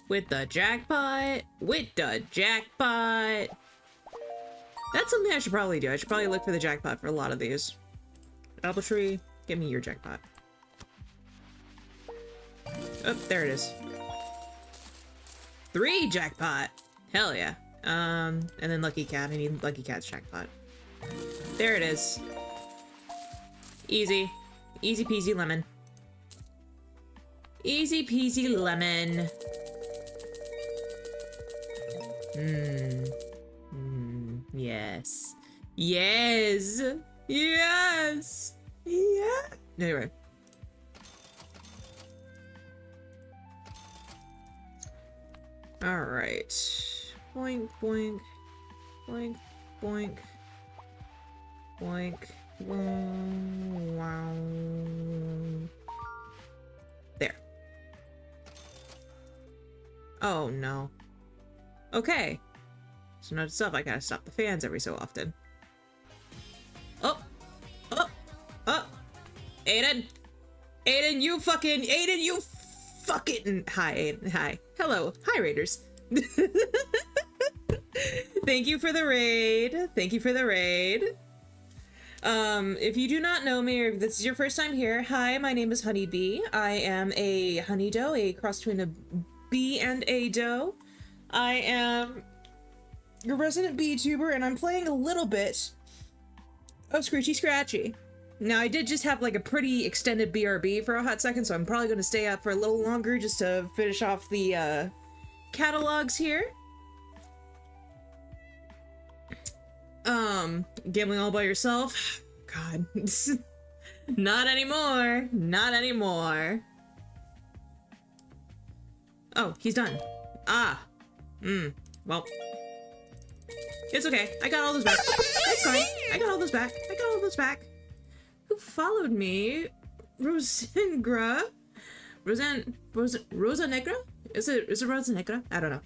A: With the jackpot. With the jackpot. That's something I should probably do. I should probably look for the jackpot for a lot of these. Apple tree, give me your jackpot. Oh, there it is. 3 jackpot. Hell yeah. And then Lucky Cat. I need Lucky Cat's jackpot. There it is. Easy. Easy peasy lemon. Easy peasy lemon. Yes. Yes. Yes. Yeah. Anyway. All right. Boink, boink. Boink, boink. Boink. Wow. There. Oh, no. Okay. So note stuff, I gotta stop the fans every so often. Oh! Oh! Oh! Aiden! Aiden, you fucking... Aiden, you fucking... Hi, Aiden. Hi. Hello. Hi, Raiders. Thank you for the raid. Thank you for the raid. If you do not know me, or if this is your first time here, hi, my name is Hunnie Bee. I am a Honeydoe, a cross between a bee and a doe. I am a resident Vtuber, and I'm playing a little bit of Screechy Scratchy. Now, I did just have like a pretty extended BRB for a hot second, so I'm probably going to stay up for a little longer just to finish off the catalogs here. Gambling all by yourself? God. Not anymore. Not anymore. Oh, he's done. Ah. Well. It's okay. I got all those back. It's fine. I got all those back. I got all those back. Who followed me? Rosengra? Rosa Negra? Is it Rosa Negra? I don't know.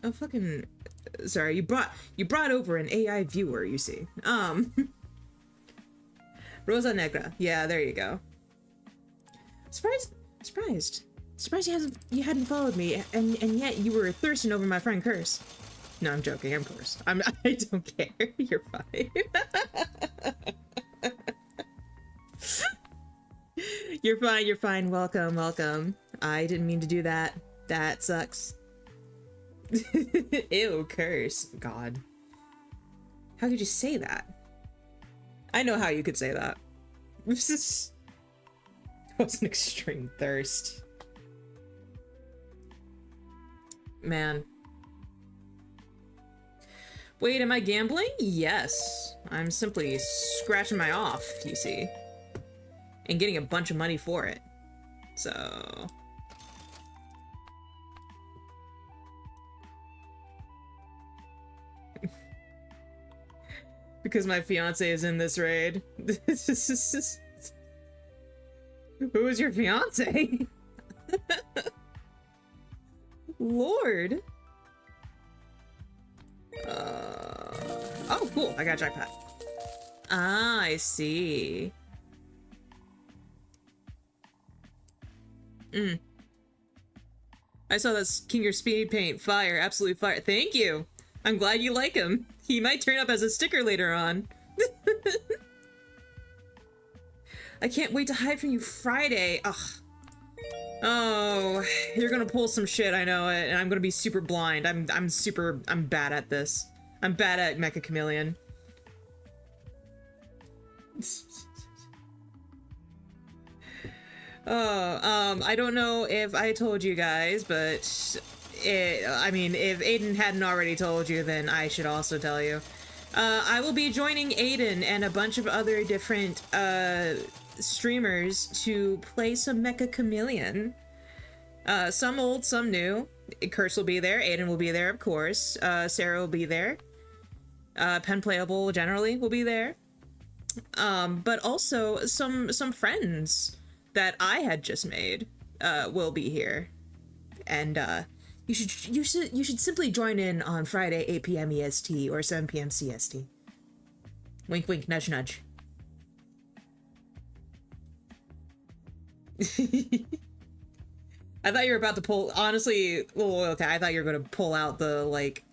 A: Oh, fucking... Sorry, you brought over an AI viewer, you see. Rosa Negra. Yeah, there you go. Surprised you hadn't followed me, and yet you were thirsting over my friend Curse. No, I'm joking, of course. I don't care. You're fine. You're fine. Welcome. I didn't mean to do that. That sucks. Ew, Curse. God. How could you say that? I know how you could say that. It was an extreme thirst. Man. Wait, am I gambling? Yes. I'm simply scratching my off, you see. And getting a bunch of money for it. So... because my fiance is in this raid. Who is your fiance? Lord. Oh, cool. I got a jackpot. Ah, I see. I saw this Kinger Speed Paint. Fire. Absolute fire. Thank you. I'm glad you like him. He might turn up as a sticker later on. I can't wait to hide from you Friday. Ugh. Oh, you're gonna pull some shit, I know it, and I'm gonna be super blind. I'm bad at this. I'm bad at Mecha Chameleon. Oh, I don't know if I told you guys, but I mean, if Aiden hadn't already told you, then I should also tell you. I will be joining Aiden and a bunch of other different, streamers to play some Mecha Chameleon. Some old, some new. Curse will be there, Aiden will be there, of course. Sarah will be there. Pen Playable generally will be there. But also some friends that I had just made, will be here. And, you should simply join in on Friday, 8 p.m. EST or 7 p.m. CST. Wink, wink, nudge, nudge. I thought you were about to pull, honestly, well, okay, I thought you were gonna pull out the, like,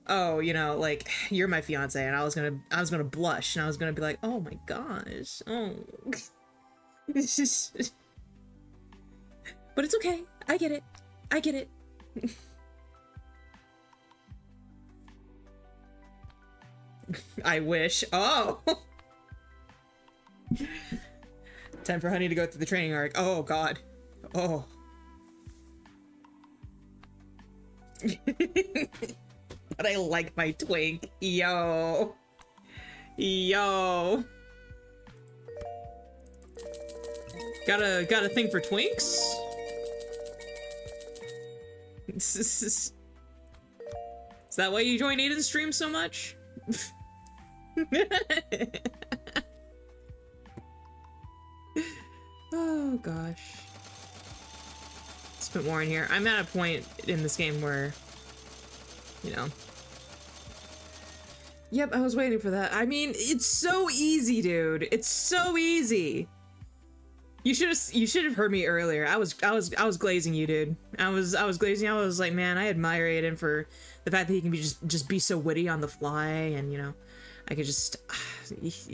A: oh, you know, like, you're my fiance, and I was gonna blush, and I was gonna be like, oh my gosh, oh. It's just... But it's okay, I get it. I wish. Oh! Time for Honey to go through the training arc. Oh, God. Oh. But I like my twink. Yo. Yo. Got a thing for twinks? Is that why you joined Aiden's stream so much? Oh gosh. Let's put more in here. I'm at a point in this game where, you know. Yep, I was waiting for that. I mean, it's so easy, dude. It's so easy. You should have heard me earlier. I was glazing you, dude. I was glazing. I was like, man, I admire Aiden for the fact that he can be just be so witty on the fly, and you know, I could just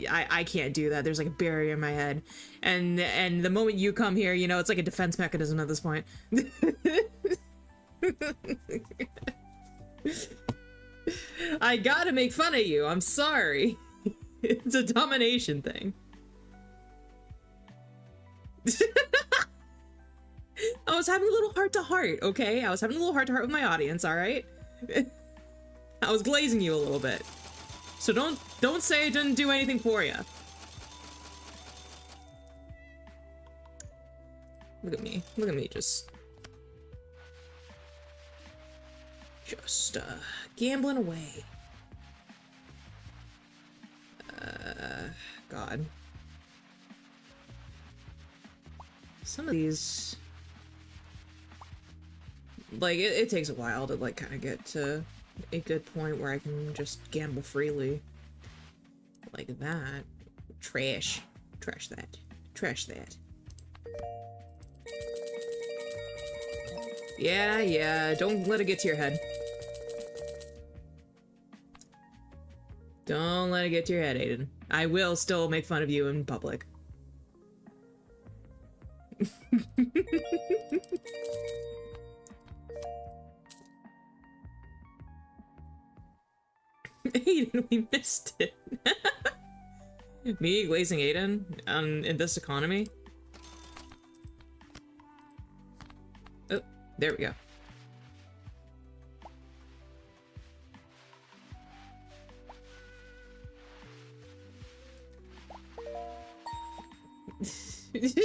A: I can't do that. There's like a barrier in my head, and the moment you come here, you know, it's like a defense mechanism at this point. I gotta make fun of you. I'm sorry. It's a domination thing. I was having a little heart-to-heart, okay? I was having a little heart-to-heart with my audience, alright? I was glazing you a little bit. So don't say I didn't do anything for you. Look at me just gambling away. God. Some of these, like, it takes a while to, like, kind of get to a good point where I can just gamble freely. Like that. Trash. Trash that. Trash that. Yeah, yeah, don't let it get to your head. Don't let it get to your head, Aiden. I will still make fun of you in public. Aiden, we missed it. Me glazing Aiden in this economy? Oh, there we go.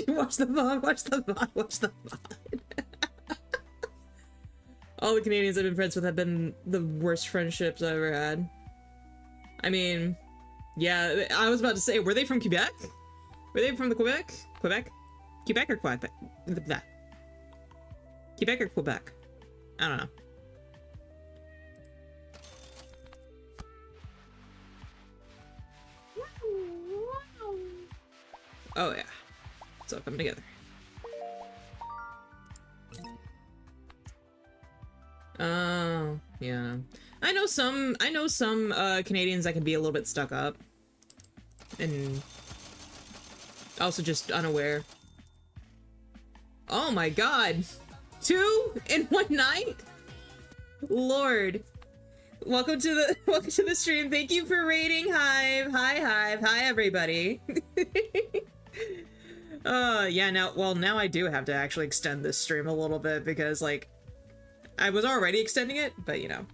A: Watch the VOD, watch the VOD, watch the VOD. All the Canadians I've been friends with have been the worst friendships I've ever had. I mean, yeah, I was about to say, were they from Quebec? Were they from the Quebec? Quebec? Quebec or Quebec? Quebec or Quebec? I don't know. Oh yeah, it's all coming together. Oh, yeah. I know some Canadians that can be a little bit stuck up. And also just unaware. Oh my god! 2 in one night? Lord. Welcome to the stream. Thank you for raiding, Hive. Hi, Hive. Hi, everybody. Yeah, now I do have to actually extend this stream a little bit because, like, I was already extending it, but, you know.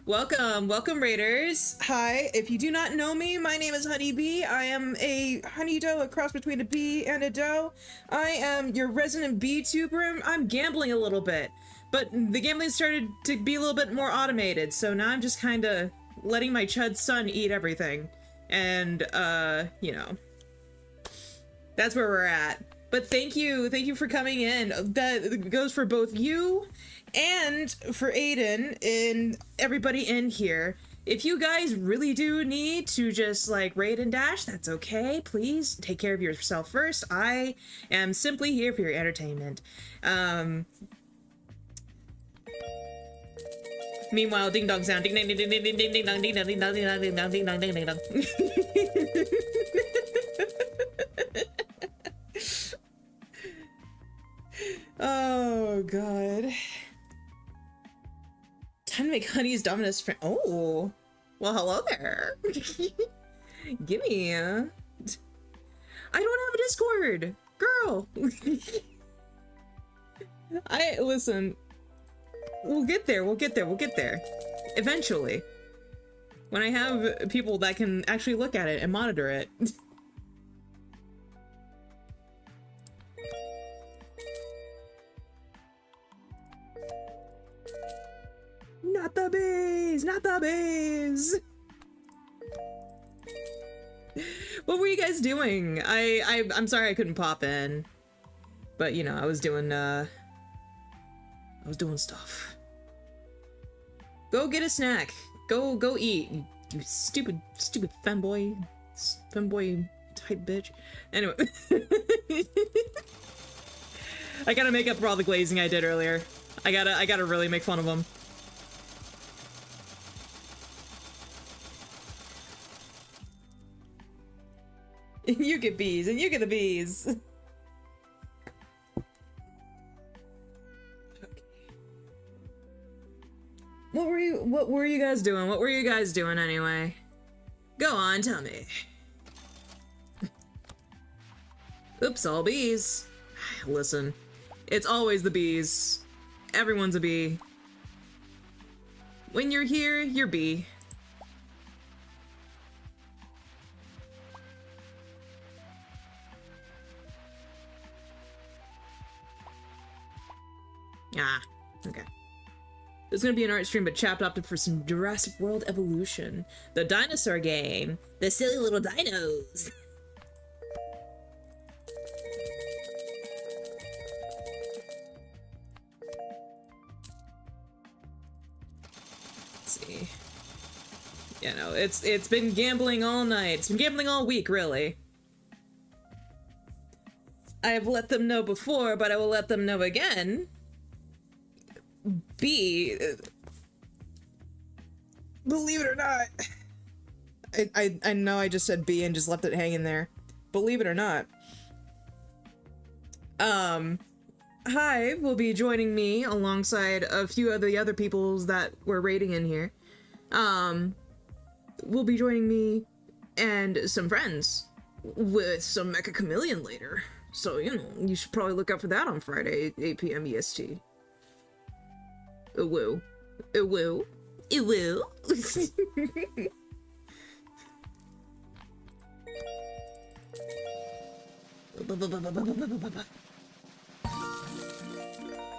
A: Welcome, raiders. Hi, if you do not know me, my name is Hunnie Bee. I am a Honeydoe, a cross between a bee and a doe. I am your resident Vtuber. I'm gambling a little bit, but the gambling started to be a little bit more automated, so now I'm just kind of letting my chud son eat everything. And, you know, that's where we're at. But thank you for coming in. That goes for both you and for Aiden and everybody in here. If you guys really do need to just like raid and dash, that's okay. Please take care of yourself first. I am simply here for your entertainment. Meanwhile, ding dong sound, ding ding ding ding ding ding ding ding dong ding dong ding dong ding dong ding dong ding dong ding dong. Oh god. Time to make Honey's Dominus friend. Oh, well, hello there. Gimme. I don't have a Discord, girl. Listen. We'll get there. We'll get there. Eventually, when I have people that can actually look at it and monitor it. Not the bees! Not the bees! What were you guys doing? I'm sorry I couldn't pop in. But, you know, I was doing stuff. Go get a snack. Go eat. You stupid femboy type bitch. Anyway. I gotta make up for all the glazing I did earlier. I gotta really make fun of them. You get bees, and you get the bees. Okay. What were you guys doing? What were you guys doing anyway? Go on, tell me. Oops, all bees. Listen, it's always the bees. Everyone's a bee. When you're here, you're bee. Ah, okay. There's gonna be an art stream, but Chapped opted for some Jurassic World Evolution. The dinosaur game. The silly little dinos. Let's see. Yeah, no, it's been gambling all night. It's been gambling all week, really. I have let them know before, but I will let them know again. B, believe it or not, I know I just said B and just left it hanging there. Believe it or not, Hive will be joining me alongside a few of the other peoples that were raiding in here. Will be joining me and some friends with some Mecha Chameleon later. So, you know, you should probably look out for that on Friday, 8 p.m. EST. It will. It will. It will.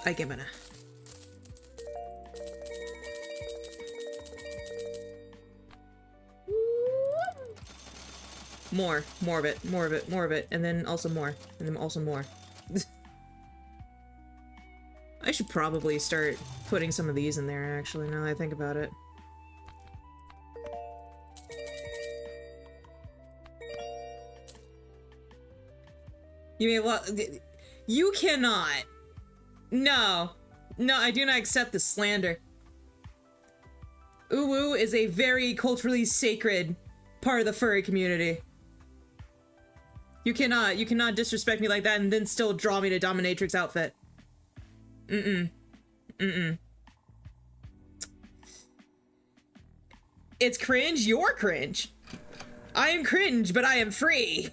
A: I give it a... More of it, more of it, more of it, and then also more, and then also more. I should probably start putting some of these in there, actually, now that I think about it. You may lot. You cannot. No. No, I do not accept the slander. Uwu is a very culturally sacred part of the furry community. You cannot disrespect me like that and then still draw me to dominatrix outfit. Mm-mm. Mm-mm. It's cringe, you're cringe. I am cringe, but I am free.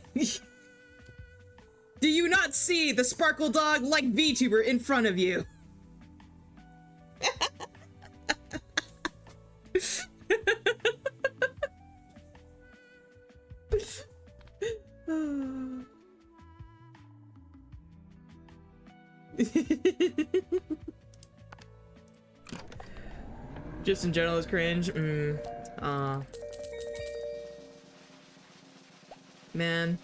A: Do you not see the sparkle dog like VTuber in front of you? Just in general is cringe. Man.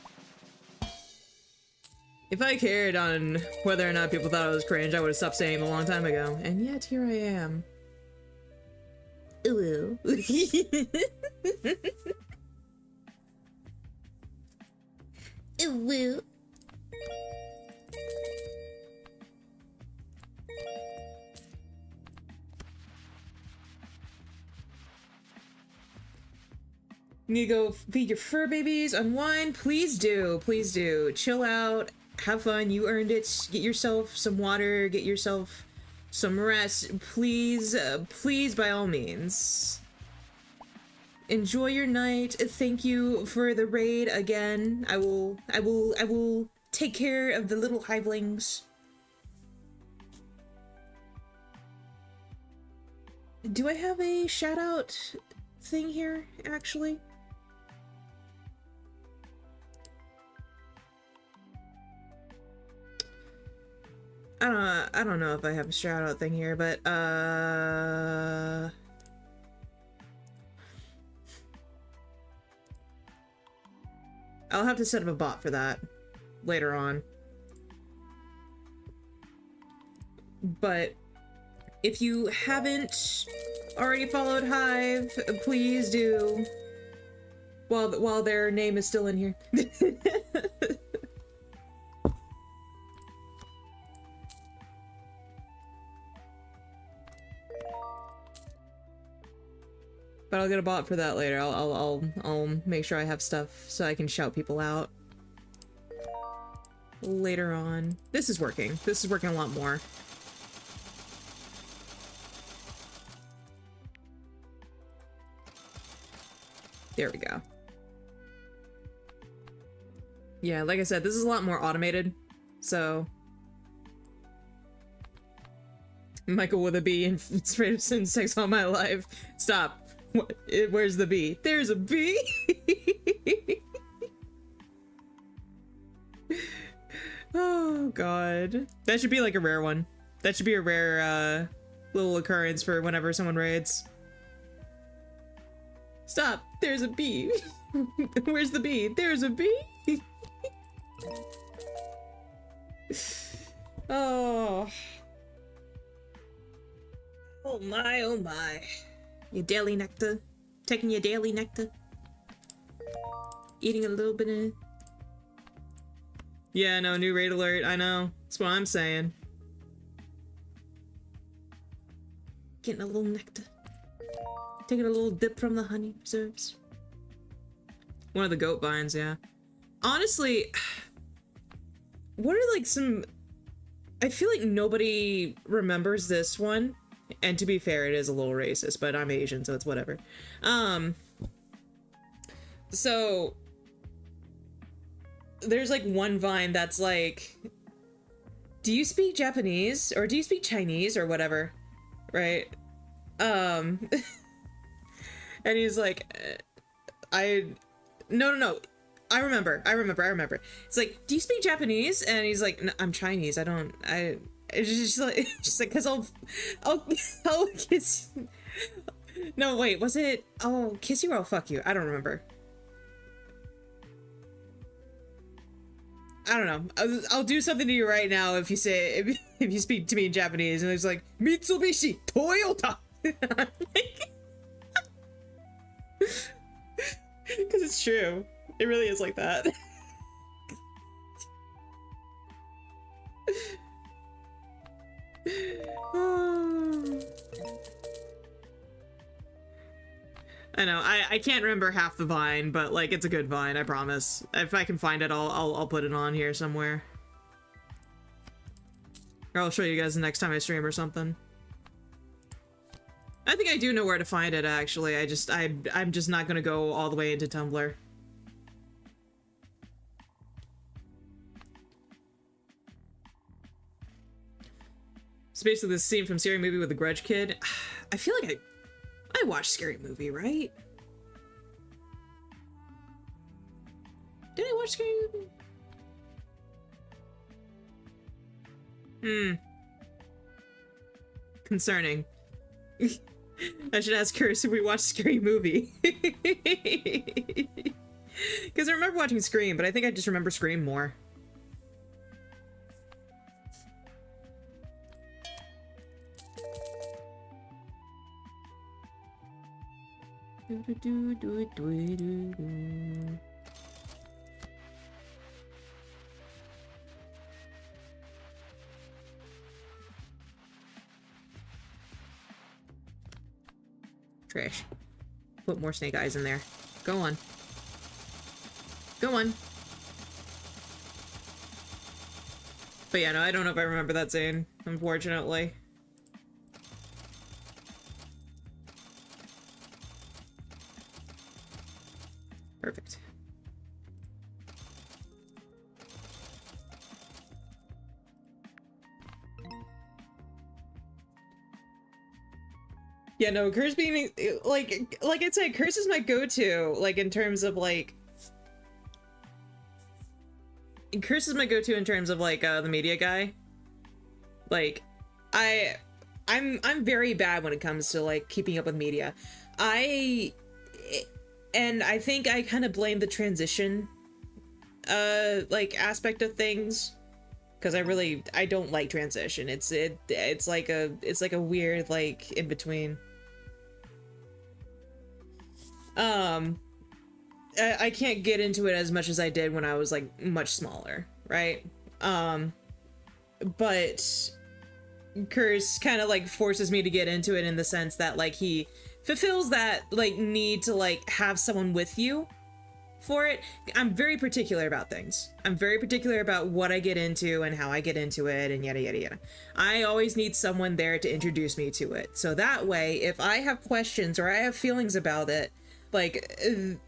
A: If I cared on whether or not people thought I was cringe, I would have stopped saying it a long time ago. And yet, here I am. Ooh. Ooh. You need to go feed your fur babies, unwind. Please do. Please do. Chill out. Have fun. You earned it. Get yourself some water. Get yourself some rest. Please, please, by all means. Enjoy your night. Thank you for the raid again. I will take care of the little hivelings. Do I have a shout out thing here, actually? I don't know if I have a shout out thing here, but I'll have to set up a bot for that later on. But if you haven't already followed Hive, please do while their name is still in here. But I'll get a bot for that later. I'll make sure I have stuff so I can shout people out later on. This is working. This is working a lot more. There we go. Yeah, like I said, this is a lot more automated, so... Michael with a B and straight up sex all my life. Stop. What? Where's the bee? There's a bee! Oh, God. That should be like a rare one. That should be a rare, little occurrence for whenever someone raids. Stop! There's a bee! Where's the bee? There's a bee! Oh. Oh my, oh my. Your daily nectar. Taking your daily nectar. Eating a little bit of... Yeah, no, new raid alert. I know. That's what I'm saying. Getting a little nectar. Taking a little dip from the honey reserves. One of the goat vines, yeah. Honestly, what are like some... I feel like nobody remembers this one. And to be fair, it is a little racist, but I'm Asian, so it's whatever. So there's like one vine that's like, do you speak Japanese or do you speak Chinese or whatever? Right? And he's like, no. I remember. It's like, do you speak Japanese? And he's like, no, I'm Chinese. It's just like, cause I'll kiss. No, wait, was it? Oh, kiss you or I'll fuck you. I don't remember. I don't know. I'll do something to you right now if you say, if you speak to me in Japanese, and it's like, Mitsubishi Toyota. Because it's true. It really is like that. I know, I can't remember half the vine, but like it's a good vine, I promise. If I can find it, I'll put it on here somewhere. Or I'll show you guys the next time I stream or something. I think I do know where to find it actually. I'm just not gonna go all the way into Tumblr. It's basically the scene from Scary Movie with the Grudge Kid. I feel like I watched Scary Movie, right? Did I watch Scary Movie? Concerning. I should ask Curse if we watched Scary Movie. Because I remember watching Scream, but I think I just remember Scream more. Trash. Put more snake eyes in there. Go on. Go on. But yeah, no, I don't know if I remember that scene, unfortunately. Perfect. Yeah, no, Curse being like I said, Curse is my go-to, like in terms of like Curse is my go-to in terms of like the media guy. Like I'm very bad when it comes to like keeping up with media. And I think I kind of blame the transition like aspect of things, because I don't like transition. It's like a weird like in between. I can't get into it as much as I did when I was like much smaller, right? But Curse kind of like forces me to get into it in the sense that like he fulfills that like need to like have someone with you for it. I'm very particular about things. I'm very particular about what I get into and how I get into it and yada yada yada. I always need someone there to introduce me to it. So that way, if I have questions or I have feelings about it, like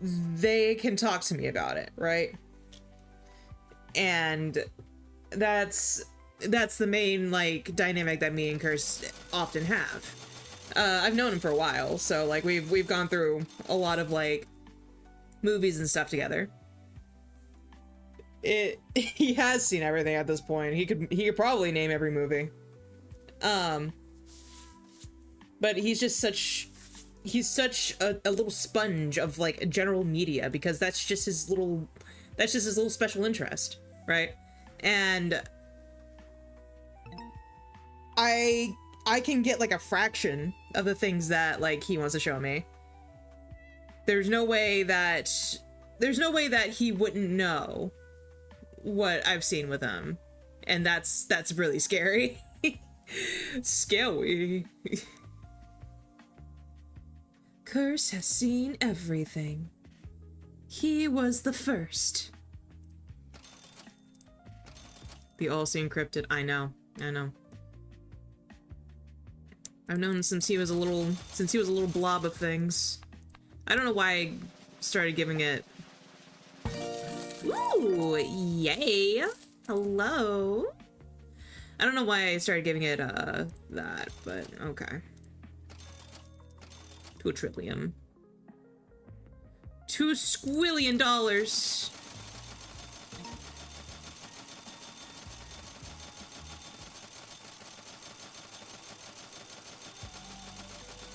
A: they can talk to me about it, right? And that's the main like dynamic that me and Curse often have. I've known him for a while, so like we've gone through a lot of like movies and stuff together. He has seen everything at this point. He could probably name every movie. But he's such a little sponge of like general media, because that's just his little special interest, right? And I can get like a fraction of the things that like he wants to show me. There's no way that he wouldn't know what I've seen with him. And that's really scary. Scary. Curse has seen everything. He was the first. The all-seeing cryptid. I know. I know. I've known since he was a little blob of things. I don't know why I started giving it. Ooh, yay! Hello. I don't know why I started giving it that, but okay. 2 trillion. $2 squillion.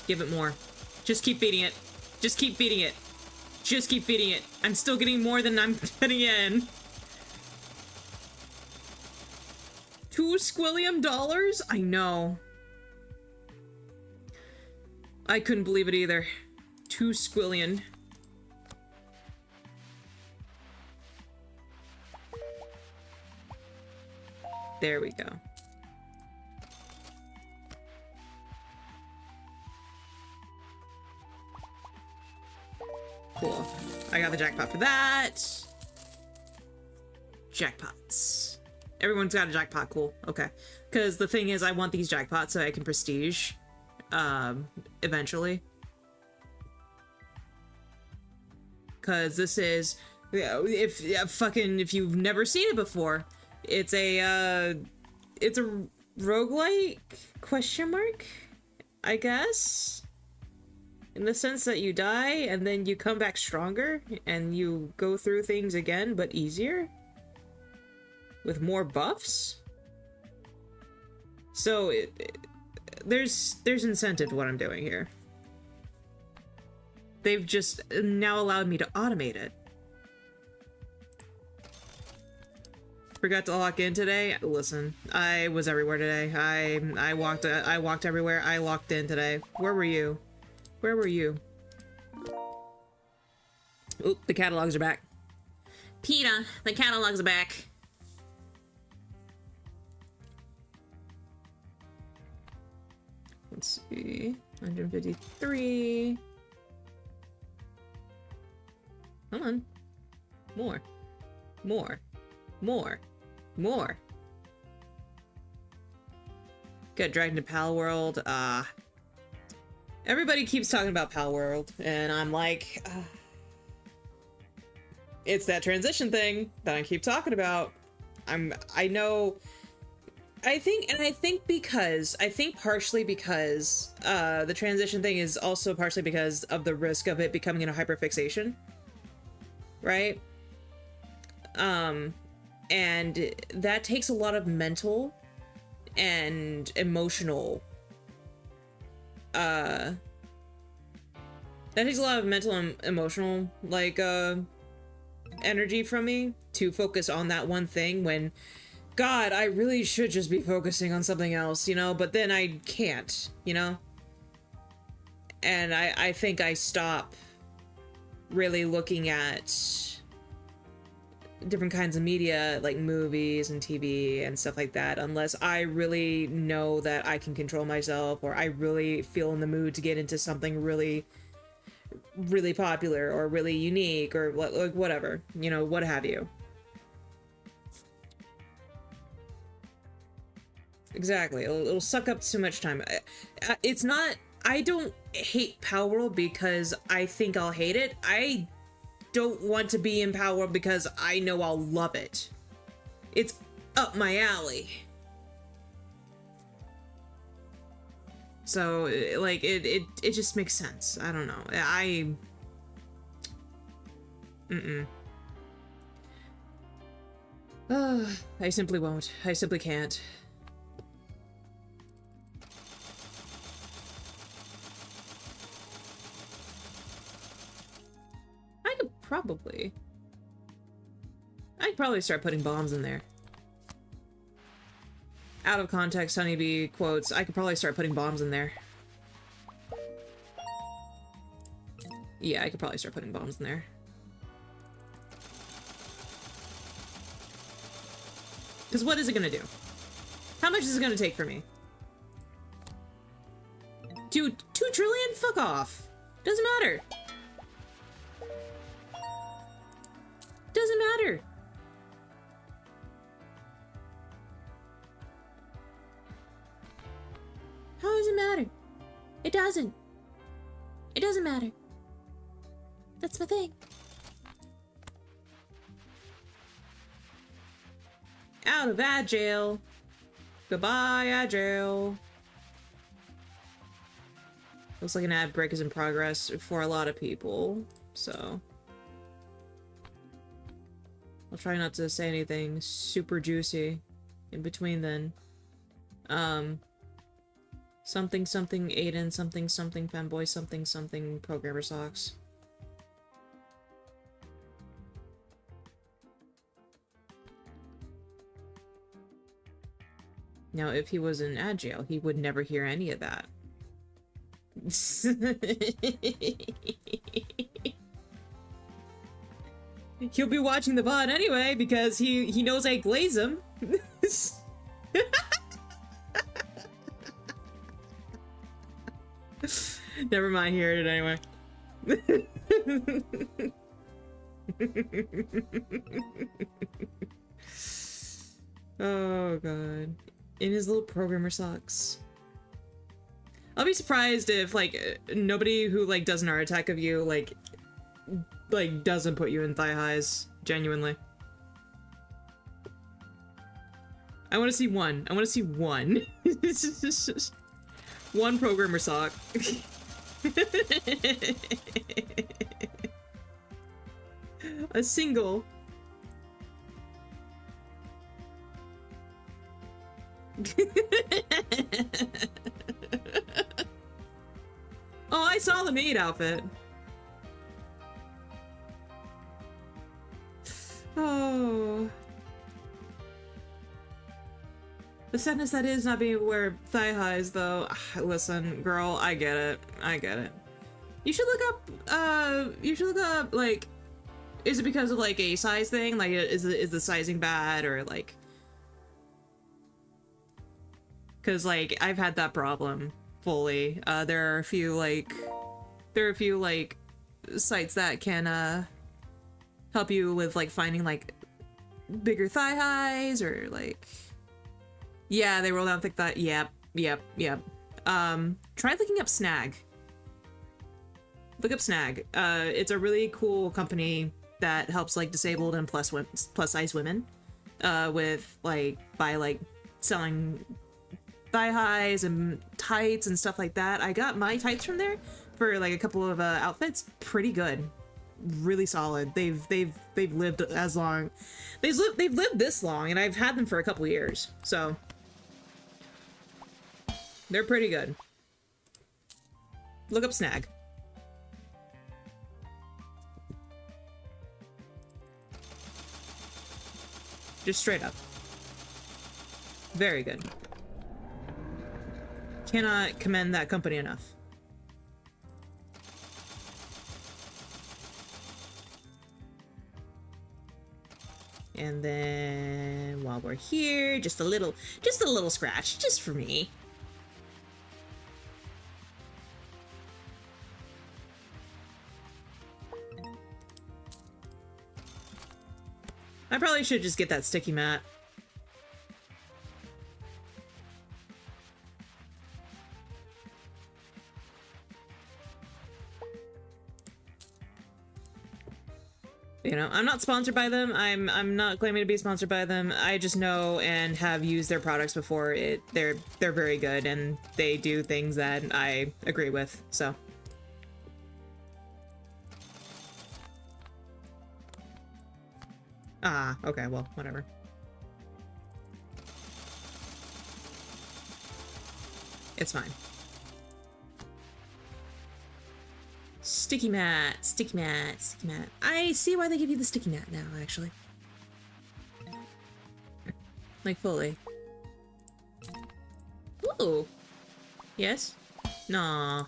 A: Give it more. Just keep feeding it. Just keep feeding it. Just keep feeding it. I'm still getting more than I'm getting in. $2 squillion? I know. I couldn't believe it either. 2 squillion. There we go. Cool. I got the jackpot for that. Jackpots. Everyone's got a jackpot. Cool. Okay. Because the thing is, I want these jackpots so I can prestige. Eventually. Because this is... if you've never seen it before, it's a roguelike question mark, I guess? In the sense that you die and then you come back stronger and you go through things again, but easier? With more buffs? So there's incentive to what I'm doing here. They've just now allowed me to automate it. Forgot to lock in today. Listen, I was everywhere today. I walked everywhere. I locked in today. Where were you? Where were you? Oop, the catalogs are back. PETA, the catalogs are back. Let's see. 153. Come on. More. More. More. More. Got dragged into Pal World. Everybody keeps talking about Pal World, and I'm like, it's that transition thing that I keep talking about. I know, I think partially because, the transition thing is also partially because of the risk of it becoming a hyperfixation, right? And that takes a lot of mental and emotional that takes a lot of mental and emotional like energy from me to focus on that one thing when God, I really should just be focusing on something else, you know, but then I can't, you know? And I think I stop really looking at different kinds of media like movies and TV and stuff like that unless I really know that I can control myself or I really feel in the mood to get into something really popular or really unique or like whatever, you know, what have you. Exactly. It'll suck up too much time. It's not, I don't hate Power World because I think I'll hate it. I don't want to be in Power World because I know I'll love it. It's up my alley. So, like, it just makes sense. I don't know. I simply won't. I simply can't. I'd probably start putting bombs in there. Out of context, Hunnie Bee quotes, I could probably start putting bombs in there. Yeah, I could probably start putting bombs in there. Because what is it gonna do? How much is it gonna take for me? 2 trillion? Fuck off. Doesn't matter. Doesn't matter. How does it matter? It doesn't. It doesn't matter. That's my thing. Out of Agile. Goodbye, Agile. Looks like an ad break is in progress for a lot of people, so I'll try not to say anything super juicy in between then. Something something Aiden, something something fanboy, something something programmer socks. Now, if he was in Agile, he would never hear any of that. He'll be watching the VOD anyway because he knows I glaze him. Never mind, he heard it anyway. Oh god. In his little programmer socks. I'll be surprised if, like, nobody who, like, does an art attack of you, like, doesn't put you in thigh highs. Genuinely. I want to see one. I want to see one. One programmer sock. A single. Oh, I saw the maid outfit. Oh. The sadness that is not being able to wear thigh highs, though. Listen, girl, I get it. I get it. You should look up, like, is it because of, like, a size thing? Like, is the sizing bad, or, like... Because, like, I've had that problem fully. There are a few, like, sites that can, help you with, like, finding, like, bigger thigh highs, or, like... Yeah, they roll down thick thigh. Yep. Try looking up Snag. Look up Snag. It's a really cool company that helps, like, disabled and plus size women, with, like, by, like, selling thigh highs and tights and stuff like that. I got my tights from there for, like, a couple of outfits. Pretty good, really solid. They've lived as long. They've lived this long, and I've had them for a couple years, so they're pretty good. Look up Snag. Just straight up. Very good. Cannot commend that company enough. And then while we're here, just a little scratch, just for me. I probably should just get that sticky mat. You know, I'm not sponsored by them. I'm not claiming to be sponsored by them. I just know and have used their products before. They're very good, and they do things that I agree with. So. Ah, okay, well, whatever. It's fine. Sticky mat, sticky mat, sticky mat. I see why they give you the sticky mat now, actually. Like, fully. Ooh. Yes? Nah.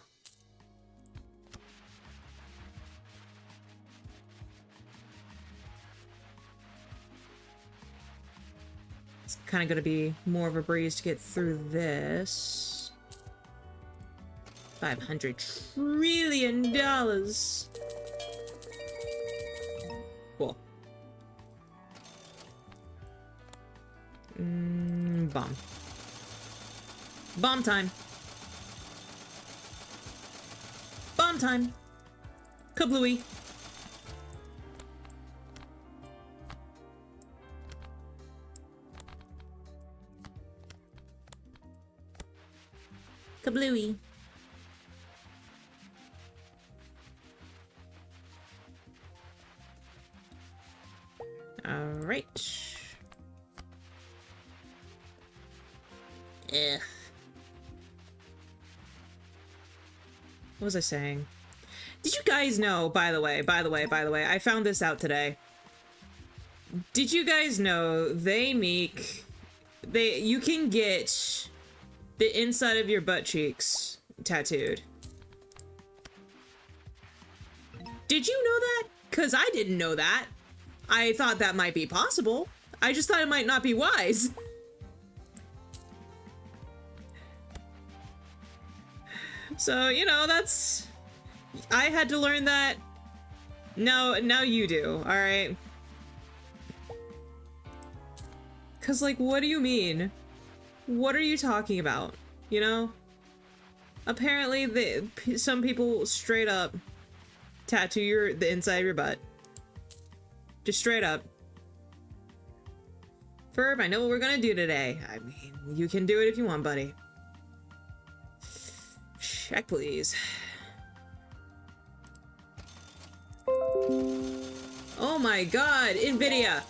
A: It's kind of going to be more of a breeze to get through this. $500 trillion. Cool. Bomb. Bomb time. Bomb time. Kablooey. Kablooey. All right. Ugh. What was I saying? Did you guys know, by the way, I found this out today. Did you guys know you can get the inside of your butt cheeks tattooed? Did you know that? 'Cause I didn't know that. I thought that might be possible. I just thought it might not be wise. So, you know, that's... I had to learn that. Now you do, alright? 'Cause, like, what do you mean? What are you talking about? You know? Apparently, some people straight up tattoo the inside of your butt. Just straight up. Ferb, I know what we're gonna do today. I mean, you can do it if you want, buddy. Check, please. Oh my god, NVIDIA!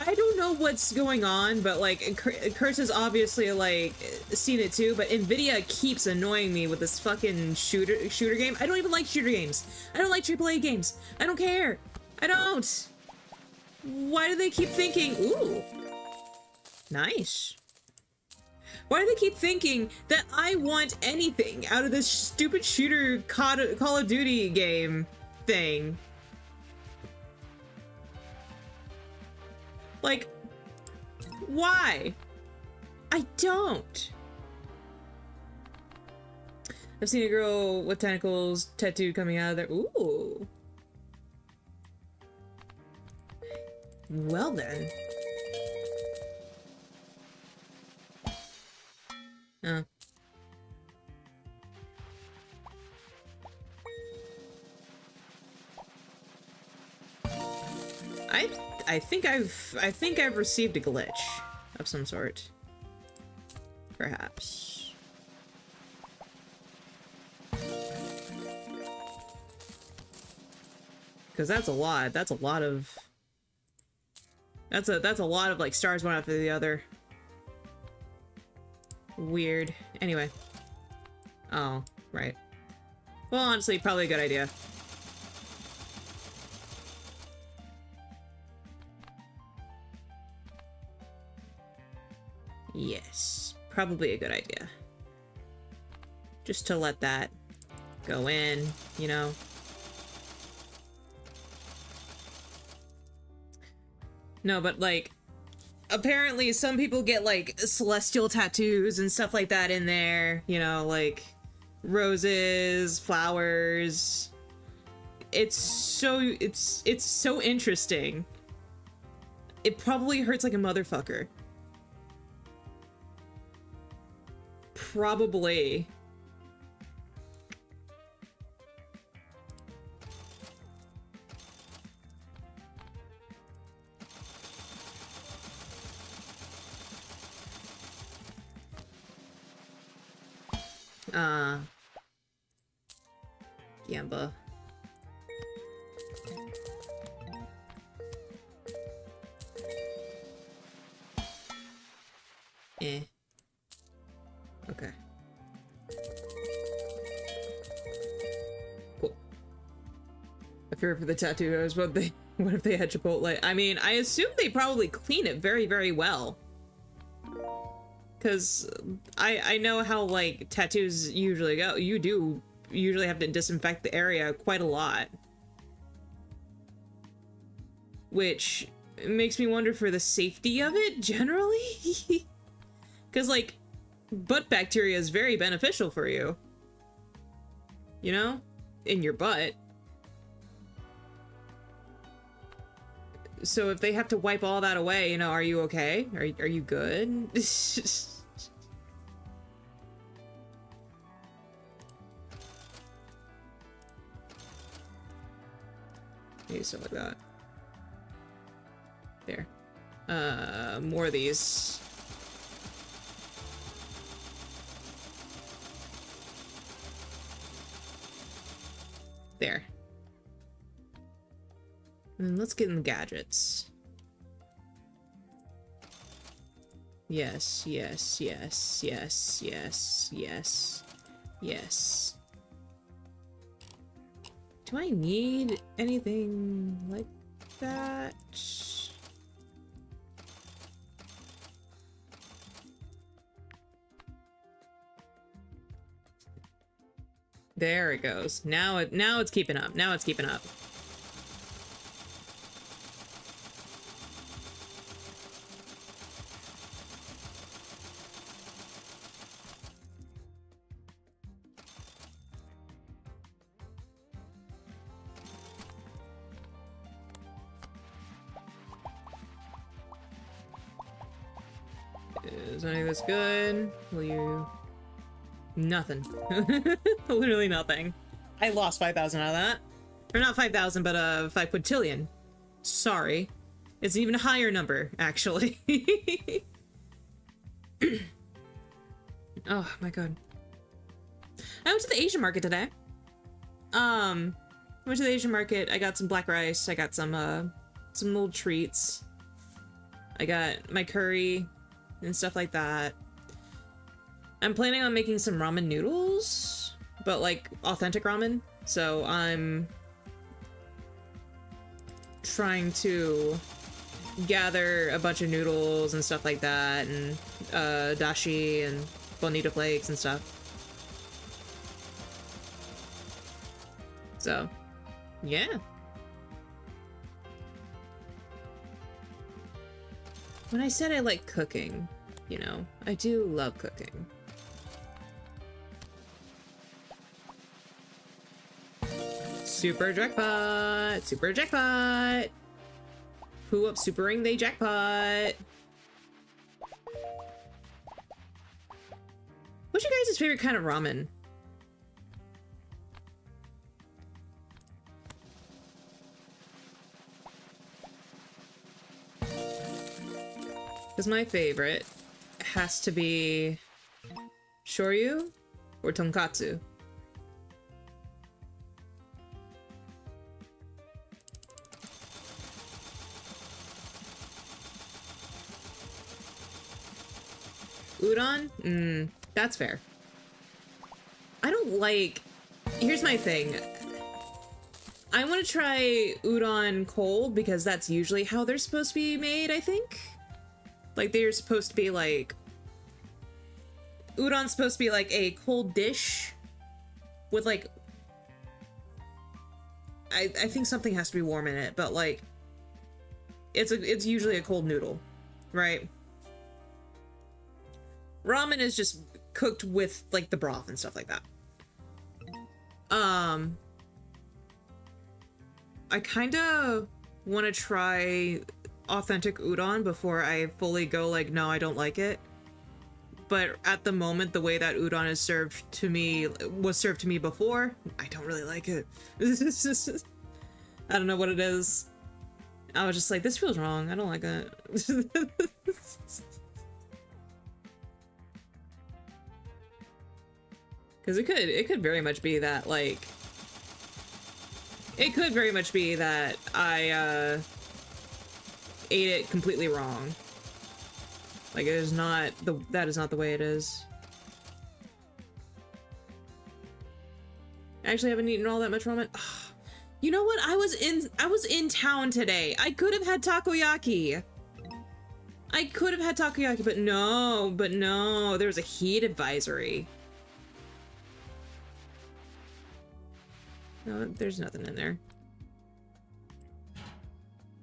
A: I don't know what's going on, but like, Kurtz has obviously like seen it too, but NVIDIA keeps annoying me with this fucking shooter game. I don't even like shooter games. I don't like AAA games. I don't care. I don't. Why do they keep thinking, ooh, nice. Why do they keep thinking that I want anything out of this stupid shooter Call of Duty game thing? Like, why? I don't. I've seen a girl with tentacles tattooed coming out of there. Ooh. Well then. Oh. I think I've received a glitch of some sort. Perhaps. Because that's a lot. That's a lot of like stars one after the other. Weird. Anyway. Oh, right. Well, honestly, probably a good idea. Yes, probably a good idea. Just to let that go in, you know? No, but like, apparently some people get like celestial tattoos and stuff like that in there, you know, like roses, flowers. It's so interesting. It probably hurts like a motherfucker. Probably. Gamba. Okay. Cool. I fear for the tattooers, what if they had Chipotle? I mean, I assume they probably clean it very, very well. Because I know how, like, tattoos usually go. You do usually have to disinfect the area quite a lot. Which makes me wonder for the safety of it, generally? Because, like, butt bacteria is very beneficial for you. you know, in your butt. So if they have to wipe all that away, you know, are you okay? Are you good? Maybe stuff like that. There. More of these. There. And then let's get in the gadgets. Yes, yes, yes, yes, yes, yes, yes. Do I need anything like that? There it goes. Now it's keeping up. Now it's keeping up. Is any of this good? Will you... Nothing. Literally nothing. I lost 5,000 out of that. Or not 5,000, but 5 quintillion. Sorry. It's an even higher number, actually. Oh my god. I went to the Asian market today. Went to the Asian market. I got some black rice. I got some little treats. I got my curry and stuff like that. I'm planning on making some ramen noodles, but like authentic ramen. So I'm trying to gather a bunch of noodles and stuff like that, and dashi and bonito flakes and stuff. So, yeah. When I said I like cooking, you know, I do love cooking. Super jackpot! Super jackpot! Who up supering they jackpot? What's your guys' favorite kind of ramen? Because my favorite has to be shoyu or tonkatsu. Udon? That's fair. I don't like... Here's my thing. I want to try udon cold because that's usually how they're supposed to be made, I think. Like, they're supposed to be like... Udon's supposed to be like a cold dish with like... I think something has to be warm in it, but like... It's usually a cold noodle, right? Ramen is just cooked with like the broth and stuff like that. I kind of want to try authentic udon before I fully go like, no, I don't like it. But at the moment, the way that udon is served to me, was served to me before, I don't really like it. I don't know what it is. I was just like, this feels wrong. I don't like it. Because it could very much be that, like... It could very much be that I, ate it completely wrong. Like, it is not that is not the way it is. Actually, I haven't eaten all that much ramen. Ugh. You know what? I was in town today. I could have had takoyaki. I could have had takoyaki, but no, there was a heat advisory. No, there's nothing in there.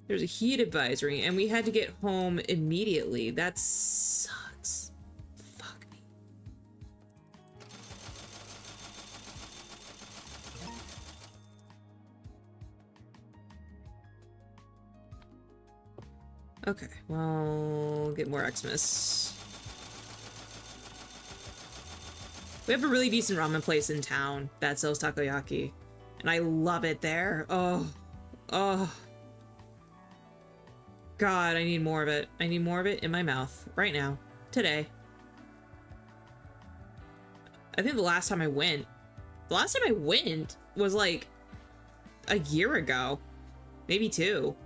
A: There's a heat advisory, and we had to get home immediately. That sucks. Fuck me. Okay, well, get more Xmas. We have a really decent ramen place in town that sells takoyaki, and I love it there. Oh, oh. God, I need more of it. I need more of it in my mouth right now, today. I think the last time I went was like a year ago, maybe 2.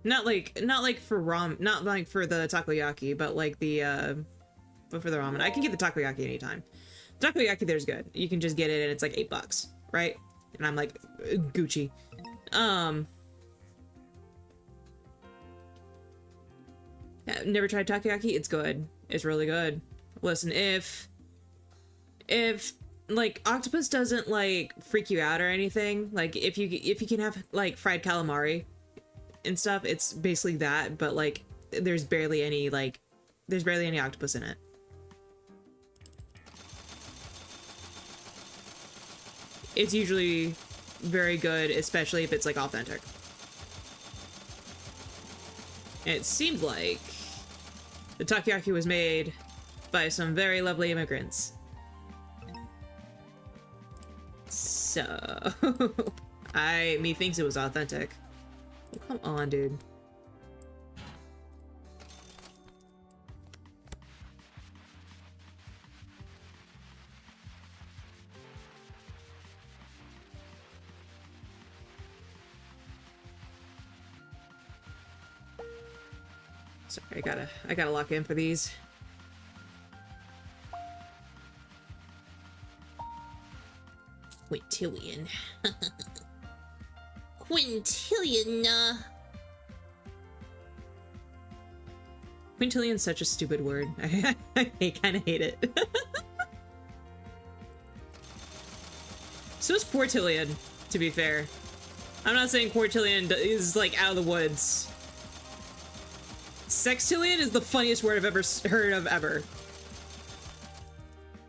A: Not like for not like for the takoyaki, but like the but for the ramen. I can get the takoyaki anytime. Takoyaki there's good. You can just get it and it's like $8, right? And I'm like Gucci. Yeah, never tried takoyaki. It's good. It's really good. Listen, if like octopus doesn't like freak you out or anything, like if you can have like fried calamari and stuff, it's basically that, but like there's barely any octopus in it. It's usually very good, especially if it's like authentic. And it seemed like the takoyaki was made by some very lovely immigrants. So me thinks it was authentic. Oh, come on, dude. Sorry, I gotta lock in for these. Quintillion. Quintillion. Quintillion's such a stupid word. I kind of hate it. So is quartillion, to be fair. I'm not saying quartillion is like out of the woods. Sextillion is the funniest word I've ever heard of ever.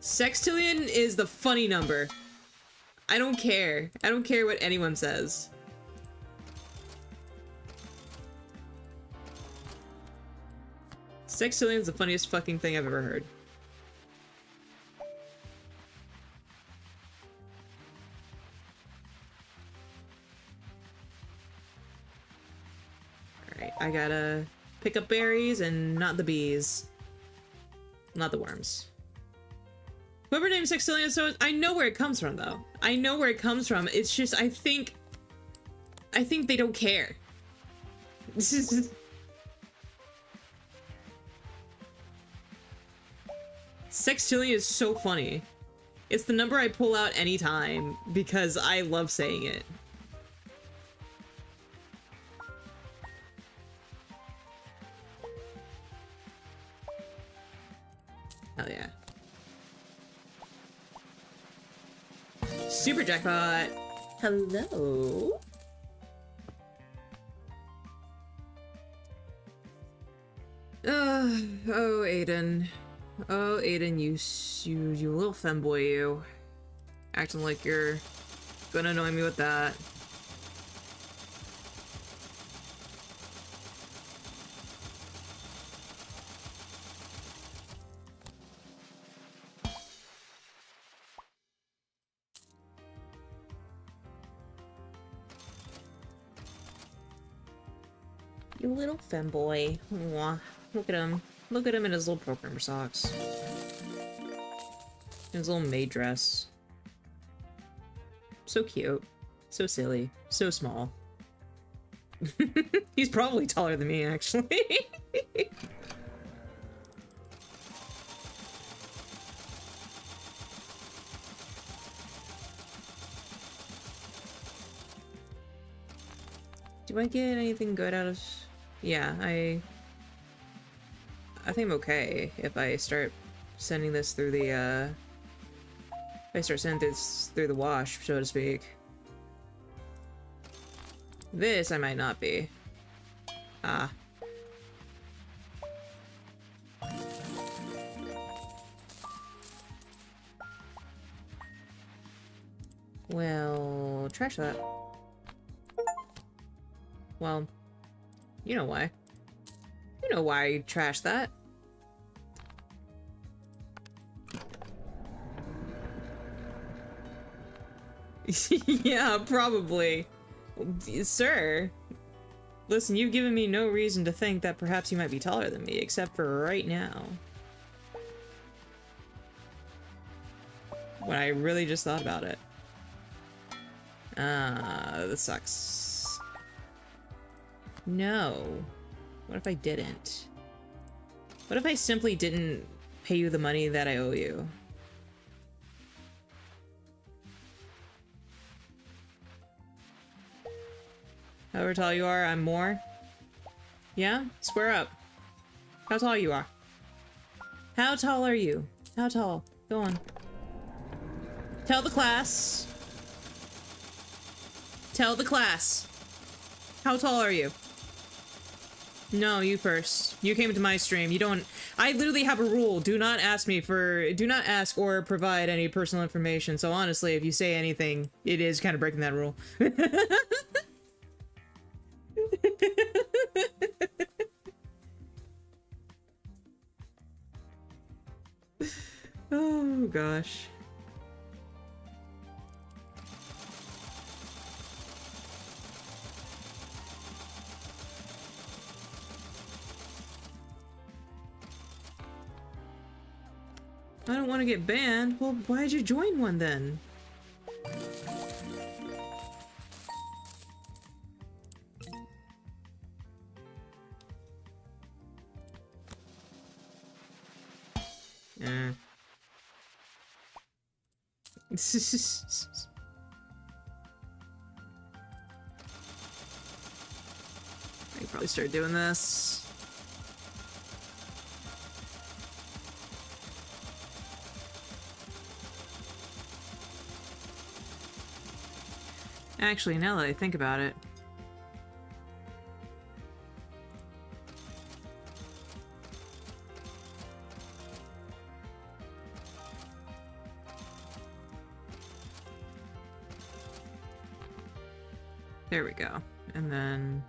A: Sextillion is the funny number. I don't care. I don't care what anyone says. Sextillion is the funniest fucking thing I've ever heard. Alright, I gotta pick up berries and not the bees. Not the worms. Whoever named Sextillion, so I know where it comes from, though. I know where it comes from. It's just, I think they don't care. Sextillion is so funny. It's the number I pull out anytime because I love saying it. Hell yeah. Super jackpot! Hello? Oh, Aiden. Oh, Aiden, you little femboy, you. Acting like you're gonna annoy me with that. You little femboy. Mwah. Look at him. Look at him in his little programmer socks. His little maid dress. So cute. So silly. So small. He's probably taller than me, actually. Do I get anything good out of... Yeah, I think I'm okay if I start sending this through the, if I start sending this through the wash, so to speak. This I might not be. Ah. Well, trash that. Well, you know why. You know why I trashed that. Yeah, probably. Sir, listen, you've given me no reason to think that perhaps you might be taller than me, except for right now. When I really just thought about it. This sucks. No. What if I didn't? What if I simply didn't pay you the money that I owe you? However tall you are, I'm more. Yeah? Square up. How tall you are? How tall are you? How tall? Go on. Tell the class. Tell the class. How tall are you? No, you first. You came to my stream. You don't... I literally have a rule. Do not ask me for... Do not ask or provide any personal information. So honestly, if you say anything, it is kind of breaking that rule. Oh, gosh. I don't want to get banned. Well, why'd you join one then? I could probably start doing this. Actually, now that I think about it. There we go. And then...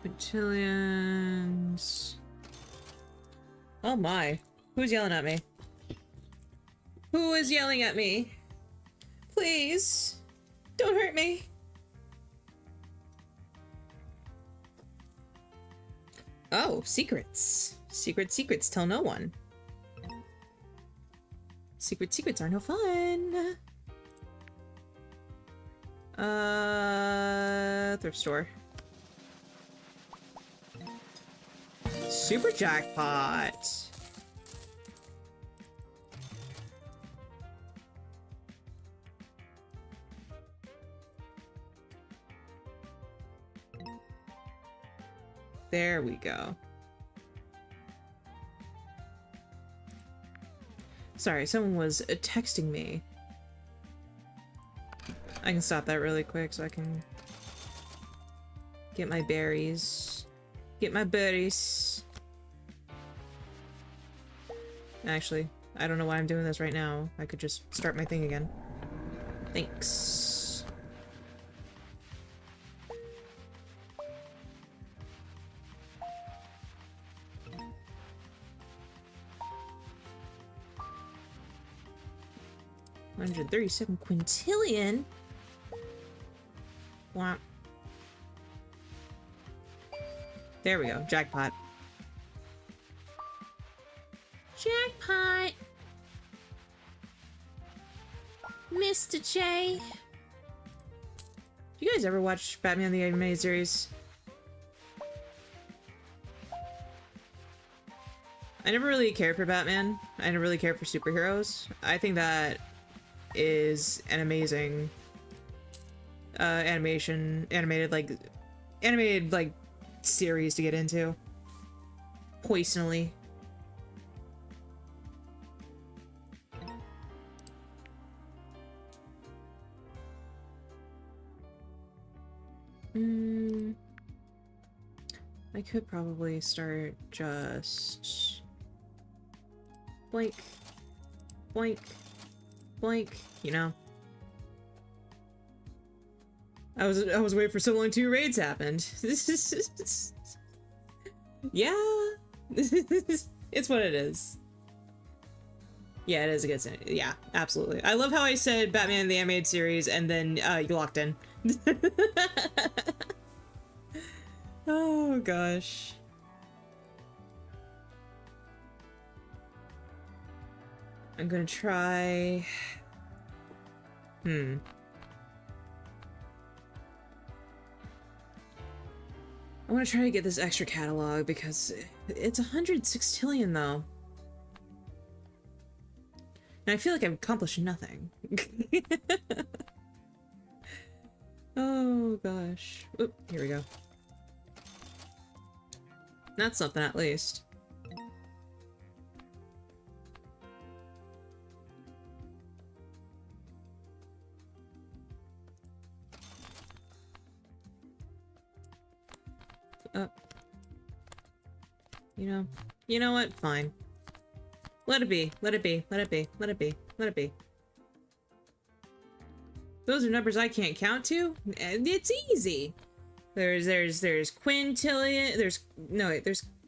A: Quintillions... Oh my. Who's yelling at me? Who is yelling at me? Please, don't hurt me. Oh, secrets. Secrets tell no one. Secrets are no fun. Thrift store. Super jackpot. There we go. Sorry, someone was texting me. I can stop that really quick so I can get my berries. Get my berries. Actually, I don't know why I'm doing this right now. I could just start my thing again. Thanks. $137 quintillion? Wow. There we go. Jackpot. Jackpot! Mr. J. Do you guys ever watch Batman the Animated Series? I never really cared for Batman. I never really cared for superheroes. I think that is an amazing animated series to get into. Personally. I could probably start just blank Boink. Boink. You know? I was waiting for so long till raids happened. Yeah. It's what it is. Yeah, it is a good thing. Yeah, absolutely. I love how I said Batman the Animated Series and then you locked in. Oh gosh. I'm gonna try... I want to try to get this extra catalog because it's 100 sextillion though. And I feel like I've accomplished nothing. Oh gosh. Oop, here we go. That's something at least. You know what? Fine. Let it be. Let it be. Let it be. Let it be. Let it be. Those are numbers I can't count to. It's easy. There's quintillion. There's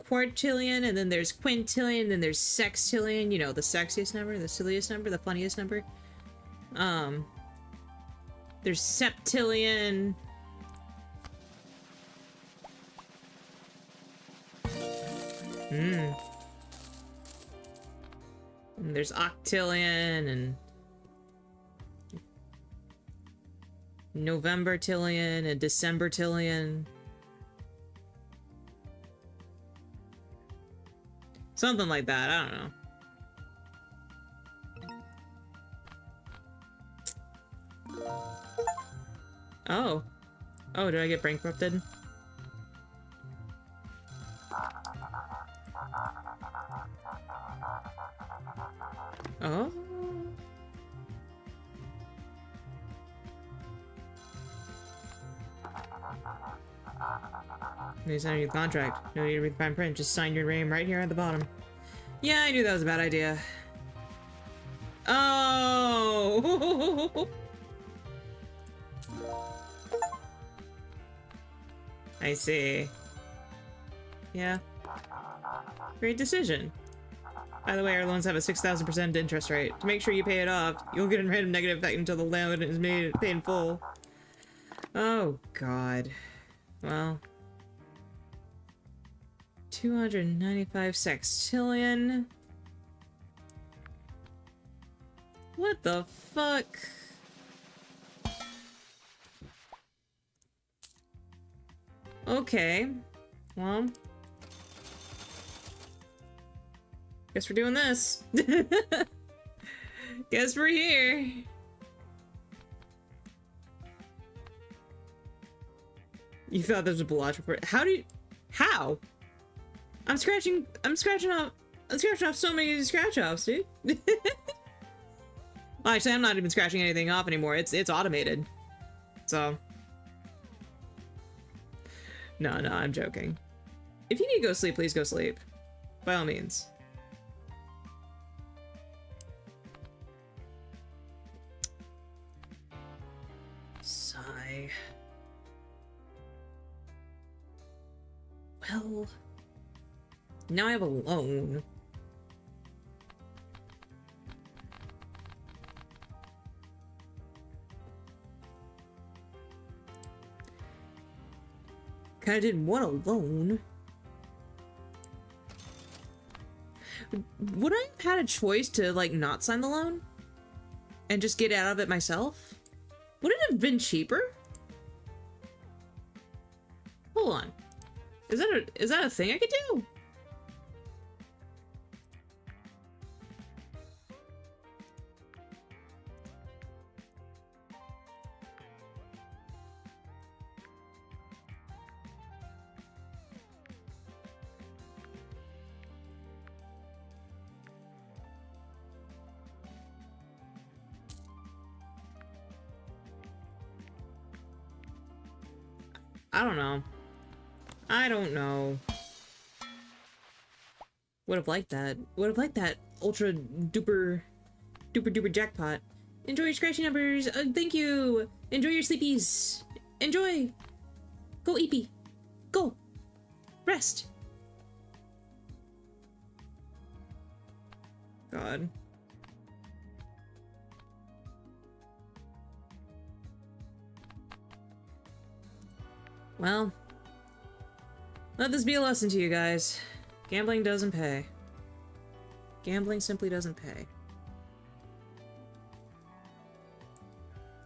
A: quartillion, and then there's quintillion, then there's sextillion. You know, the sexiest number, the silliest number, the funniest number. There's septillion. And there's octillion and Novembertillion and Decembertillion. Something like that, I don't know. Oh. Oh, did I get bankrupted? Oh. No, sign your contract. No need to read the fine print. Just sign your name right here at the bottom. Yeah, I knew that was a bad idea. Oh! I see. Yeah. Great decision. By the way, our loans have a 6,000% interest rate. To make sure you pay it off, you'll get a random negative effect until the loan is paid in full. Oh, God. Well. 295 sextillion. What the fuck? Okay. Well. Guess we're doing this. Guess we're here. You thought this was a blotch report. How? I'm scratching off so many scratch offs, dude. Well, actually, I'm not even scratching anything off anymore. It's automated. So. No, I'm joking. If you need to go sleep, please go sleep. By all means. Sigh. Well, now I have a loan. Kinda didn't want a loan. Would I have had a choice to, like, not sign the loan? And just get out of it myself? Would it have been cheaper? Hold on. Is that a thing I could do? I don't know. I don't know. Would have liked that. Would have liked that ultra duper duper duper jackpot. Enjoy your scratchy numbers. Thank you. Enjoy your sleepies. Enjoy. Go, Eepy. Go. Rest. God. Well, let this be a lesson to you guys. Gambling doesn't pay. Gambling simply doesn't pay.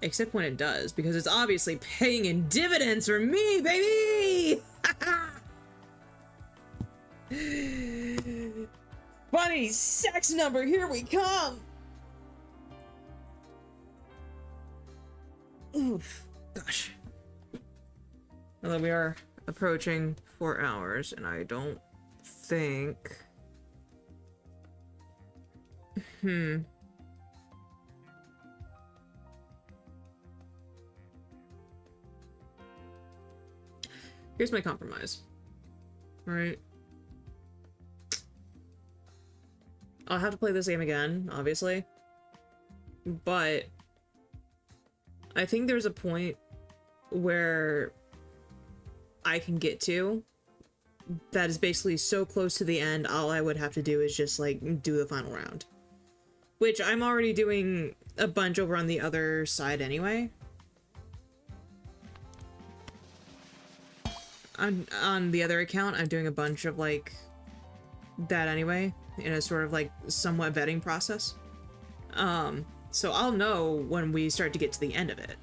A: Except when it does, because it's obviously paying in dividends for me, baby! Funny sex number, here we come! Oof. Gosh. Although we are approaching 4 hours, and I don't think... Here's my compromise. Alright. I'll have to play this game again, obviously. But I think there's a point where I can get to that is basically so close to the end, all I would have to do is just, like, do the final round. Which I'm already doing a bunch over on the other side anyway. On the other account, I'm doing a bunch of, like, that anyway, in a sort of, like, somewhat vetting process. So I'll know when we start to get to the end of it.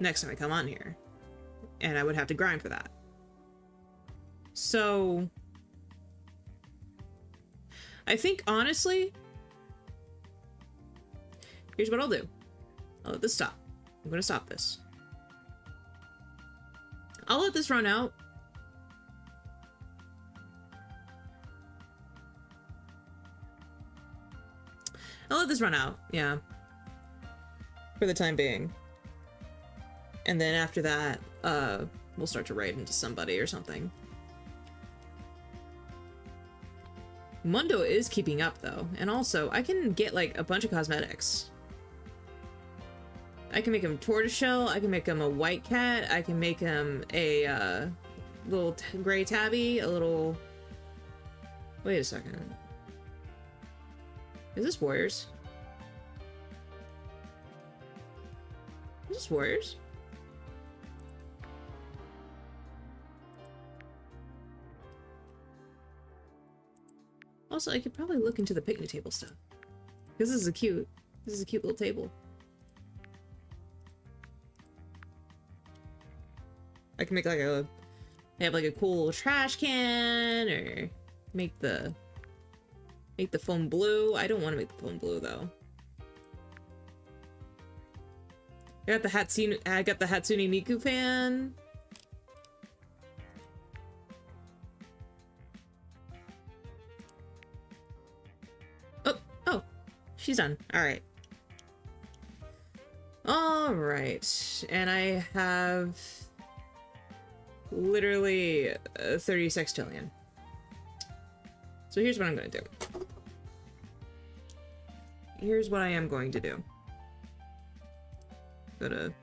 A: Next time I come on here. And I would have to grind for that. So... I think, honestly... Here's what I'll do. I'll let this stop. I'm gonna stop this. I'll let this run out. I'll let this run out, yeah. For the time being. And then after that, we'll start to raid into somebody or something. Mundo is keeping up, though. And also, I can get, like, a bunch of cosmetics. I can make him tortoiseshell, I can make him a white cat, I can make him a, little gray tabby, a little... Wait a second. Is this Warriors? Is this Warriors? Also, I could probably look into the picnic table stuff. Because this is a cute little table. I can make like a, have like a cool trash can, or make the foam blue. I don't want to make the foam blue though. I got the Hatsune Miku fan. Oh, she's done. All right. All right, and I have literally 30 sextillion. So here's what I'm going to do. Here's what I am going to do.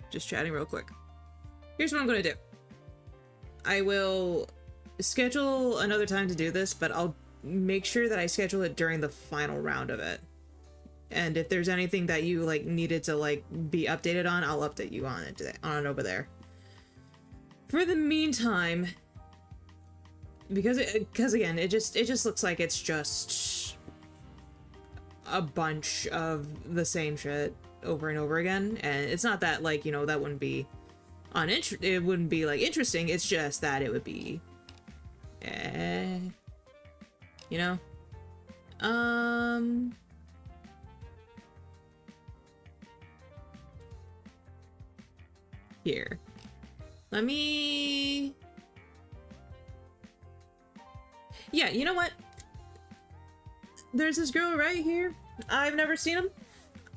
A: Just chatting real quick. Here's what I'm going to do. I will schedule another time to do this, but I'll make sure that I schedule it during the final round of it. And if there's anything that you like needed to like be updated on, I'll update you on it over there. For the meantime, because again, it just looks like it's just a bunch of the same shit over and over again, and it's not that like, you know, that wouldn't be it wouldn't be like interesting, it's just that it would be you know, here, let me, yeah, you know what, there's this girl right here, I've never seen them.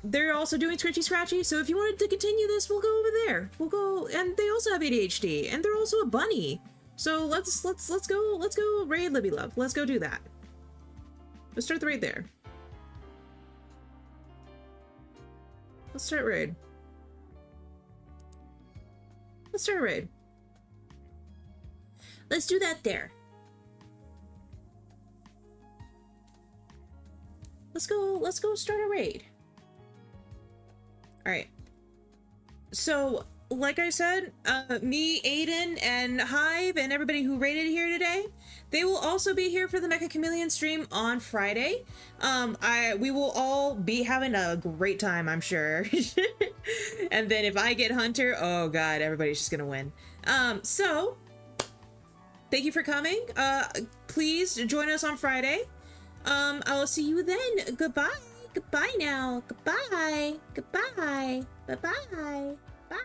A: They're also doing Scritchy Scratchy, so if you wanted to continue this, we'll go over there. We'll go, and they also have ADHD, and they're also a bunny. So let's go raid Libby Love. Let's go do that. Let's start the raid there. Let's start a raid. Let's start a raid. Let's do that there. Let's go start a raid. All right. So, like I said, me, Aiden, and Hive, and everybody who raided here today, they will also be here for the Mecha Chameleon stream on Friday. We will all be having a great time, I'm sure. And then if I get Hunter, oh god, everybody's just gonna win. So, thank you for coming. Please join us on Friday. I will see you then. Goodbye. Goodbye now. Goodbye. Goodbye. Bye-bye. Bye.